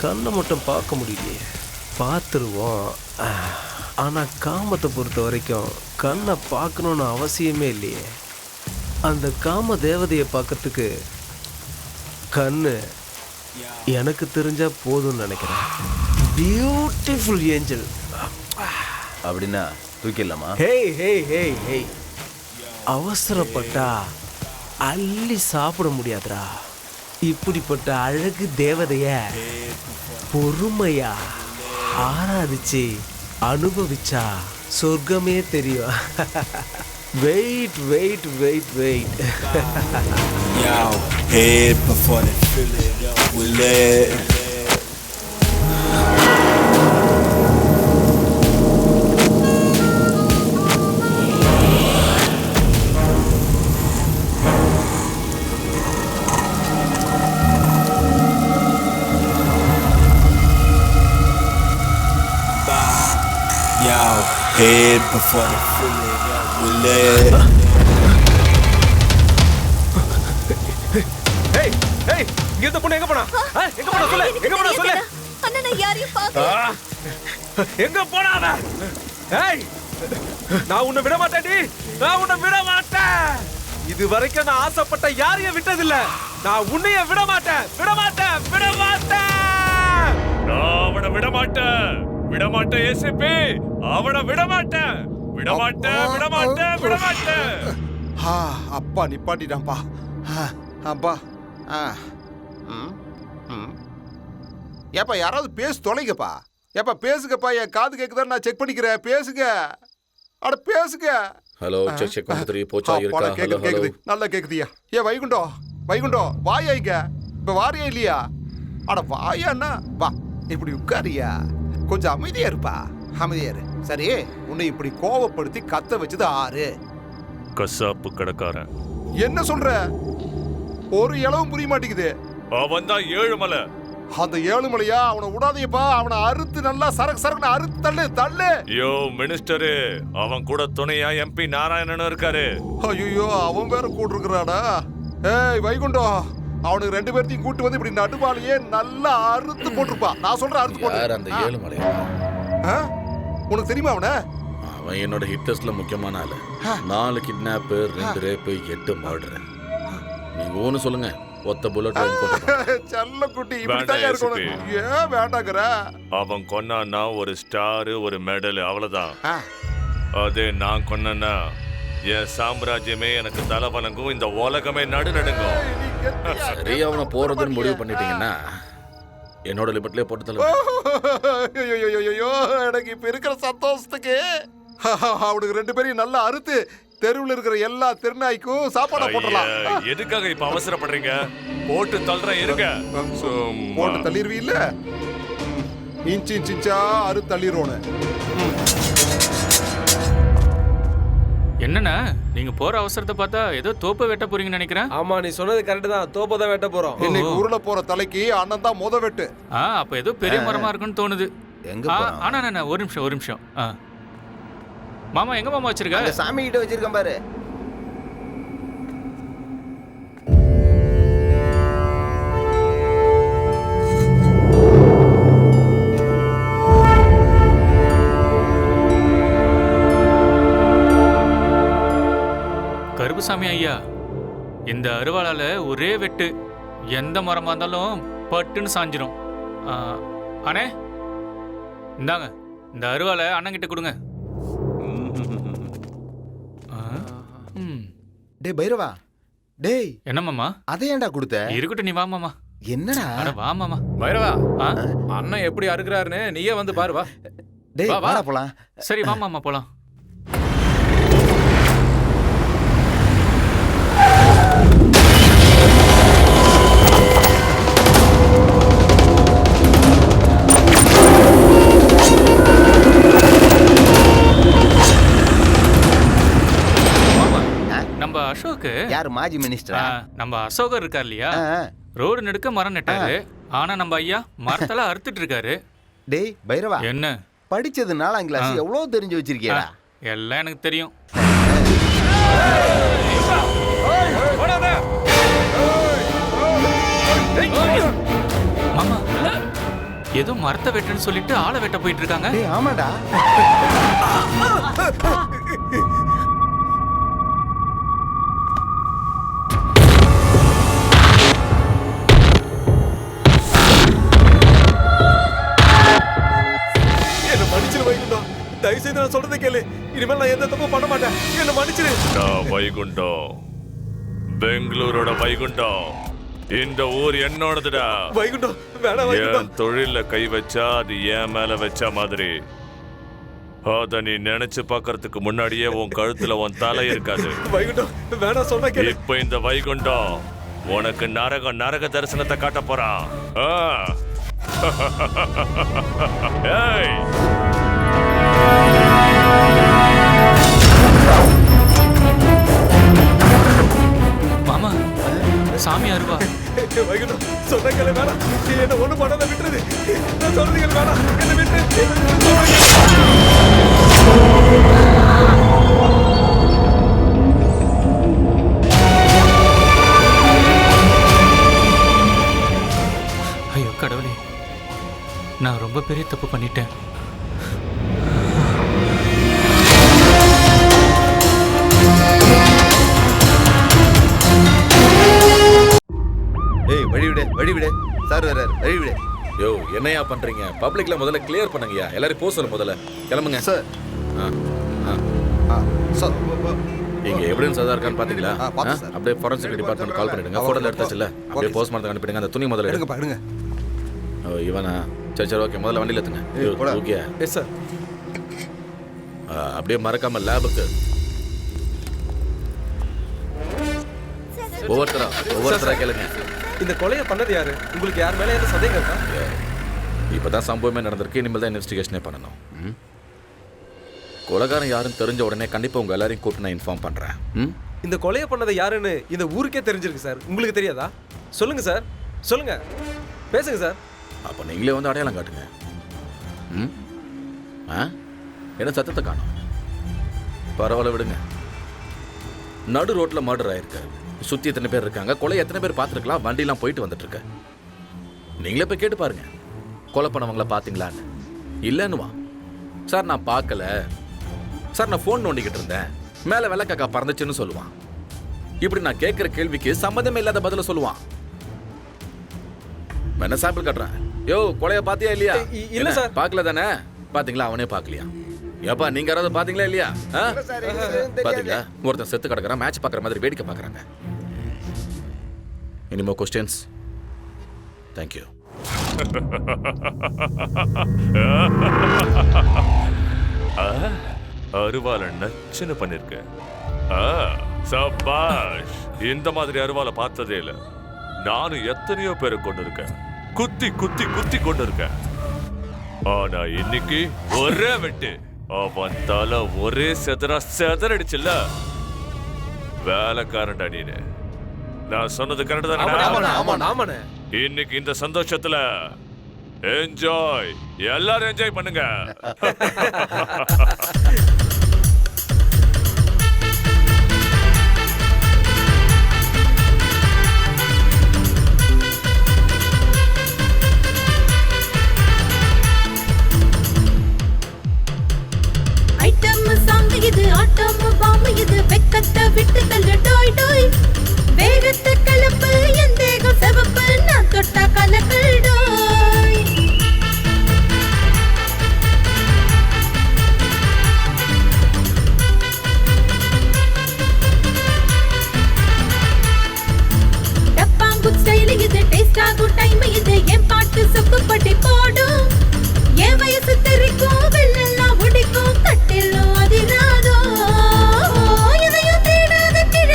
கண்ணை மட்டும் பார்க்க முடியலையே. பார்த்துருவோம். ஆனால் காமத்தை பொறுத்த வரைக்கும் கண்ணை பார்க்கணுன்னு அவசியமே இல்லையே. அந்த காம தேவதையை பார்க்கறதுக்கு கண்ணு எனக்கு தெரிஞ்சா போதும்னு நினைக்கிறேன். Beautiful angel. அப்படின்னா தூக்கிடலாமா? ஹேய் ஹேய் ஹேய் ஹேய், அவசரப்பட்டா அள்ளி சாப்பிட முடியாதுடா. இப்படிப்பட்ட அழகு தேவதைய பொறுமையா ஆராதிச்சு அனுபவிச்சா சொர்க்கமே தெரியும். Wait wait wait wait. Yo, head before they fill it up with lead. Yo, head before they fill it up with lead. Hey hey, இங்க இருந்த பொண்ணு எங்க போனா? எங்க போனா சொல்லு, எங்க போனா சொல்லு. அண்ணா நான் யாரையும் பார்க்கல. எங்க போனா அவ? ஹேய், நான் உன்னை விட மாட்டேன்டி, நான் உன்னை விட மாட்டேன். இது வரைக்கும் நான் ஆசைப்பட்ட யாரையும் விட்டதில்ல. நான் உன்னைய விட மாட்டேன், விட மாட்டேன், விட மாட்டேன். நான் அவனை விட மாட்டேன், விட மாட்டேன் ஏசிபி, அவனை விட மாட்டேன், விட மாட்டேன், விட மாட்டேன், விட மாட்டேன். அப்பா நிப்பாட்டிட்டான்ப்பா. அப்பா. ஏப்பா யாராவது பேசு தொலைங்கப்பா. ஏப்பா பேசுங்கப்பா, என் காது கேக்குதா? நான் செக் பண்ணிக்கிறேன். பேசுங்க, அட பேசுங்க. ஹலோ, செக் செக் 1 2 3 போச்சா இருக்கா? ஹலோ ஹலோ, கேக்குது, நல்லா கேக்குதியா? ஏ வைகுண்டம், வைகுண்டம் வாயா இங்க. இப்ப வாரியா இல்லையா? அட வாயாண்ணா, வா இப்படி உட்காரியா. கொஞ்சம் அமைதியா இருப்பா, அமைதியா இரு. சரி, உன்னை இப்படி கோவப்படுத்தி கத்த வச்சது ஆறு? கசாப்பு கடைக்காரன். என்ன சொல்ற? ஒரு இளவும் புரிய மாட்டேங்குது. அவன் தான் ஏழுமலை. அந்த ஏழுமலையா? அவனை விடாதீப்பா. அவனை அறுத்து நல்லா சரக்கு சரக்குன்னு அறுத்து தள்ளு தள்ளு. யோ மினிஸ்டரு, அவன் கூட துணையா எம்பி நாராயணனும் இருக்காரு. ஐயோ, அவன் வேற கூட இருக்கிறாடா. ஏய் வைகுண்டம், அவனுக்கு 2 பேர்த்தையும் கூட்டு வந்து இப்படி நடுவாலேயே நல்லா அறுத்து போட்டுருப்பா. நான் சொல்றேன் அறுத்து போட்டு. யார் அந்த ஏழுமலையா? உனக்கு தெரியுமா அவனை? அவன் என்னோட ஹிட் லிஸ்ட்ல முக்கியமான ஆளு. 4 கிட்னாப், 2 ரேப், 8 மர்டர். நீங்க ஒன்னு சொல்லுங்க, ஒத்த புல்லட் செல்ல குட்டி இப்படிதான் இருக்கணும். ஏன் வேண்டாங்கற? அவன் கொன்னான்னா ஒரு ஸ்டார், ஒரு மெடல், அவ்வளவுதான். அதே நான் கொன்னா என் சாம்ராஜ்யமே எனக்கு தலை வணங்கும், இந்த உலகமே நடுநடுங்கும். சரி, அவனை போறதுன்னு முடிவு பண்ணிட்டீங்கன்னா என்னோட லிமிட்லயே போட்டு தள்ள. ஐயோ, எனக்கு இப்ப இருக்கிற சந்தோஷத்துக்கு அவனுக்கு 2 பேரையும் நல்லா அறுத்து தெருவில் இருக்கிற எல்லா தெருநாய்க்கும் சாப்பாடு போட்டுடலாம். எதுக்காக இப்ப அவசரப்படுறீங்க? போட்டு தள்ளுறேன், இருங்க. போட்டு தள்ளிடுவீல்ல? இன்ச்சு இன்ச்சா அறுத்து தள்ளிடுவோன்னு. என்னண்ணா நீங்க போற அவசரத்தை பார்த்தா ஏதோ தோப்பை வெட்ட போறீங்கன்னு நினைக்கிறேன். ஆமா, நீ சொன்னது கரெக்ட் தான். தோப்பை தான் வெட்ட போறோம். இன்னைக்கு உருள போற தலைக்கு அண்ணன் தான் முத வெட்டு. அப்ப ஏதோ பெரிய மரமா இருக்குன்னு தோணுது. எங்க ஆனா ஒரு நிமிஷம், ஒரு நிமிஷம். மாமா எங்க மாமா வச்சிருக்க? சாமி கிட்ட வச்சிருக்கேன் பாரு. கருப்புசாமி ஐயா, இந்த அருவாளால ஒரே வெட்டு எந்த மரமா இருந்தாலும் பட்டுன்னு சாஞ்சிரும். அண்ணே இந்தாங்க, இந்த அருவாளை அண்ணன் கிட்ட கொடுங்க. டேய் பைரவா, டேய் என்ன மாமா? அதை ஏன்டா கொடுத்த? இருக்கட்டும், நீ வா மாமா. என்னடா? வா மாமா. பைரவா, அண்ணன் எப்படி அறுக்குறாருன்னு நீயே வந்து பாரு. வா. டேய் வாடா போலாம். சரி வா மாமா, போலாம். நம்ம அசோக் யார்? மாஜி மினிஸ்டரா? நம்ம அசோகர் இருக்கார் இல்லையா, ரோடு நெடுக்க மரம் நட்டாரு. ஆனா நம்ம ஐயா மரத்தெல்லாம் அறுத்துட்டு இருக்காரு. டேய் பைரவா, என்ன படிச்சது 4ஆம் கிளாஸ், எவ்வளவு தெரிஞ்சு வச்சிருக்கியடா? எல்லாம் எனக்கு தெரியும். மாமா ஏதோ மரத்தை வெட்டுன்னு சொல்லிட்டு ஆளை வெட்ட போயிட்டு இருக்காங்க. ஆமாடா. என்ன மன்னிச்சிரு வைகுண்டம், தயவு செய்து நான் சொல்றதை கேளு. இனிமேல் நான் எந்த தப்பும் பண்ண மாட்டேன். என்ன மன்னிச்சிரு. வைகுண்டம், பெங்களூரோட வைகுண்டம், இந்த ஊர் என்னோடதுடா. வைகுண்டம் வேணாம் வைகுண்டம். என் தொழில கை வச்சா அது என் மேல வச்ச மாதிரி. அத நீ நினைச்சு பாக்குறதுக்கு முன்னாடியே உன் கழுத்துல உன் தலை இருக்காது. வைகுண்டம் வேணாம் சொன்னா கேளு. இப்ப இந்த வைகுண்டம் உனக்கு நரக தரிசனத்தை காட்ட போறான். ஏய், மாமா சாமி அருவா. வைகுண்டம் சொன்ன கேளு, வேணாம். என்ன ஒண்ணு பண்ணாத விட்டுறது. நான் சொல்றது கேளு, வேணாம். என்ன விட்டு. ஐயோ கடவுளே, நான் ரொம்ப பெரிய தப்பு பண்ணிட்டேன். ஏய் வழி விடு சார் வர்றாரு, வழி விடு. யோ என்னையா பண்றீங்க? பப்ளிக்ல முதல்ல கிளியர் பண்ணுங்கயா. எல்லாரும் போக சொல்ல முதல்ல. கிளம்புங்க சார். சார் இங்க எவிடன்ஸ் எதா இருக்கான்னு பாத்தீங்களா? பார்த்தேன் சார். அப்படியே ஃபாரன்சிக் டிபார்ட்மெண்ட் கால் பண்ணிடுங்க. போட்டோல எடுத்தாச்சுல, அப்படியே போஸ்ட்மார்ட்டம் அனுப்பிடுங்க. அந்த துணி முதல்ல எடுங்கப்பா, எடுங்க. ஓ இவனா? சரி ஓகே, முதல்ல வண்டியில ஏத்துங்க. Okay yes sir. அப்படியே மறக்காம லேபுக்கு. ஒவ்வொருத்தரா கேளுங்க. இந்த கொலையை பண்ணது யாரு? உங்களுக்கு யார் மேல எந்த சந்தேகம் இருக்கா? இப்பதான் சம்பவமே நடந்திருக்கு. இனிமேல் தான் இன்வெஸ்டிகேஷனே பண்ணணும். கொலைகாரன் யாருன்னு தெரிஞ்ச உடனே கண்டிப்பா உங்க எல்லாரையும் கூப்பிட்டு நான் இன்ஃபார்ம் பண்றேன். இந்த கொலையை பண்ணது யாருன்னு இந்த ஊருக்கே தெரிஞ்சிருக்கு சார். உங்களுக்கு தெரியாதா? சொல்லுங்க சார், சொல்லுங்க, பேசுங்க சார். அப்ப நீங்களே வந்து அடையாளம் காட்டுங்க. என்ன சத்தத்தை காணும்? பரவாயில்ல விடுங்க. நடு ரோட்ல மர்டர் ஆயிருக்கு. சுத்தி எத்தனை பேர் இருக்காங்க, கொலை எத்தனை பேர் பார்த்துருக்கலாம், வண்டிலாம் போயிட்டு வந்துட்டு இருக்கு. நீங்களே போய் கேட்டு பாருங்க, கொலை பண்ணவங்கள பாத்தீங்களான்னு. இல்லைன்னுவா. சார் நான் பார்க்கல சார், நான் ஃபோன் நோண்டிக்கிட்டு இருந்தேன், மேலே வெள்ளக்காக்கா பறந்துச்சுன்னு சொல்லுவான். இப்படி நான் கேட்குற கேள்விக்கு சம்மந்தமே இல்லாத பதில சொல்லுவான். என்ன சாம்பிள் காட்டுறேன். யோ கொலைய பாத்தியா இல்லையா? இல்ல சார். பார்க்கல தானே? பாத்தீங்களா? அவனே பார்க்கலையா? ஏப்பா நீங்க யாராவது பாத்தீங்களா இல்லையா? பாத்தீங்களா? ஒருத்தன் செத்து கிடக்குறான், மேட்ச் பார்க்குற மாதிரி வேடிக்கை பார்க்குறாங்க. இனிமோ கொஸ்டின்ஸ்? தேங்க்யூ. அருவால நச்சுன்னு பண்ணிருக்க. சபாஷ். இந்த மாதிரி அருவால பார்த்ததே இல்ல. நானும் எத்தனையோ பேரை கொண்டு இருக்கேன், குத்தி குத்தி குத்தி கொண்டு இருக்கேன். ஆனா இன்னைக்கு ஒரே வெட்டு, அவன் தலை ஒரே செதறடிச்சுல்ல. வேலைக்காரன்டா நீனு. நான் சொன்னது கரெக்ட் தானே? இன்னைக்கு இந்த சந்தோஷத்துல என்ஜாய், எல்லாரும் என்ஜாய் பண்ணுங்க. ஐட்டம் சாங் இது, ஆட்டம் பாம்பு இது, வெக்கத்தை விட்டு தள்ளு டோய் டோய். வேகத்தை கலப்பு, என் தேகம் செவப்பு, நான் தொட்டா கலக்கல் டோய். டப்பாங்குட் ஸ்டைல் இது, டேஸ்ட் ஆகும் டைம் இது, என் பாட்டு சொக்குப்பட்டி போடும். என் வயசு தெரிக்கும், வெள்ளெல்லாம் முடிக்கும், கட்டிலும் அதிராதோ. எதையும் தேடாத கிழ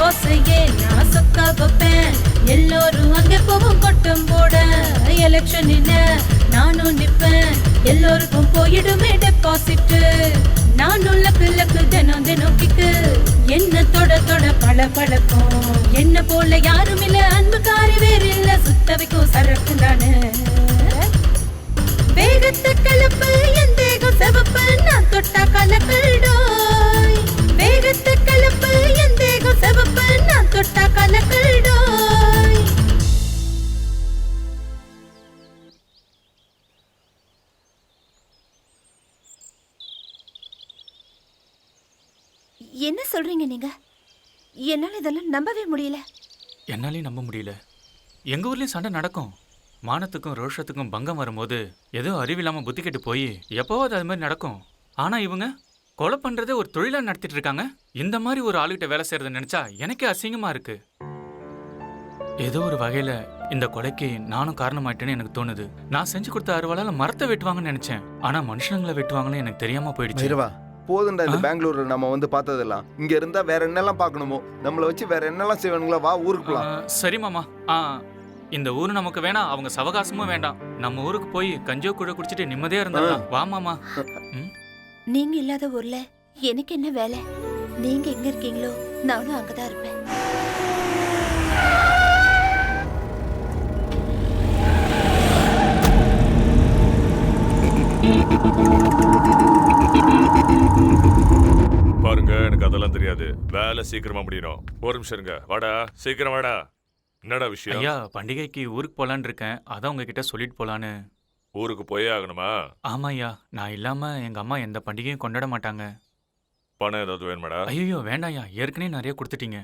ஓசையே நான் சொக்க வைப்பேன். எல்லோரும் அங்கே போகும் கொட்டம் போட எலெக்ஷன் நானும் நிப்பேன். எல்லோருக்கும் போயிடுமே டெபாசிட். நானும் லக்கு தினம் தினம் கிக்கு. என்ன தொட தொட பழ பழக்கும். என்ன போல யாரும் இல்ல, அன்புக்காரி வேறு இல்ல, சுத்த வைக்கும் சரக்கு தானே. வேகத்தை கலப்பு என் தேகம் செவப்பு, நான் தொட்டா கலக்கல்டோய். வேகத்தை கலப்பு என் தேகம் செவப்பு, நான் தொட்டா கலக்கல்டோய். என்ன சொல்றீங்க நீங்க? என்னால இதெல்லாம் நம்பவே முடியல. என்னாலையும் நம்ப முடியல. எங்க ஊர்லயும் சண்டை நடக்கும். மானத்துக்கும் ரோஷத்துக்கும் பங்கம் வரும்போது ஏதோ அறிவில்லாம புத்தி கெட்டு போய் எப்போவாது அது மாதிரி நடக்கும். ஆனா இவங்க கொலை பண்றதே ஒரு தொழிலா நடத்திட்டு இருக்காங்க. இந்த மாதிரி ஒரு ஆளுகிட்ட வேலை செய்யறதை நினைச்சா எனக்கே அசிங்கமா இருக்கு. ஏதோ ஒரு வகையில இந்த கொலைக்கு நானும் காரணமாயிட்டேன்னு எனக்கு தோணுது. நான் செஞ்சு கொடுத்த அறுவாளால மரத்தை வெட்டுவாங்கன்னு நினைச்சேன். ஆனா மனுஷங்களை வெட்டுவாங்கன்னு எனக்கு தெரியாம போயிடுச்சு. போதுண்டா இந்த பெங்களூர்ல நம்ம வந்து பார்த்ததெல்லாம். இங்க இருந்தா வேற என்னெல்லாம் பார்க்கணுமோ, நம்மள வச்சு வேற என்னெல்லாம் செய்வானுங்களா, வா ஊருக்கு போலாம். சரி மாமா. இந்த ஊரு நமக்கு வேணாம், அவங்க சவகாசமும் வேண்டாம். நம்ம ஊருக்கு போய் கஞ்சோ கூட குடிச்சிட்டு நிம்மதியா இருந்தா வா மாமா. நீங்க இல்லாத ஊர்ல எனக்கு என்ன வேலை? நீங்க எங்க இருக்கீங்களோ நானும் அங்கதான் இருப்பேன். பாருங்க, எனக்கு அதெல்லாம் தெரியாது. வேலை சீக்கிரமா முடியணும். ஒரு நிமிஷம் இருங்க. வாடா, சீக்கிரம் வாடா. என்னடா விஷயம்? ஐயா, பண்டிகைக்கு ஊருக்கு போலான்னு இருக்கேன். அதான் உங்ககிட்ட சொல்லிட்டு போலான்னு. ஊருக்கு போயே ஆகணுமா? ஆமா ஐயா, நான் இல்லாம எங்க அம்மா எந்த பண்டிகையும் கொண்டாட மாட்டாங்க. பணம் ஏதாவது வேணுமாடா? ஐயோ வேண்டாம்யா, ஏற்கனவே நிறைய கொடுத்துட்டீங்க.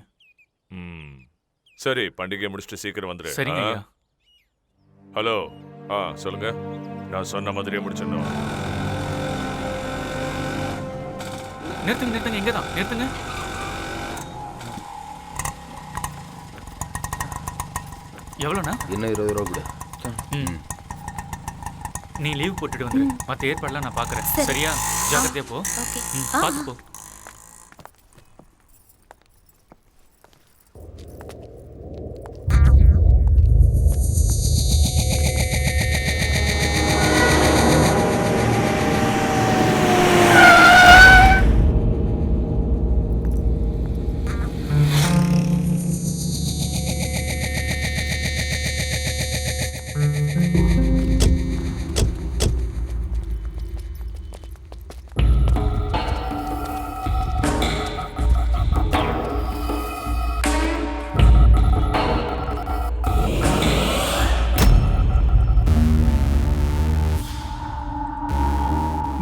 சரி, பண்டிகை முடிச்சுட்டு சீக்கிரம் வந்துரு. சரிங்க ஐயா. ஹலோ, சொல்லுங்க. நான் சொன்ன மாதிரியே முடிச்சிடணும். நிறுத்துங்க, இங்கதான் நிறுத்துங்க. எவ்வளோண்ணா? இன்னும் 20 ரூபா கூட. நீ லீவ் போட்டுட்டு வந்து மற்ற ஏற்பாடுலாம் நான் பார்க்குறேன். சரியா? ஜாக்கிரதையா போ. பார்த்து போ.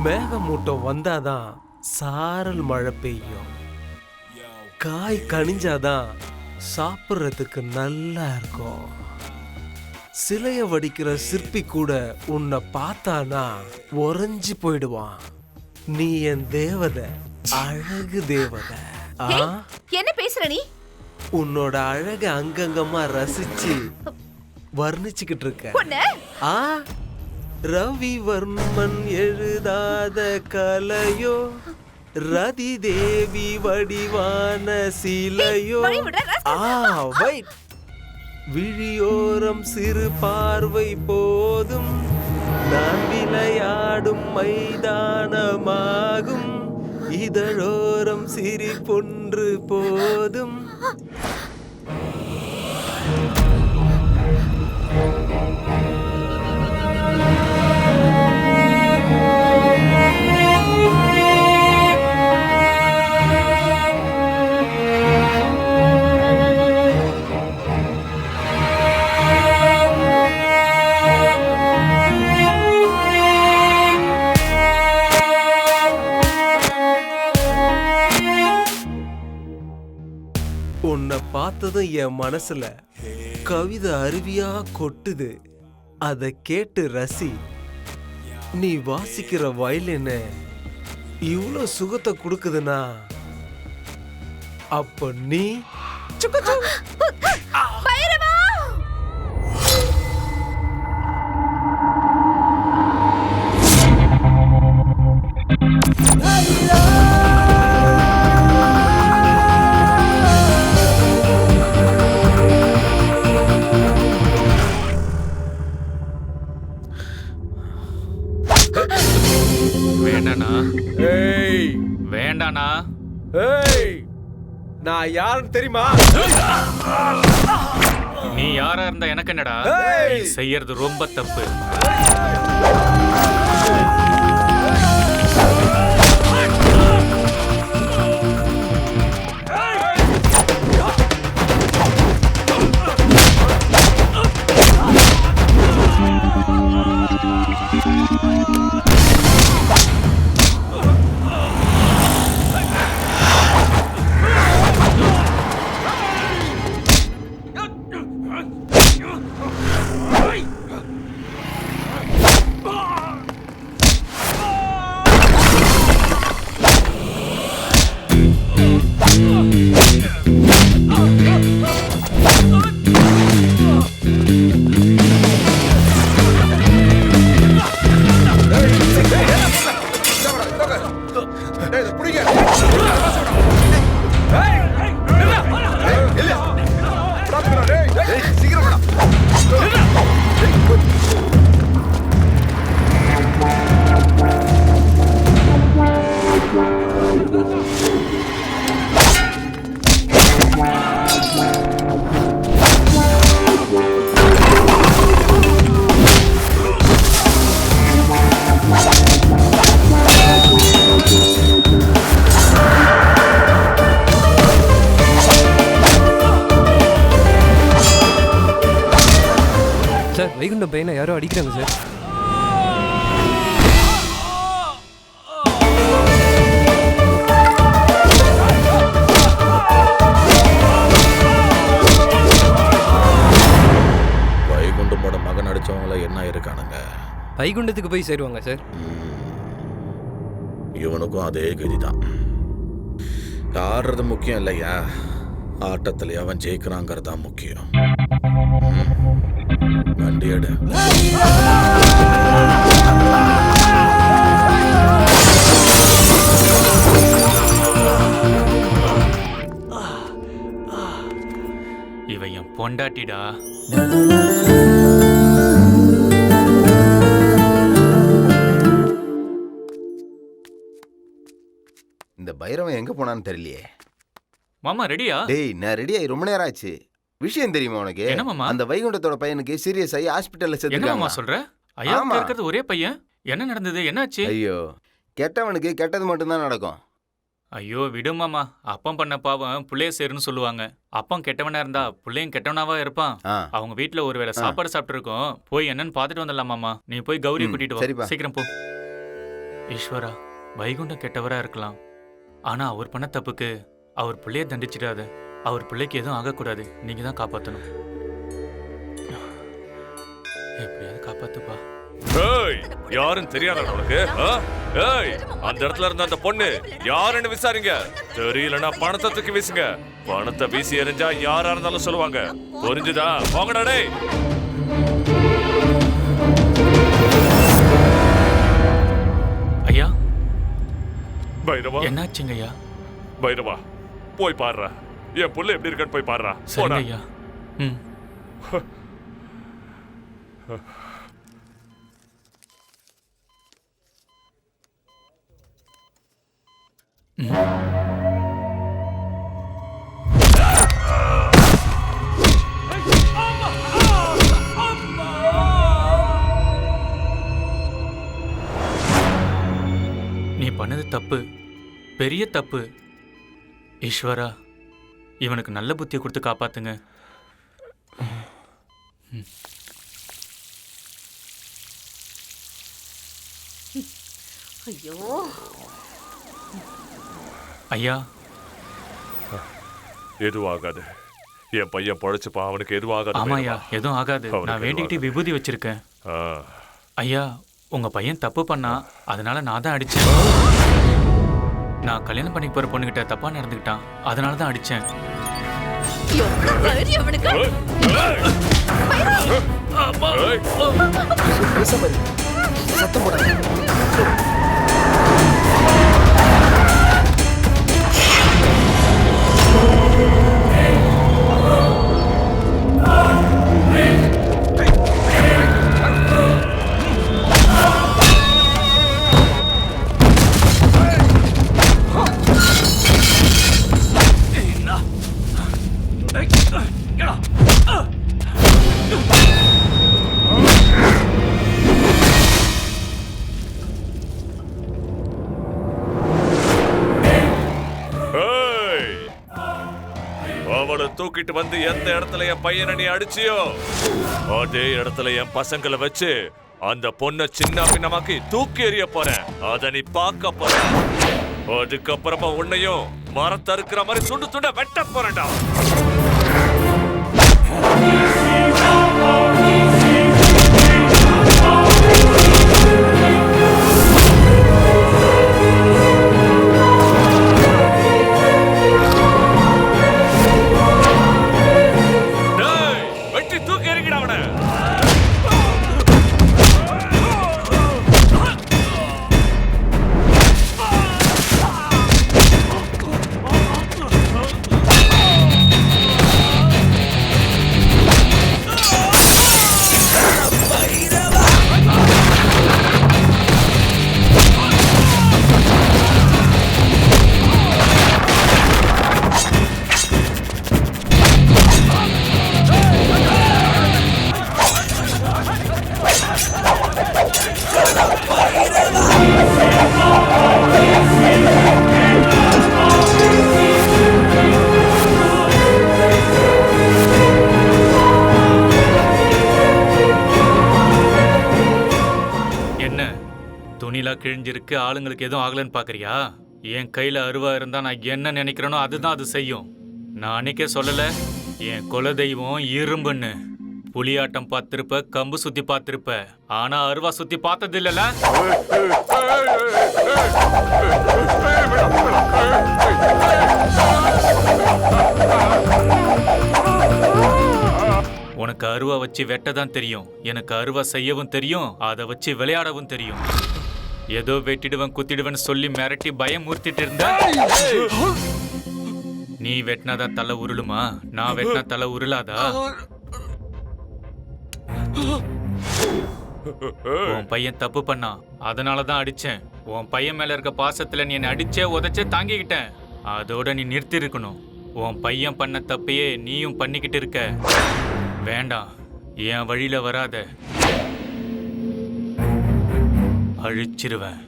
மேகமூட்டம் வந்தாதான் சாரல் மழை பெய்யும். காய் கனிஞ்சாதான் சாப்பிட்றதுக்கு நல்லா இருக்கும். சிலைய வடிக்கிற சிற்பி கூட உன்னை பார்த்தானா உறைஞ்சி போயிடுவான். நீ என் தேவதை, அழகு தேவதை. என்ன பேசுற நீ? உன்னோட அழக அங்கங்கமா ரசிச்சு வர்ணிச்சுக்கிட்டு இருக்க. ரவிவர்மன் எழுதாத கலையோ, ரதி தேவி வடிவான சிலையோ. விழியோரம் சிறு பார்வை போதும், நான் விளையாடும் மைதானமாகும். இதழோரம் சிரிப்பொன்று போதும். உன்னை பார்த்ததும் என் மனசுல கவிதை அருவியா கொட்டுது. அதை கேட்டு ரசி. நீ வாசிக்கிற வயலின் இவ்வளோ சுகத்தை கொடுக்குதுன்னா அப்ப நீ ஏய் நான் யாருன்னு தெரியுமா? நீ யாரா இருந்தா எனக்கு என்னடா? நீ செய்யறது ரொம்ப தப்பு. சார் வைகுண்டம் பையனை யாரோ அடிக்கிறாங்க சார். வைகுண்டமோட மகன் அடிச்சவங்கள என்ன இருக்கானுங்க? வைகுண்டத்துக்கு போய் சேருவாங்க சார். இவனுக்கும் அதே கதிதான். ஆடுறது முக்கியம் இல்லையா, ஆட்டத்துல அவன் ஜெயிக்கிறாங்கிறது தான் முக்கியம். வண்டி எடு. இவன் என் பொண்டாட்டிடா. இந்த பைரவன் எங்க போனான்னு தெரியலையே. மாமா ரெடியா? டேய் நான் ரெடி ஆகி ரொம்ப நேரம் ஆச்சு. விஷயம் தெரியுமா உனக்கு? என்ன மாமா? அந்த வைகுண்டத்தோட பையனுக்கு சீரியஸ் ஆகி ஹாஸ்பிடல்ல என்ன சேர்த்துட்டாங்க. மாமா சொல்ற? ஐயா இருக்கிறது ஒரே பையன். என்ன நடந்தது? என்னாச்சு? ஐயோ கெட்டவனுக்கு கெட்டது மட்டும்தான் நடக்கும். ஐயோ விடு மாமா. அப்பம் பண்ண பாவம் புள்ளைய சேருன்னு சொல்லுவாங்க. அப்பம் கெட்டவனா இருந்தா புள்ளையும் கெட்டவனாவா இருப்பான். அவங்க வீட்டுல ஒருவேளை சாப்பாடு சாப்பிட்டு இருக்கோம். போய் என்னன்னு பாத்துட்டு வந்துடலாம் மாமா. நீ போய் கௌரி கூட்டிட்டு வா. சீக்கிரம் போ. ஈஸ்வரா, வைகுண்டம் கெட்டவரா இருக்கலாம், ஆனா அவர் பண்ண தப்புக்கு அவர் பிள்ளைய தண்டிச்சிடாது. அவர் பிள்ளைக்கு எதுவும் ஆகக்கூடாது. நீங்க தான் காப்பாற்றணும். எப்படியாவது காப்பாத்துப்பா. ஏய் யாருன்னு தெரியாதா உனக்கு? ஏய் அந்த இடத்துல இருந்த அந்த பொண்ணு யாருன்னு விசாரிங்க. தெரியலன்னா பணத்தை தூக்கி வீசுங்க. பணத்தை வீசி எறிஞ்சா யாரா இருந்தாலும் சொல்லுவாங்க. புரிஞ்சுதா? போங்கடா டேய். ஐயா பைரவா என்னாச்சுங்க ஐயா? பைரவா போய் பாடுறா. என் புள்ள எப்படி இருக்கான்னு போய் பாடுறா. சரிங்க ஐயா. நீ பண்ணது தப்பு, பெரிய தப்பு. ஈஸ்வரா, இவனுக்கு நல்ல புத்தியை கொடுத்து காப்பாத்துங்க. ஐயோ ஐயா, எதுவும் ஆகாது. என் பையன் பழச்சுப்பா. அவனுக்கு எதுவும் ஆகாது. ஆமா ஐயா, எதுவும் ஆகாது. நான் வேண்டிக்கிட்டு விபூதி வச்சிருக்கேன். ஐயா, உங்க பையன் தப்பு பண்ணா, அதனால நான் தான் அடிச்சேன். நான் கல்யாணம் பண்ணி போற பொண்ணுகிட்ட தப்பா நடந்துக்கிட்டான், அதனால தான் அடிச்சேன். சத்தம் போடாத. அவளை தூக்கிட்டு வந்து எந்த இடத்துல என் பையனை நீ அடிச்சியோ அதே இடத்துல என் பசங்களை வச்சு அந்த பொண்ணை சின்ன பின்னமாக்கி தூக்கி எறிய போறேன். அத நீ பார்க்க போற. அதுக்கப்புறமா உன்னையும் மரத்தை அறுக்கிற மாதிரி துண்டு துண்ட வெட்ட போறேன்டா. வெட்டி தூக்கி எறிங்கடா அவனை. கிழிஞ்சிருக்கு, ஆளுங்களுக்கு எதுவும் ஆகலன்னு பாக்குறியா? என் கையில அருவா இருந்தா நான் என்ன நினைக்கிறேனோ அதுதான் அது செய்யும். நான் அன்னைக்கே சொல்லல, என் குல தெய்வம் இரும்புன்னு. புலியாட்டம் பார்த்திருப்ப, கம்பு சுத்தி பார்த்திருப்ப, ஆனா அருவா சுத்தி பார்த்தது இல்லல. உனக்கு அருவா வச்சு வெட்டதான் தெரியும், எனக்கு அருவா செய்யவும் தெரியும், அதை வச்சு விளையாடவும் தெரியும். ஏதோ வெட்டிடுவன் குத்திடுவன் சொல்லி மிரட்டி பயம் ஊர்த்திட்டு இருந்த. நீ வெட்டினாதான் தலை உருளுமா? நான் வெட்டினா தலை உருளாதா? உன் பையன் தப்பு பண்ணான், அதனாலதான் அடிச்சேன். உன் பையன் மேல இருக்க பாசத்துல நீ என்ன அடிச்சே உதைச்சே தாங்கிக்கிட்டேன். அதோட நீ நிறுத்தி இருக்கணும். உன் பையன் பண்ண தப்பையே நீயும் பண்ணிக்கிட்டு இருக்க. வேண்டாம், என் வழியில வராத, அழிச்சிருவேன்.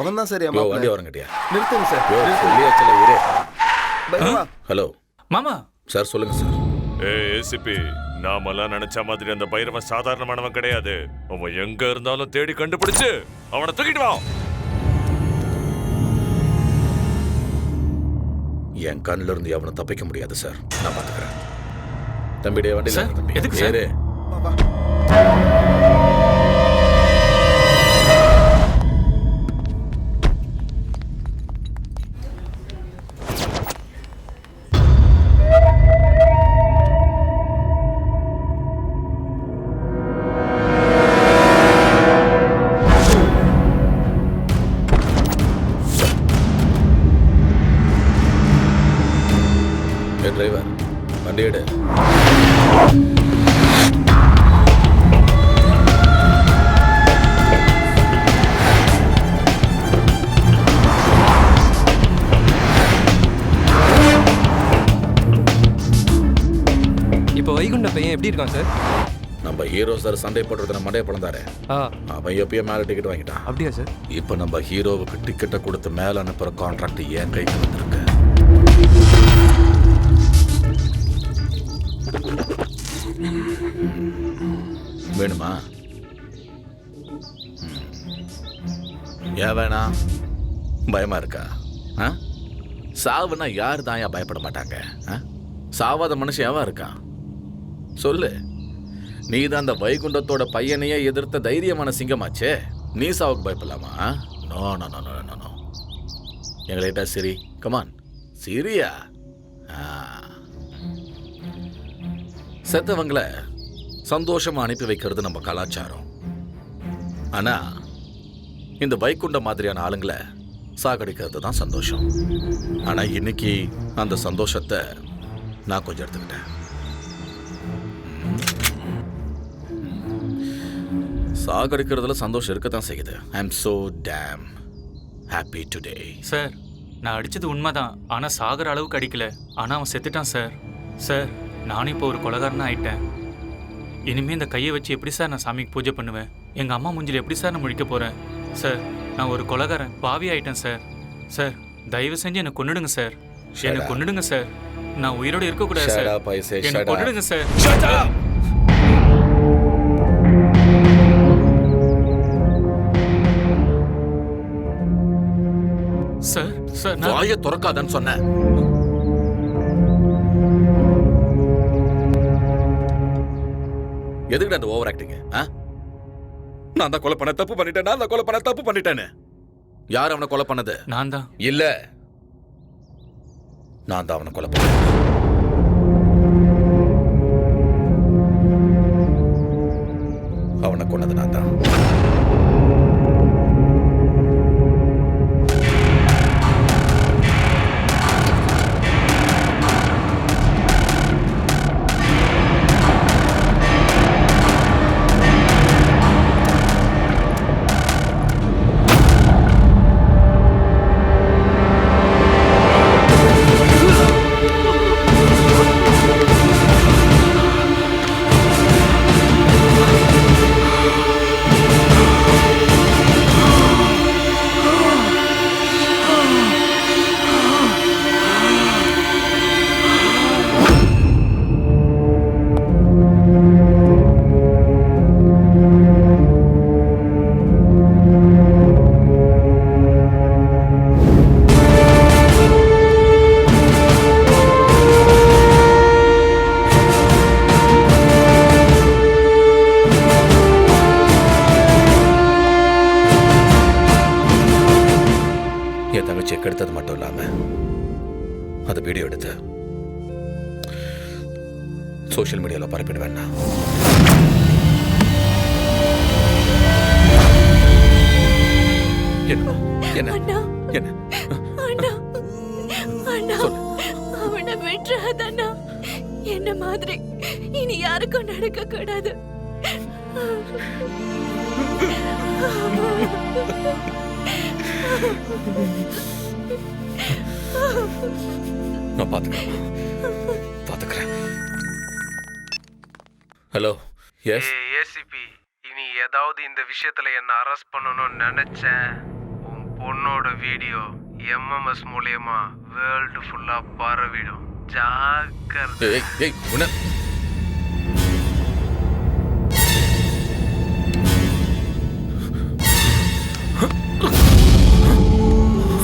அவன் தான் சரி. வண்டி வரங்கட்டியா? நிறுத்துங்க சார். ஹலோ மாமா. சார் சொல்லுங்க சார். ஏசிபி, நாமெல்லாம் நினைச்ச மாதிரி அந்த பைரவன் சாதாரணமானவன் கிடையாது. அவன் எங்க இருந்தாலும் தேடி கண்டுபிடிச்சு அவனை தூக்கிட்டு வா. என் கண்ணில இருந்து அவனை தப்பிக்க முடியாது சார், நான் பாத்துக்கிறேன். தம்பிடைய வண்டி சார், எதுக்கு சார்? டிரைவர், வண்டி எடு. இப்போ வைகுண்ட பையன் எப்படி இருக்கான் சார்? நம்ம ஹீரோ சார் சண்டை போடுறதுல மண்டைய பழந்தாரு. அவன் எப்பயும் மேல டிக்கெட் வாங்கிட்டான். அப்படியா சார்? இப்போ நம்ம ஹீரோவுக்கு டிக்கெட்டை கொடுத்து மேல அனுப்புற கான்ட்ராக்ட் என் கைக்கு வந்திருக்கு. வேணுமா? ஏன் வேணாம்? பயமா இருக்கா? சாவுனா யார் தான் ஏன் பயப்பட மாட்டாங்க? சாவாத மனுஷன் எவன் இருக்கான் சொல்லு. நீ தான் அந்த வைகுண்டத்தோட பையனையே எதிர்த்த தைரியமான சிங்கமாச்சே. நீ சாவுக்கு பயப்படலாமா? No no no no no. எங்கள்கிட்ட சரி, கமான் சிரியா. செத்தவங்களை சந்தோஷமா அனுப்பி வைக்கிறது நம்ம கலாச்சாரம். ஆனா இந்த வைகுண்டம் மாதிரியான ஆளுங்களை சாகடிக்கிறது தான் சந்தோஷம். ஆனா இன்னைக்கு அந்த சந்தோஷத்தை நான் கொஞ்சம் எடுத்துக்கிட்டேன். சாகடிக்கிறதுல சந்தோஷம் இருக்கத்தான் செய்யுது. I am so damn happy today. Sir, நான் அடிச்சது உண்மைதான். ஆனா சாகர அளவுக்கு அடிக்கல. ஆனா அவன் செத்துட்டான் சார். சார், நானும் இப்போ ஒரு கொலைகாரனா ஆயிட்டேன். இனிமே இந்த கையை வச்சு எப்படி சார் நான் சாமிக்கு பூஜை பண்ணுவேன்? எங்க அம்மா மூஞ்சில எப்படி சார் நான் முழிக்க போறேன்? சார், நான் ஒரு கொலைகாரன், பாவி ஆயிட்டேன் சார். சார், தயவு செஞ்சு என்னை கொன்னுடுங்க சார். என்னை கொன்னுடுங்க சார். நான் உயிரோடு இருக்கக்கூடாது சார். என்னை கொன்னுடுங்க சார். சார், சார், வாயை திறக்காதன்னு சொன்னேன். எதுக்கு அந்த ஓவர் ஆக்டிங்? நான் தான் கொலை பண்ண தப்பு பண்ணிட்டேன். நான் தான் கொலை பண்ண தப்பு பண்ணிட்டேன்னு. யார் அவனை கொலை பண்ணது? நான் தான். இல்ல, நான் தான் அவனை கொலை பண்ணேன். அவனை கொன்னது நான் தான். செக் எடுத்தது மட்டும் இல்லாம அதை வீடியோ எடுத்து சோஷியல் மீடியால பரப்பிடுவேன். அவனை விட்டுறாதண்ணா. என்ன மாதிரி இனி யாருக்கும் நடக்க கூடாது. நான் பாத்துக்கிறேன். ஹலோ, எஸ் ஏசிபி, இனி ஏதாவது இந்த விஷயத்துல என்ன அரெஸ்ட் பண்ணணும்னு நினைச்சேன், உன் பொண்ணோட வீடியோ எம்எம்எஸ் மூலியமா வேர்ல்டு ஃபுல்லா பரவிடும். ஜாக்கிரதை.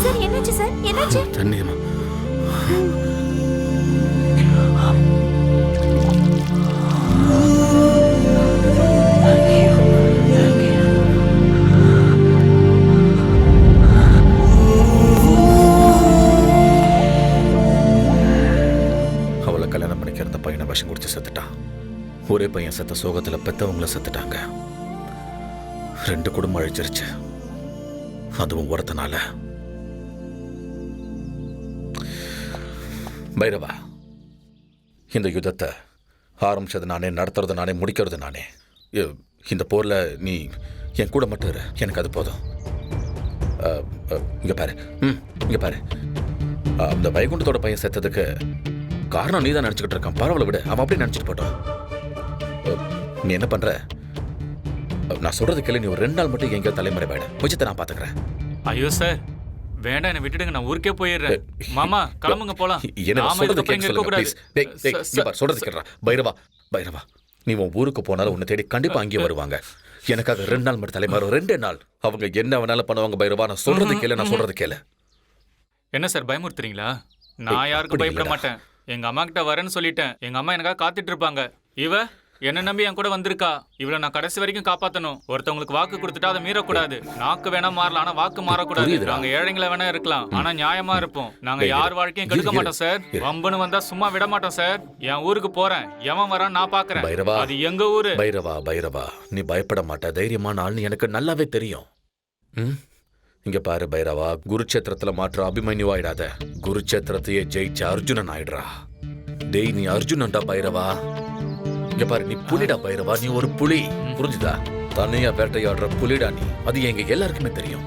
சார், என்னாச்சு சார்? என்னாச்சு? தண்ணியம்மா. அவளை கல்யாணம் பண்ணிக்க இருந்த பையனை விஷம் குடிச்சு செத்துட்டான். ஒரே பையன் செத்த சோகத்துல பெத்தவங்கள செத்துட்டாங்க. 2 குடும்பம் அழிச்சிருச்சு, அதுவும் ஒருத்தனால. பைரவா, இந்த யுத்தத்தை ஆரம்பிச்சது நானே, நடத்துறது நானே, முடிக்கிறது நானே. இந்த போர்ல நீ என் கூட மட்டும் இரு, எனக்கு அது போதும். இங்க பாரு, இங்க பாரு. அந்த வைகுண்டத்தோட பையன் செத்ததுக்கு காரணம் நீ தான் நினைச்சுக்கிட்டு இருக்கான். பரவாயில்ல விடு, அவன் அப்படியே நினைச்சிட்டு போட்டோம். நீ என்ன பண்ற? நான் சொல்றது கேளு. நீ ஒரு 2 நாள் மட்டும் எங்கேயோ தலைமறைவாயிட. மிச்சத்தை நான் பாத்துக்கிறேன். ஐயோ சார், வேண்டாம், என்ன விட்டுடுங்க. நான் ஊருக்கே போயிடுறேன். மாமா, கிளம்புங்க போலாம். என்ன சொல்றது கேட்க சொல்றது கேட்கறா. பைரவா, பைரவா, நீ உன் ஊருக்கு போனாலும் உன்னை தேடி கண்டிப்பா அங்கேயே வருவாங்க. எனக்காக 2 நாள் மட்டும் தலைமாறும். 2 நாள் அவங்க என்ன வேணாலும் பண்ணுவாங்க. பைரவா, நான் சொல்றது கேளு, நான் சொல்றது கேளு. என்ன சார் பயமுறுத்துறீங்களா? நான் யாருக்கும் பயப்பட மாட்டேன். எங்க அம்மா கிட்ட வரேன்னு சொல்லிட்டேன். எங்க அம்மா எனக்காக காத்துட்டு இருப்பாங்க. இவ என்ன நம்பி என் கூட வந்திருக்கா. இவளை நான் கடைசி வரைக்கும் காப்பாத்தணும். ஒருத்தவங்களுக்கு வாக்கு கொடுத்துட்டா அதை மீறக்கூடாது. நாக்கு வேணா மாறலாம், ஆனா வாக்கு மாறக்கூடாது. நாங்க ஏழைங்களை வேணா இருக்கலாம், ஆனா நியாயமா இருப்போம். நாங்க யார் வாழ்க்கையும் கெடுக்க மாட்டோம் சார். வம்புன்னு வந்தா சும்மா விட மாட்டோம் சார். என் ஊருக்கு போறேன், எவன் வரான் நான் பாக்குறேன். பைரவா, அது எங்க ஊரு. பைரவா, நீ பயப்பட மாட்ட, தைரியமான ஆள்னு எனக்கு நல்லாவே தெரியும். இங்க பாரு பைரவா, குருச்சேத்திரத்துல மாற்ற அபிமன்யு ஆயிடாத. குருச்சேத்திரத்தையே ஜெயிச்ச அர்ஜுனன் ஆயிடுறா. டேய் நீ அர்ஜுனன்டா பைரவா. இங்க பாரு, நீ புலிடா பைரவா, நீ ஒரு புலி, புரிஞ்சுதா? தனியா வேட்டையாடுற புலிடா நீ, அது எங்க எல்லாருக்குமே தெரியும்.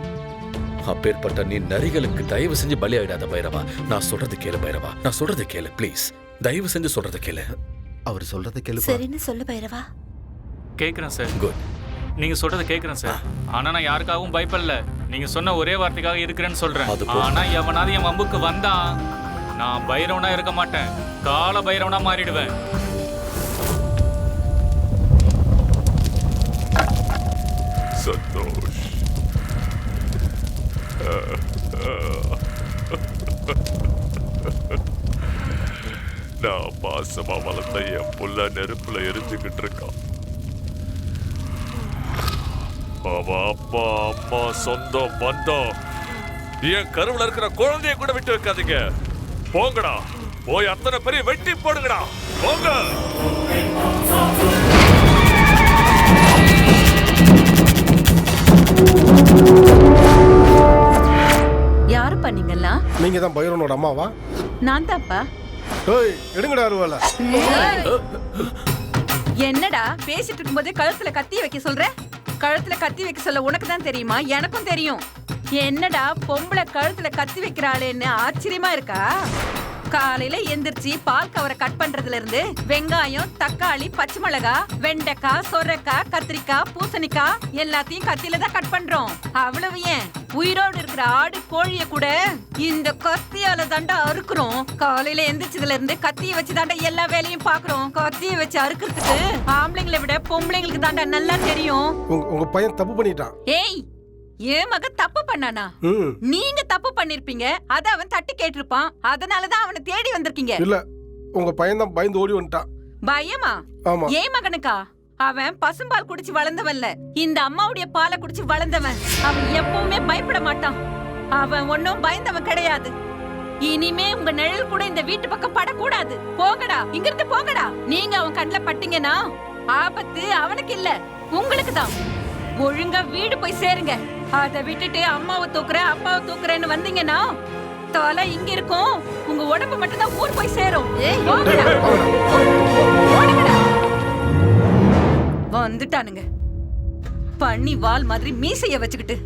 அப்பேற்பட்ட நீ நரிகளுக்கு தயவு செஞ்சு பலி ஆயிடாத பைரவா. நான் சொல்றது கேளு பைரவா, நான் சொல்றது கேளு ப்ளீஸ், தயவு செஞ்சு சொல்றது கேளு. அவர் சொல்றத கேளு. சரின்னு சொல்லு பைரவா. கேக்குறேன் சார். குட். நீங்க சொல்றதை கேக்குறேன் சார். ஆனா நான் யாருக்காகவும் பயப்படல. நீங்க சொன்ன ஒரே வார்த்தைக்காக இருக்கிறேன்னு சொல்றேன். ஆனா எவனாவது என் வம்புக்கு வந்தான், நான் பைரவனா இருக்க மாட்டேன், கால பைரவனா மாறிடுவேன். சந்தோஷ், நான் பாசமா வளர்த்த என் புள்ள நெருப்புல எரிஞ்சுக்கிட்டு இருக்கான். அவன் அப்பா அம்மா சொந்தம் பந்தம் என் கருவுல இருக்கிற குழந்தைய கூட விட்டு வைக்காதீங்க. போங்கடா, போய் அத்தனை பெரிய வெட்டி போடுங்கடா, போங்க. யாரு பண்ணீங்களா? நீங்க தான் பைரவனோட அம்மாவா? நான் தான்ப்பா. ஏய் எடுங்கடா அருவால. என்னடா பேசிட்டு இருக்கும்போதே கழுத்துல கத்தி வைக்க சொல்ற? கழுத்துல கத்தி வைக்க சொல்ல உனக்கு தான் தெரியுமா? எனக்கும் தெரியும். என்னடா பொம்பளை கழுத்துல கத்தி வைக்கிறாளேன்னு ஆச்சரியமா இருக்கா? காலையில எந்திரிச்சு பால் கவரை கட் பண்றதுல இருந்து வெங்காயம், தக்காளி, பச்சை மிளகா, வெண்டைக்காய், சொரைக்காய், கத்திரிக்காய், பூசணிக்காய் எல்லாத்தையும் கத்தியில தான் கட் பண்றோம். அவ்வளவு ஏன், உயிரோடு இருக்கிற ஆடு கோழிய கூட இந்த கத்தியால தாண்டா அறுக்குறோம். காலையில எந்திரிச்சதுல இருந்து கத்திய வச்சு தாண்டா எல்லா வேலையும் பாக்குறோம். கத்திய வச்சு அறுக்கிறதுக்கு ஆம்பளைங்களை விட பொம்பளைங்களுக்கு தாண்டா நல்லா தெரியும். உங்க பையன் தப்பு பண்ணிட்டான். ஏய், ஏன் மகன் தப்பு பண்ணானா? நீங்க தப்பு பண்ணிருப்பீங்க, அத அவன் தட்டி கேட்டிருப்பான். அதனாலதான் அவனை தேடி வந்திருக்கீங்க. இல்ல, உங்க பையன் தான் பயந்து ஓடி வந்துட்டான். பயமா? ஆமா. ஏன் மகனுக்கா? அவன் பசும்பால் குடிச்சு வளர்ந்தவன்ல, இந்த அம்மாவுடைய பாலை குடிச்சு வளர்ந்தவன். அவன் எப்பவுமே பயப்பட மாட்டான். அவன் ஒன்னும் பயந்தவன் கிடையாது. இனிமே உங்க நிழல் கூட இந்த வீட்டு பக்கம் படக்கூடாது. போங்கடா, இங்க இருந்து போங்கடா. நீங்க அவன் கண்ணுல பட்டீங்கன்னா ஆபத்து அவனுக்கு இல்ல, உங்களுக்கு தான். ஒழுங்கா வீடு போய் சேருங்க. அதை விட்டுட்டு அம்மாவை தூக்குறேன் அப்பாவை தூக்குறேன்னு வந்தீங்கன்னா தலை இங்க இருக்கும், உங்க உடம்பு மட்டும் தான் ஊர் போய் சேரும். வந்துட்டானுங்க பண்ணி வால் மாதிரி மீசைய வச்சுக்கிட்டு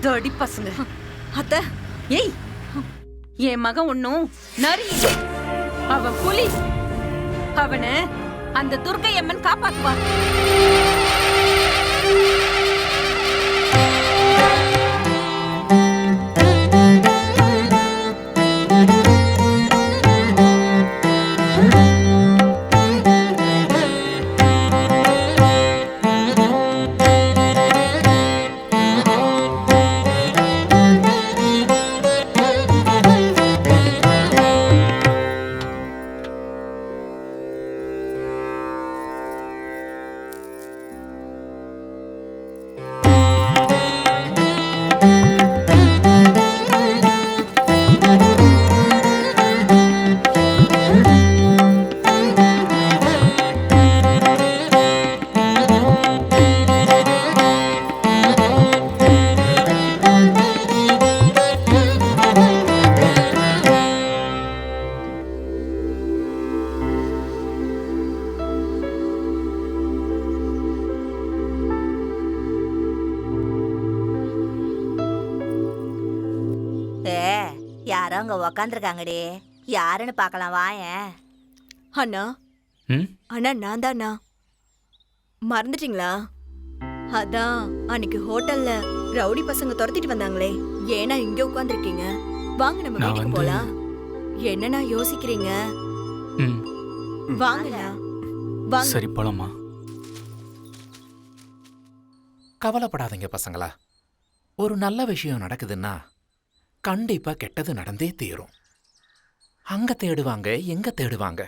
தடி பசங்க. அத்த, ஏய், என் மகன் ஒண்ணும் நரி, அவன் புலி. அவனை அந்த துர்க்கை அம்மன் காப்பாத்துவா. யாரோ அங்க உக்காந்துருக்காங்கடி, யாருன்னு பாக்கலாம் வாயேன். அண்ணா, அண்ணா நான் தானா? மறந்துட்டீங்களா? அதான் அன்னைக்கு ஹோட்டல்ல ரவுடி பசங்க துரத்திட்டு வந்தாங்களே, ஏன்னா இங்க உட்காந்துருக்கீங்க? வாங்க நம்ம வீட்டுக்கு போலாம். என்னண்ணா யோசிக்கிறீங்க? வாங்கண்ணா, வாங்க. சரி போலாமா? கவலைப்படாதீங்க பசங்களா, ஒரு நல்ல விஷயம் நடக்குதுன்னா கண்டிப்பா கெட்டது நடந்தே தீரும். அங்க தேடுவாங்க, எங்க தேடுவாங்க,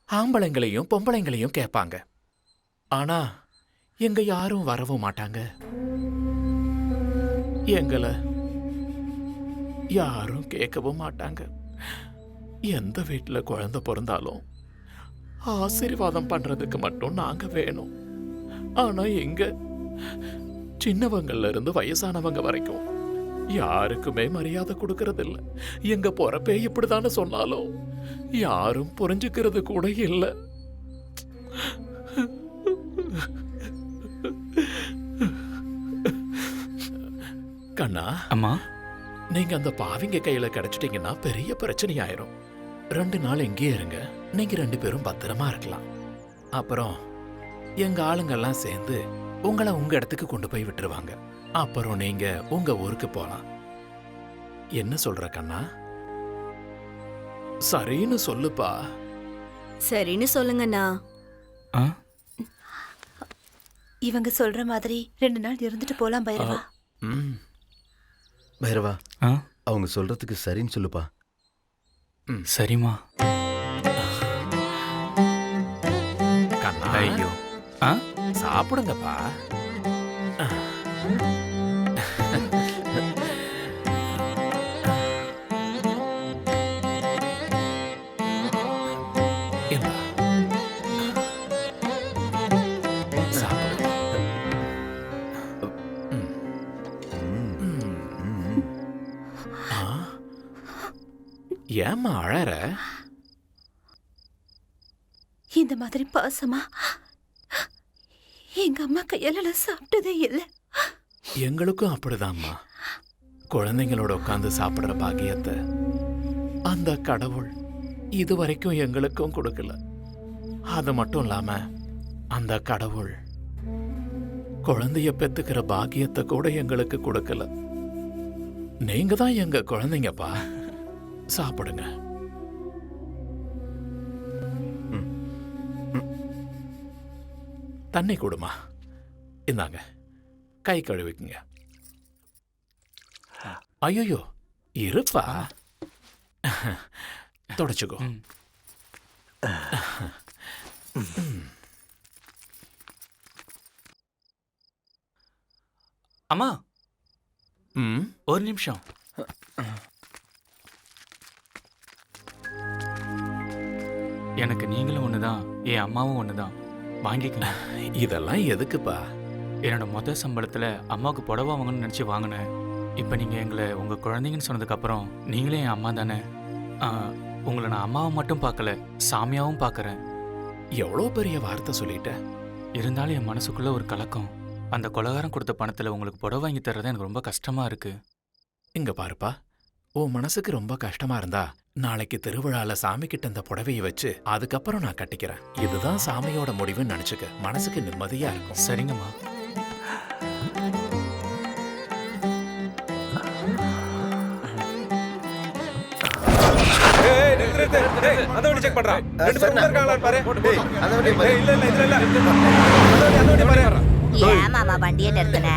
ஆம்பளைங்களையும் பொம்பளைங்களையும் கேட்பாங்க. ஆனா எங்க யாரும் வரவும் மாட்டாங்க. எங்களை யாரும் கேட்கவும் மாட்டாங்க. எந்த வீட்டுல குழந்தை பிறந்தாலும் ஆசீர்வாதம் பண்றதுக்கு மட்டும் நாங்க வேணும். ஆனா எங்க சின்னவங்கள்ல இருந்து வயசானவங்க வரைக்கும் யாருக்குமே மரியாதை கொடுக்கறது இல்ல. எங்க பொறப்பே இப்படிதானே சொன்னாலும் யாரும் புரிஞ்சுக்கிறது கூட இல்ல. கண்ணா, அம்மா, நீங்க அந்த பாவிங்க கையில கிடைச்சிட்டீங்கன்னா பெரிய பிரச்சனை ஆயிரும். 2 நாள் எங்கேயே இருங்க. நீங்க 2 பேரும் பத்திரமா இருக்கலாம். அப்புறம் எங்க ஆளுங்கெல்லாம் சேர்ந்து உங்களை உங்க இடத்துக்கு கொண்டு போய் விட்டுருவாங்க. அப்புறம் நீங்க உங்க ஊருக்கு போலாம். என்ன சொல்ற கண்ணா? சரின்னு சொல்லுப்பா. சரின்னு சொல்லுங்கண்ணா. இவங்க சொல்ற மாதிரி 2 நாள் இருந்துட்டு போலாம் பைரவா. பைரவா, அவங்க சொல்றதுக்கு சரின்னு சொல்லுப்பா. சரிம்மா. கண்ணா, ஐயோ, சாப்பிடுங்கப்பா. ஏம்மா அழற? இந்த மாதிரி பாசமா எங்க அம்மா கையால சாப்பிட்டதே இல்லை. எங்களுக்கும் அப்படிதாம்மா. குழந்தைங்களோட உட்காந்து சாப்பிடுற பாக்கியத்தை அந்த கடவுள் இதுவரைக்கும் எங்களுக்கும் கொடுக்கல. அது மட்டும் இல்லாம அந்த கடவுள் குழந்தைய பெத்துக்கிற பாக்கியத்தை கூட எங்களுக்கு கொடுக்கல. நீங்க தான் எங்க குழந்தைங்கப்பா. சாப்பிடுங்க. தண்ணி கொடுமா. இந்தாங்க, கை கழுவிக்குங்க. ஐயோ, இருப்பா, தொடச்சுக்கோ. அம்மா, ஒரு நிமிஷம். எனக்கு நீங்களும் ஒண்ணுதான், என் அம்மாவும் ஒண்ணுதான். வாங்கிக்கங்க. இதெல்லாம் எதுக்குப்பா? என்னோட மொதல் சம்பளத்துல அம்மாவுக்கு புடவை வாங்கணும்னு நினைச்சு வாங்கினேன். இப்ப நீங்க எங்களை உங்க குழந்தைங்கன்னு சொன்னதுக்கு அப்புறம் நீங்களே என் அம்மா தானே. உங்களை நான் அம்மாவை மட்டும் பார்க்கல, சாமியாவும் பார்க்கறேன். எவ்வளோ பெரிய வார்த்தை சொல்லிட்ட. இருந்தாலும் என் மனசுக்குள்ள ஒரு கலக்கம். அந்த கொலகாரம் கொடுத்த பணத்துல உங்களுக்கு புடவை வாங்கி தர்றது எனக்கு ரொம்ப கஷ்டமா இருக்கு. இங்க பாருப்பா, உன் மனசுக்கு ரொம்ப கஷ்டமா இருந்தா நாளைக்கு திருவிழால சாமி கிட்ட இந்த புடவையை வச்சு அதுக்கப்புறம் நான் கட்டிக்கிறேன். இதுதான் சாமியோட முடிவுன்னு நினைச்சுக்க. மனசுக்கு நிம்மதியா இருக்கும். சரிங்கம்மா. ஏன் மாமா வண்டியை நிறுத்தின?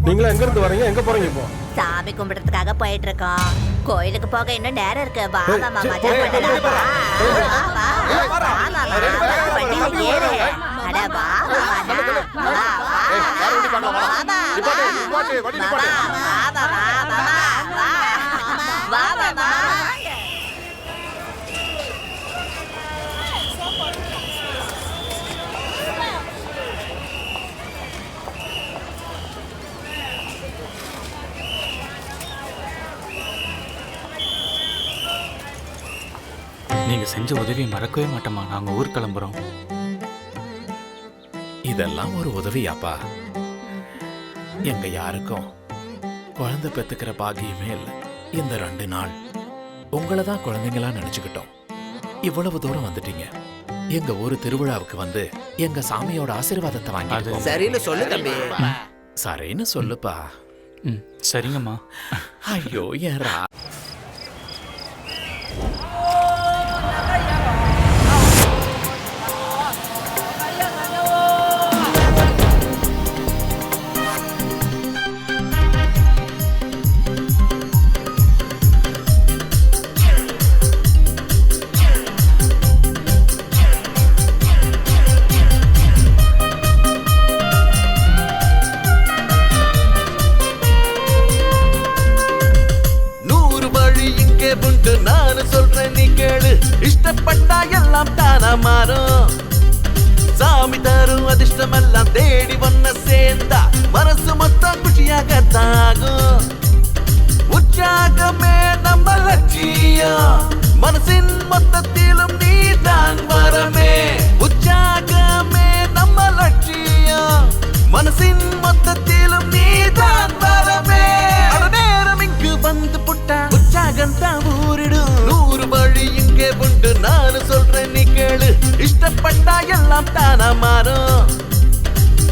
நீங்களா எங்க இருந்து வரீங்க? எங்க போறீங்க இப்போ? சாமி கும்பிடுறதுக்காக போயிட்டு இருக்கோம். கோயிலுக்கு போக இன்னும் நேரம் இருக்கு. வா மாமா, மஜா பண்ணலாம். வண்டியில ஏறு. அட வா மாமா. நீங்க செஞ்ச உதவியை மறக்கவே மாட்டோமா. நாங்க ஊர் கிளம்புறோம். இதெல்லாம் ஒரு உதவியாப்பா? எங்க யாருக்கும் குழந்தை பெத்துக்கிற பாக்கியமே இல்லை. இந்த 2 நாள் உங்களை தான் குழந்தைங்களா நினைச்சுக்கிட்டோம். இவ்வளவு தூரம் வந்துட்டீங்க. எங்க ஊரு திருவிழாவுக்கு வந்து எங்க சாமியோட ஆசீர்வாதத்தை வாங்கி. சரின்னு சொல்லு தம்பி. சரின்னு சொல்லுப்பா. சரிங்கம்மா. ஐயோ, ஏறா. இஷ்டப்பட்டா எல்லாம் தானா மாறும். சாமி தரும் அதிர்ஷ்டமெல்லாம் தேடி ஒன்ன சேர்ந்தா மனசு மொத்தம் குஷியாகத்தாகும். உற்சாகமே நம்ம லட்சியம், மனசின் மொத்தத்திலும் நீதான் வரமே. உற்சாகமே நம்ம லட்சியம், மனசின் மொத்தத்திலும் நீதான் வரமே. நேரம் இங்கு வந்து புட்டா உற்சாகம் தான் ஊரிடும். 100 வழி இங்கே உண்டு, நானு சொல்றேன் நீ கேளு. இஷ்டப்பட்டா எல்லாம் தானா மாறும்.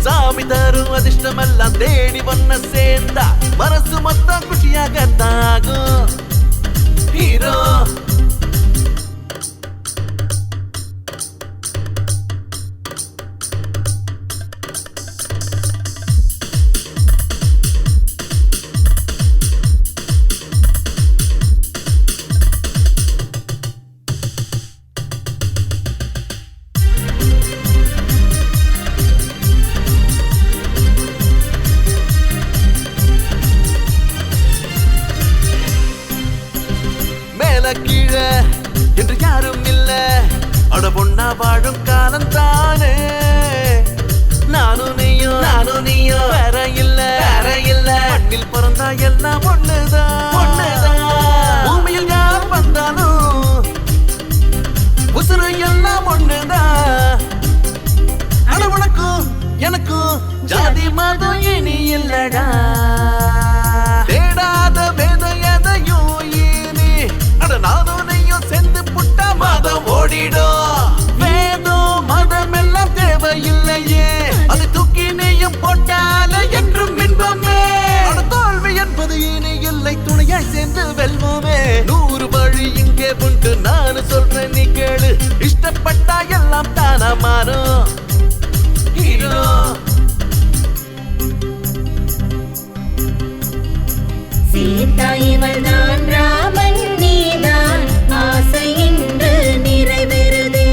சாமி தரும் அதிர்ஷ்டமெல்லாம் தேடி ஒன்ன சேர்ந்தா மனசு மொத்தம் குஷியாகத்தாகும். ஹீரோ கீழே என்று யாரும் இல்ல, அட பொண்ணா வாழும் காலம் தானே. நானும் நீயும் வேற இல்ல. மண்ணில் பிறந்தா எல்லாம் ஒண்ணுதான். பூமியில் யார் வந்தாலும் உசுறு எல்லாம் ஒண்ணுதான். அட உனக்கும் எனக்கும் ஜாதி மதம் இனி இல்லடா. தேடாத வேதையதையும் நானும் நீயும் சேர்ந்து புட்டா மதம் ஓடிடும். வேதம் மதம் எல்லாம் தேவையில்லையே, அது தூக்கி நீயும் போட்டால என்றும் இன்பமே. தோல்வி என்பது இனி இல்லை, துணையாய் சேர்ந்து வெல்வோமே. 100 வழி இங்கே உண்டு, நானு சொல்றேன் நீ கேளு. இஷ்டப்பட்டா எல்லாம் தானா மாறும். ஹீரோ சீதா இவள் தான், ராமன் நீதான், ஆசை இன்று நிறைவேறுதே.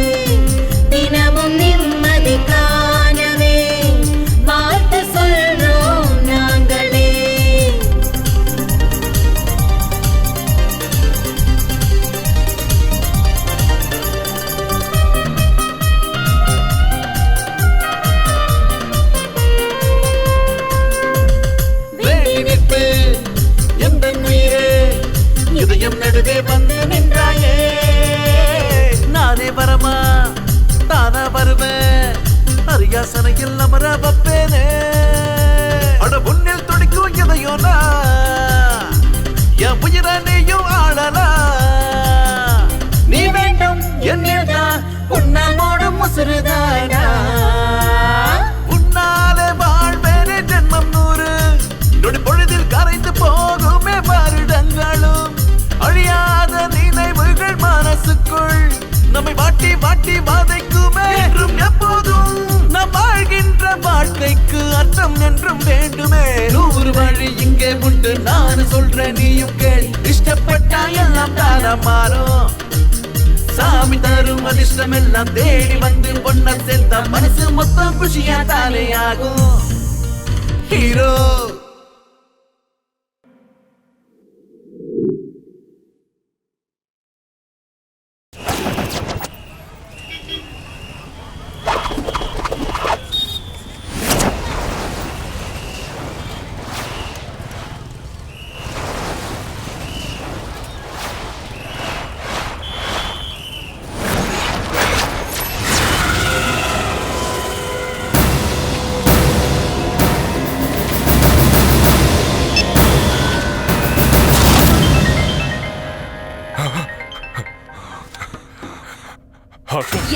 தினமும் நிம்மதி காணவே வாழ்த்து சொல்றோம் நாங்களே. இதயம் நடுவே வந்து நின்றாயே. நானே வரமா தானா வருவேன், அரியாசனையில் அமர வப்பேனே. அட உன்னில் துடிக்கும் இதயம் என் உயிரனையும் ஆளலா. நீ வேண்டும் என்னில் தான், உன்னாமோடும் முசுறுதானா. உன்னாலே வாழ்வேனே ஜென்மம் 100, நொடி பொழுதில் கரைந்து போகுமே வருடங்களும். அழியாத நினைவுகள் மனசுக்குள் நம்மை வாட்டி வாட்டி வாதைக்குமே. என்றும் எப்போதும் நாம் வாழ்கின்ற வாழ்க்கைக்கு அர்த்தம் என்றும் வேண்டுமே. 100 வழி இங்கே உண்டு, நான் சொல்றேன் நீயும் கேள். இஷ்டப்பட்டா எல்லாம் தானா மாறும். சாமி தரும் அதிர்ஷ்டம் எல்லாம் தேடி வந்து ஒன்ன சேர்ந்தா மனசு மொத்தம் குஷியா தானே ஆகும். ஹீரோ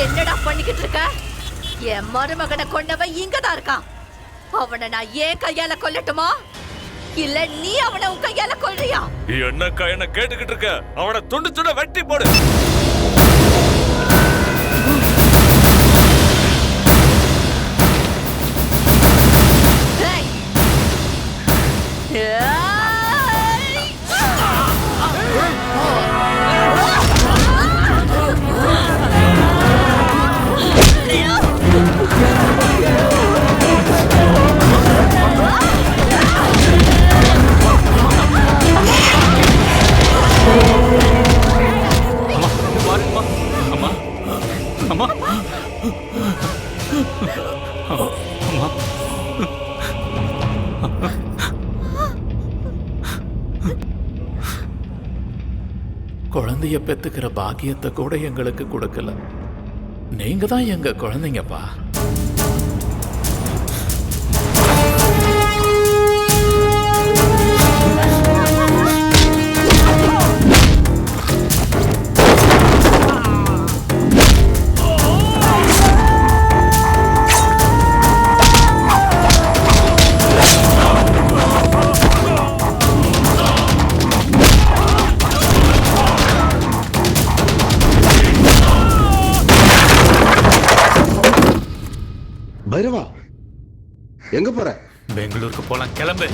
என்னடா பண்ணிக்கிட்டு இருக்க? என் மருமகனை கொண்டவன் இங்கதான் இருக்கான். அவனை நான் ஏன் கையால கொல்லட்டுமா, இல்ல நீ அவனை உன் கையால கொல்றியா? என்னக்கா என்ன கேட்டுக்கிட்டு இருக்க? அவனை துண்டு துண்ட வெட்டி போடு. அம்மா அம்மா குழந்தைய பெத்துக்கிற பாக்கியத்தை கூட எங்களுக்கு கொடுக்கல. நீங்க தான் எங்க குழந்தைங்கப்பா. பைரவா, எங்க போற? பெங்களூருக்கு போலாம், கிளம்பு.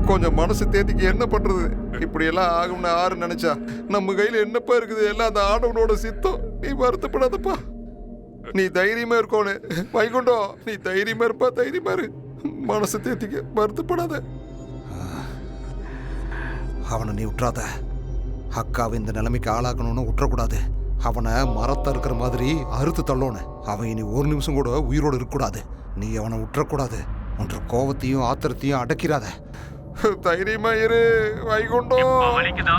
கொஞ்சம் மனசு தேத்திக்கு என்ன பண்றது? இப்படி எல்லாம் ஆகும்னு ஆறு நினைச்சா நம்ம கையில என்னப்பா இருக்குது? எல்லாம் அந்த ஆடவனோட சித்தம். நீ வருத்தப்படாதப்பா, நீ தைரியமா இருக்கோனு. வைகுண்டம், நீ தைரியமா இருப்பா, தைரியமா இரு. மனசு தேத்திக்க, வருத்தப்படாத. அவனை நீ விட்டுறாத. அக்காவை இந்த நிலைமைக்கு ஆளாக்கணும்னு விட்டுறக்கூடாது. அவனை மரத்தை இருக்கிற மாதிரி அறுத்து தள்ளோன்னு. அவன் இனி ஒரு நிமிஷம் கூட உயிரோடு இருக்கக்கூடாது. நீ அவனை விட்டுறக்கூடாது. ஒன்ற கோவத்தையும் ஆத்திரத்தையும் அடக்கிறாத. தைரியமா இரு வைகுண்டம். வலிக்குதா?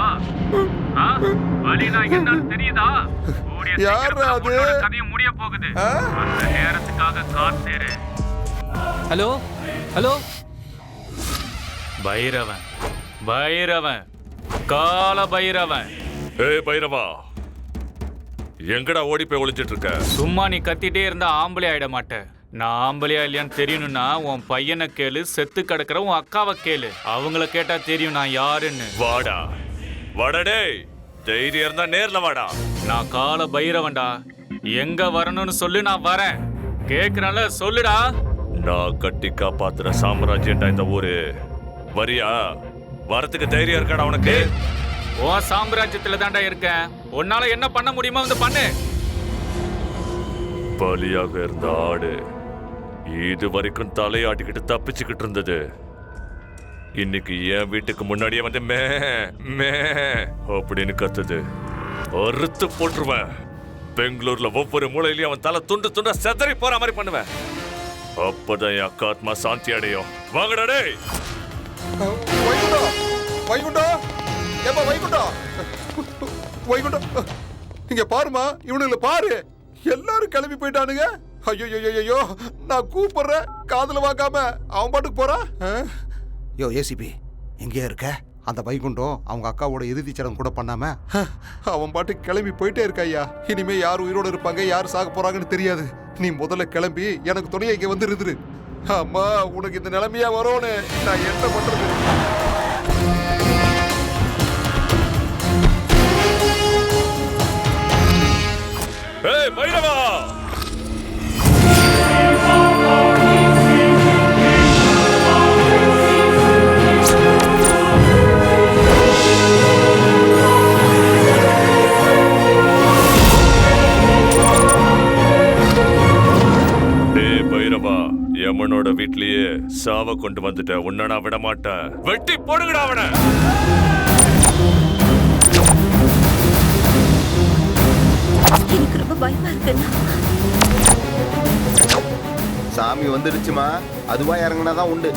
வலினா என்னன்னு தெரியுதா? யாரா அது? கதையும் முடிய போகுது. அந்த நேரத்துக்காக காத்திரு. ஹலோ ஹலோ, பைரவன் பைரவன் கால பைரவன். ஏய் பைரவா, எங்கடா ஓடி போய் ஒளிஞ்சிட்டு இருக்க? சும்மா நீ கத்திட்டே இருந்தா ஆம்பளை ஆயிட மாட்டேன். நான் ஆம்பளையா இல்லையான்னு தெரியணும்னா உன் பையனை கேளு, செத்து கிடக்குற உன் அக்காவை கேளு. அவங்கள கேட்டா தெரியும் நான் யாருன்னு. வாடா வாடா, தைரியம் இருந்தா நேர்ல வாடா. நான் கால பைரவன்டா. எங்க வரணும்னு சொல்லு, நான் வரேன். கேக்குறேன்ல, சொல்லுடா. நான் கட்டி காப்பாத்துற சாம்ராஜ்யம்டா இந்த ஊரு. வரியா? வரத்துக்கு தைரியம் இருக்காடா உனக்கு? உன் சாம்ராஜ்யத்துல தான்டா இருக்கேன். உன்னால என்ன பண்ண முடியுமோ வந்து பண்ணு. பலியாக இருந்த ஆடு இது வரைக்கும் தலையாட்டிக்கிட்டு தப்பிச்சுக்கிட்டு இருந்தது. இன்னைக்கு என் வீட்டுக்கு முன்னாடியே வந்து மே மே அப்படின்னு கத்துது. அறுத்து போட்டுருவேன். பெங்களூர்ல ஒவ்வொரு மூலையிலயும் அவன் தலை துண்டு துண்டா செதறி போற மாதிரி பண்ணுவேன். அப்பதான் என் அக்கா ஆத்மா சாந்தி அடையும். வாங்கடா டேய். வைகுண்டா, ஏப்பா வைகுண்டா, வைகுண்டா, இங்க பாருமா, இவனுல பாரு, எல்லாரும் கிளம்பி போயிட்டானுங்க. ஐயோ, நான் கூப்பிடுறேன், காதுல வாக்காம அவன் பாட்டுக்கு போறான். யோ ஏசிபி, எங்கேயா இருக்க? அந்த வைகுண்டம் அவங்க அக்காவோட இறுதி சடங்கு கூட பண்ணாம அவன் பாட்டுக்கு கிளம்பி போயிட்டே இருக்க. ஐயா, இனிமே யார் உயிரோடு இருப்பாங்க, யார் சாக போறாங்கன்னு தெரியாது. நீ முதல்ல கிளம்பி எனக்கு துணையை இங்க வந்து இருந்துரு. அம்மா, உனக்கு இந்த நிலைமையா வரும்னு நான் என்ன பண்றது? ஏய் பைரவா, யமனோட வீட்லயே சாவ கொண்டு வந்துட்ட. உன்ன நான் விட மாட்டேன். வெட்டி போடுங்கடா அவனை. எனக்கு ரொம்ப பயமா இருக்குண்ணா. சாமி வந்துடுச்சுமா, அதுவா இறங்கினாதான் உண்டு.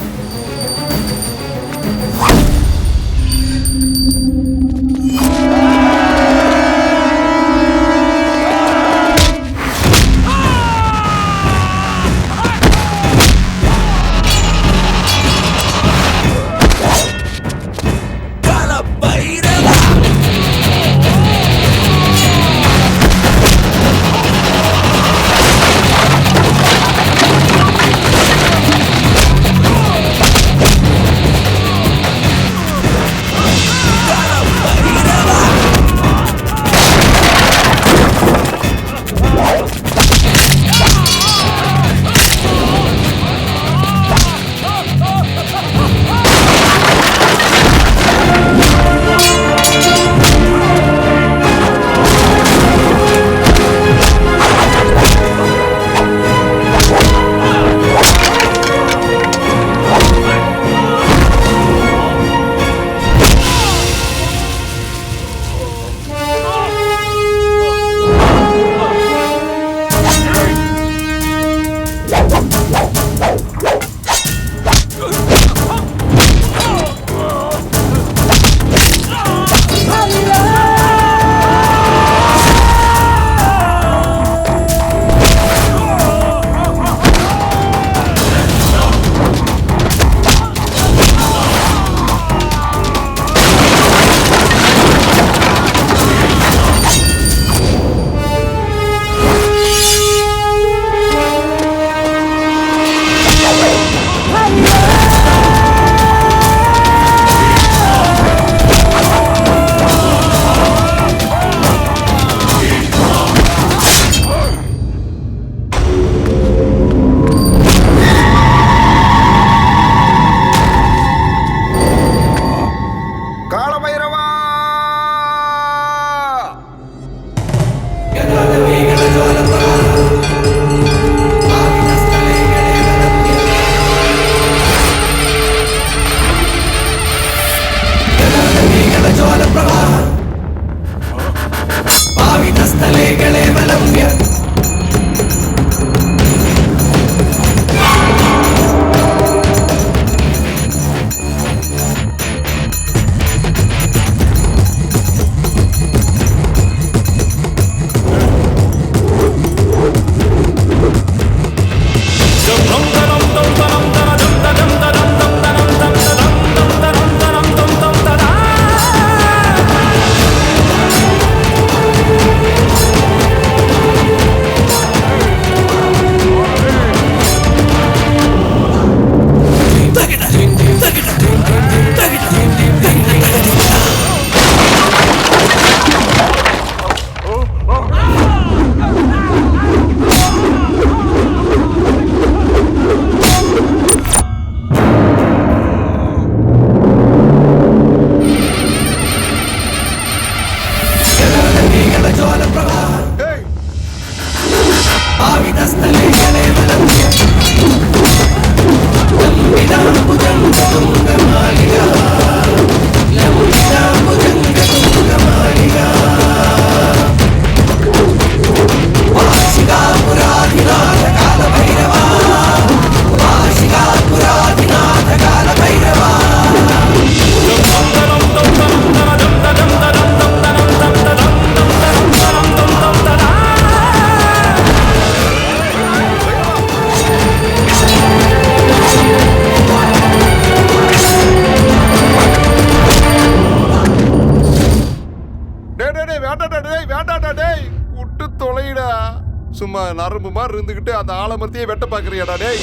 நரம்பு மாதிரி இருந்துகிட்டு அந்த ஆலமரத்தையே வெட்ட பாக்குறியாடா டேய்?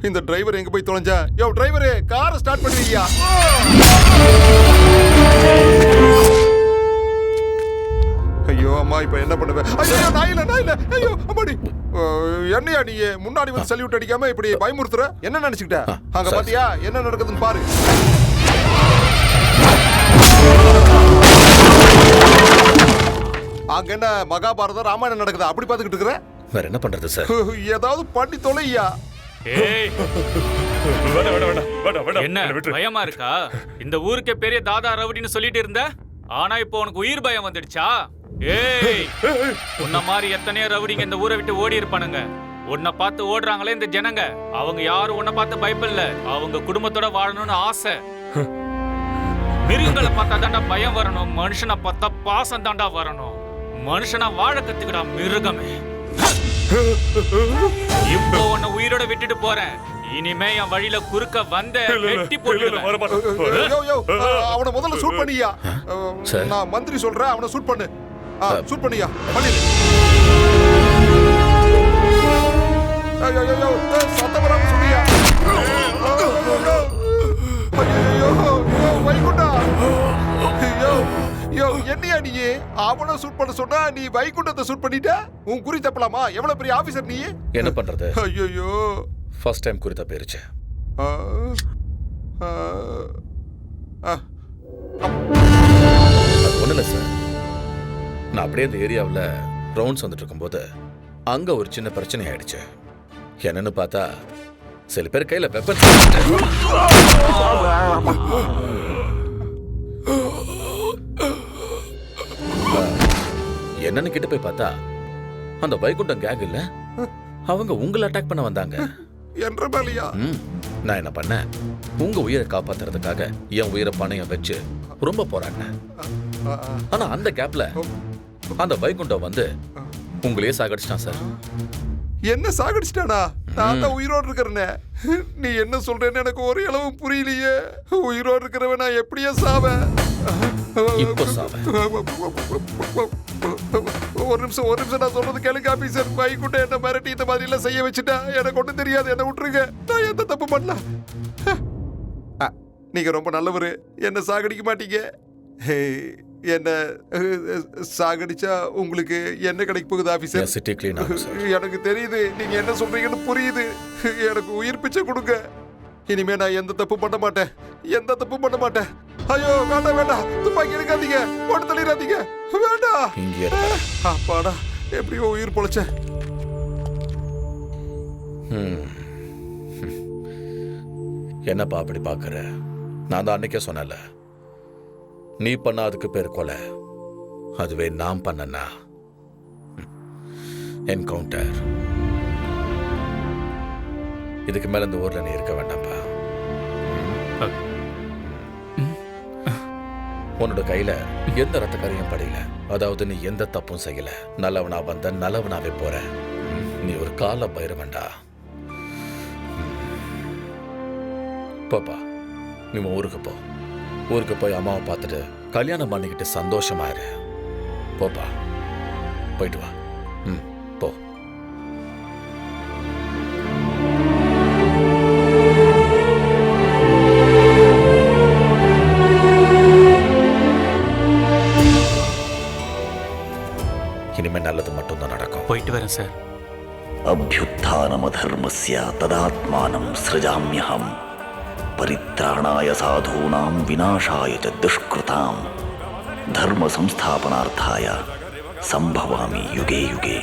இந்த டிரைவர் எங்க போய் தொலைஞ்சா? யோ டிரைவரே, காரை ஸ்டார்ட் பண்ணுவீயா? ஐயோ அம்மா, இப்ப என்ன பண்ணுவேன்? ஐயோ நாயில ஐயோ அம்மாடி. என்னையா நீ முன்னாடி வந்து சல்யூட் அடிக்காம இப்படி பயமுறுத்துற? என்ன நினைச்சுக்கிட்ட? அங்க பாத்தியா என்ன நடக்குதுன்னு பாரு. அங்க என்ன மகாபாரதம் ராமாயணம் நடக்குதா? அப்படி பாத்துக்கிட்டு இருக்கிற? வேற என்ன பண்றது சார்? ஏதாவது பண்ணி தொலையா. என்ன பயமா இருக்கா? இந்த ஊருக்கே பெரிய தாதா ரவுடின்னு சொல்லிட்டு இருந்த, ஆனா இப்போ உனக்கு உயிர் பயம் வந்துடுச்சா? ஏய், உன்ன மாதிரி எத்தனையோ ரவுடிங்க இந்த ஊரை விட்டு ஓடி இருப்பானுங்க. உன்னை பார்த்து ஓடுறாங்களே இந்த ஜனங்க, அவங்க யாரும் உன்னை பார்த்து பயப்படல. அவங்க குடும்பத்தோட வாழணும்னு ஆசை. மிருகங்களை பார்த்தா தாண்டா பயம் வரணும், மனுஷனை பார்த்தா பாசம் தாண்டா வரணும். மனுஷனா வாழ கத்துக்கடா மிருகமே. இப்போ உன்னை உயிரோட விட்டுட்டு போறேன். இனிமே என் வழியில குறுக்க வந்த வெட்டி போடுவேன். அவனை முதல்ல சூட் பண்ணியா. நான் மந்திரி சொல்றேன், அவனை சூட் பண்ணு. சூட் பண்ணியா, பண்ணிடு. சத்தம் வராம சொல்லியா. வைகுண்டா, என்னையா நீ அவனை சூட் பண்ண சொன்னா நீ வைகுண்டத்தை சூட் பண்ணிட்ட? உன் குறி தப்பலாமா? எவ்வளவு பெரிய ஆபீசர் நீ. என்ன பண்றது? ஐயோ, ஃபர்ஸ்ட் டைம் குறி தப்பிருச்சு. அது ஒண்ணு இல்ல சார், நான் அப்படியே இந்த ஏரியாவில் ரவுண்ட்ஸ் வந்துட்டு இருக்கும்போது அங்க ஒரு சின்ன பிரச்சனை ஆயிடுச்சு. என்னன்னு பார்த்தா சில பேர் கையில வெப்பன். என்னன்னு கிட்ட போய் பார்த்தா அந்த வைகுண்டம் கேங் இல்ல, அவங்க உங்களை அட்டாக் பண்ண வந்தாங்க. நான் என்ன பண்ணேன், உங்க உயிரை காப்பாத்துறதுக்காக என் உயிரை பணையம் வச்சு ரொம்ப போராடினேன். ஆனா அந்த கேப்ல அந்த வைகுண்டம் வந்து உங்களையே சாகடிச்சிட்டான் சார். என்ன சாகடிச்சிட்டானா? நான் தான் உயிரோடு இருக்கிறேனே. நீ என்ன சொல்றேன்னு எனக்கு ஒரு அளவு புரியலையே. உயிரோடு இருக்கிறவன் நான் எப்படியே சாவேன்? இப்போ சாவேன். ஒரு நிமிஷம் நான் சொல்றது கேளுங்க ஆபீசர். வைகுண்ட என்ன மிரட்டி இந்த மாதிரி எல்லாம் செய்ய வச்சுட்டா. எனக்கு ஒண்ணும் தெரியாது, என்ன விட்டுருங்க. நான் எந்த தப்பு பண்ணல. நீங்க ரொம்ப நல்லவரு, என்ன சாகடிக்க மாட்டீங்க. என்ன சாகடிச்சா உங்களுக்கு என்ன கிடைக்க போகுது ஆபீசர்? சிட்டி கிளீன் ஆகும் சார். எனக்கு தெரியுது நீங்க என்ன சொல்றீங்கன்னு புரியுது. எனக்கு உயிர் பிச்சை கொடுங்க. இனிமே நான் எந்த தப்பு பண்ண மாட்டேன், எந்த தப்பு பண்ண மாட்டேன். ஐயோ வேண்டாம், துப்பாக்கி எடுக்காதீங்க, போட்டு தள்ளிடாதீங்க, வேண்டாம். அப்பாடா, எப்படியோ உயிர் பொழைச்சேன். என்னப்பா அப்படி பாக்குற? நான் தான் அன்னைக்கே சொன்னல, நீ பண்ண அதுக்கு பேர் கொலை, அதுவே நான் பண்ணனா என்கவுண்டர். இதுக்கு மேல இந்த ஊர்ல நீ இருக்க வேண்டாம்ப்பா. உன்னோட கையில எந்த ரத்த கரையும் படையில, அதாவது நீ எந்த தப்பும் செய்யல. நல்லவனா வந்த நல்லவனாவே போற. நீ ஒரு கால பைரவன்டா. போப்பா, நீ ஊருக்கு போ. ஊருக்கு போய் அம்மாவை பார்த்துட்டு கல்யாணம் பண்ணிக்கிட்டு சந்தோஷமா இரு. போப்பா, போயிட்டு வா. போ. இனிமே நல்லது மட்டும்தான் நடக்கும். போயிட்டு வரேன் சார். அபியுத்தானமதர்மஸ்ய ததாத்மானம் ஸ்ருஜாம்யஹம் பரித்ராணாய சாதூனாம் விநாசாய ச துஷ்கிருதாம் தர்ம சம்ஸ்தாபனார்த்தாய சம்பவாமி யுகே யுகே.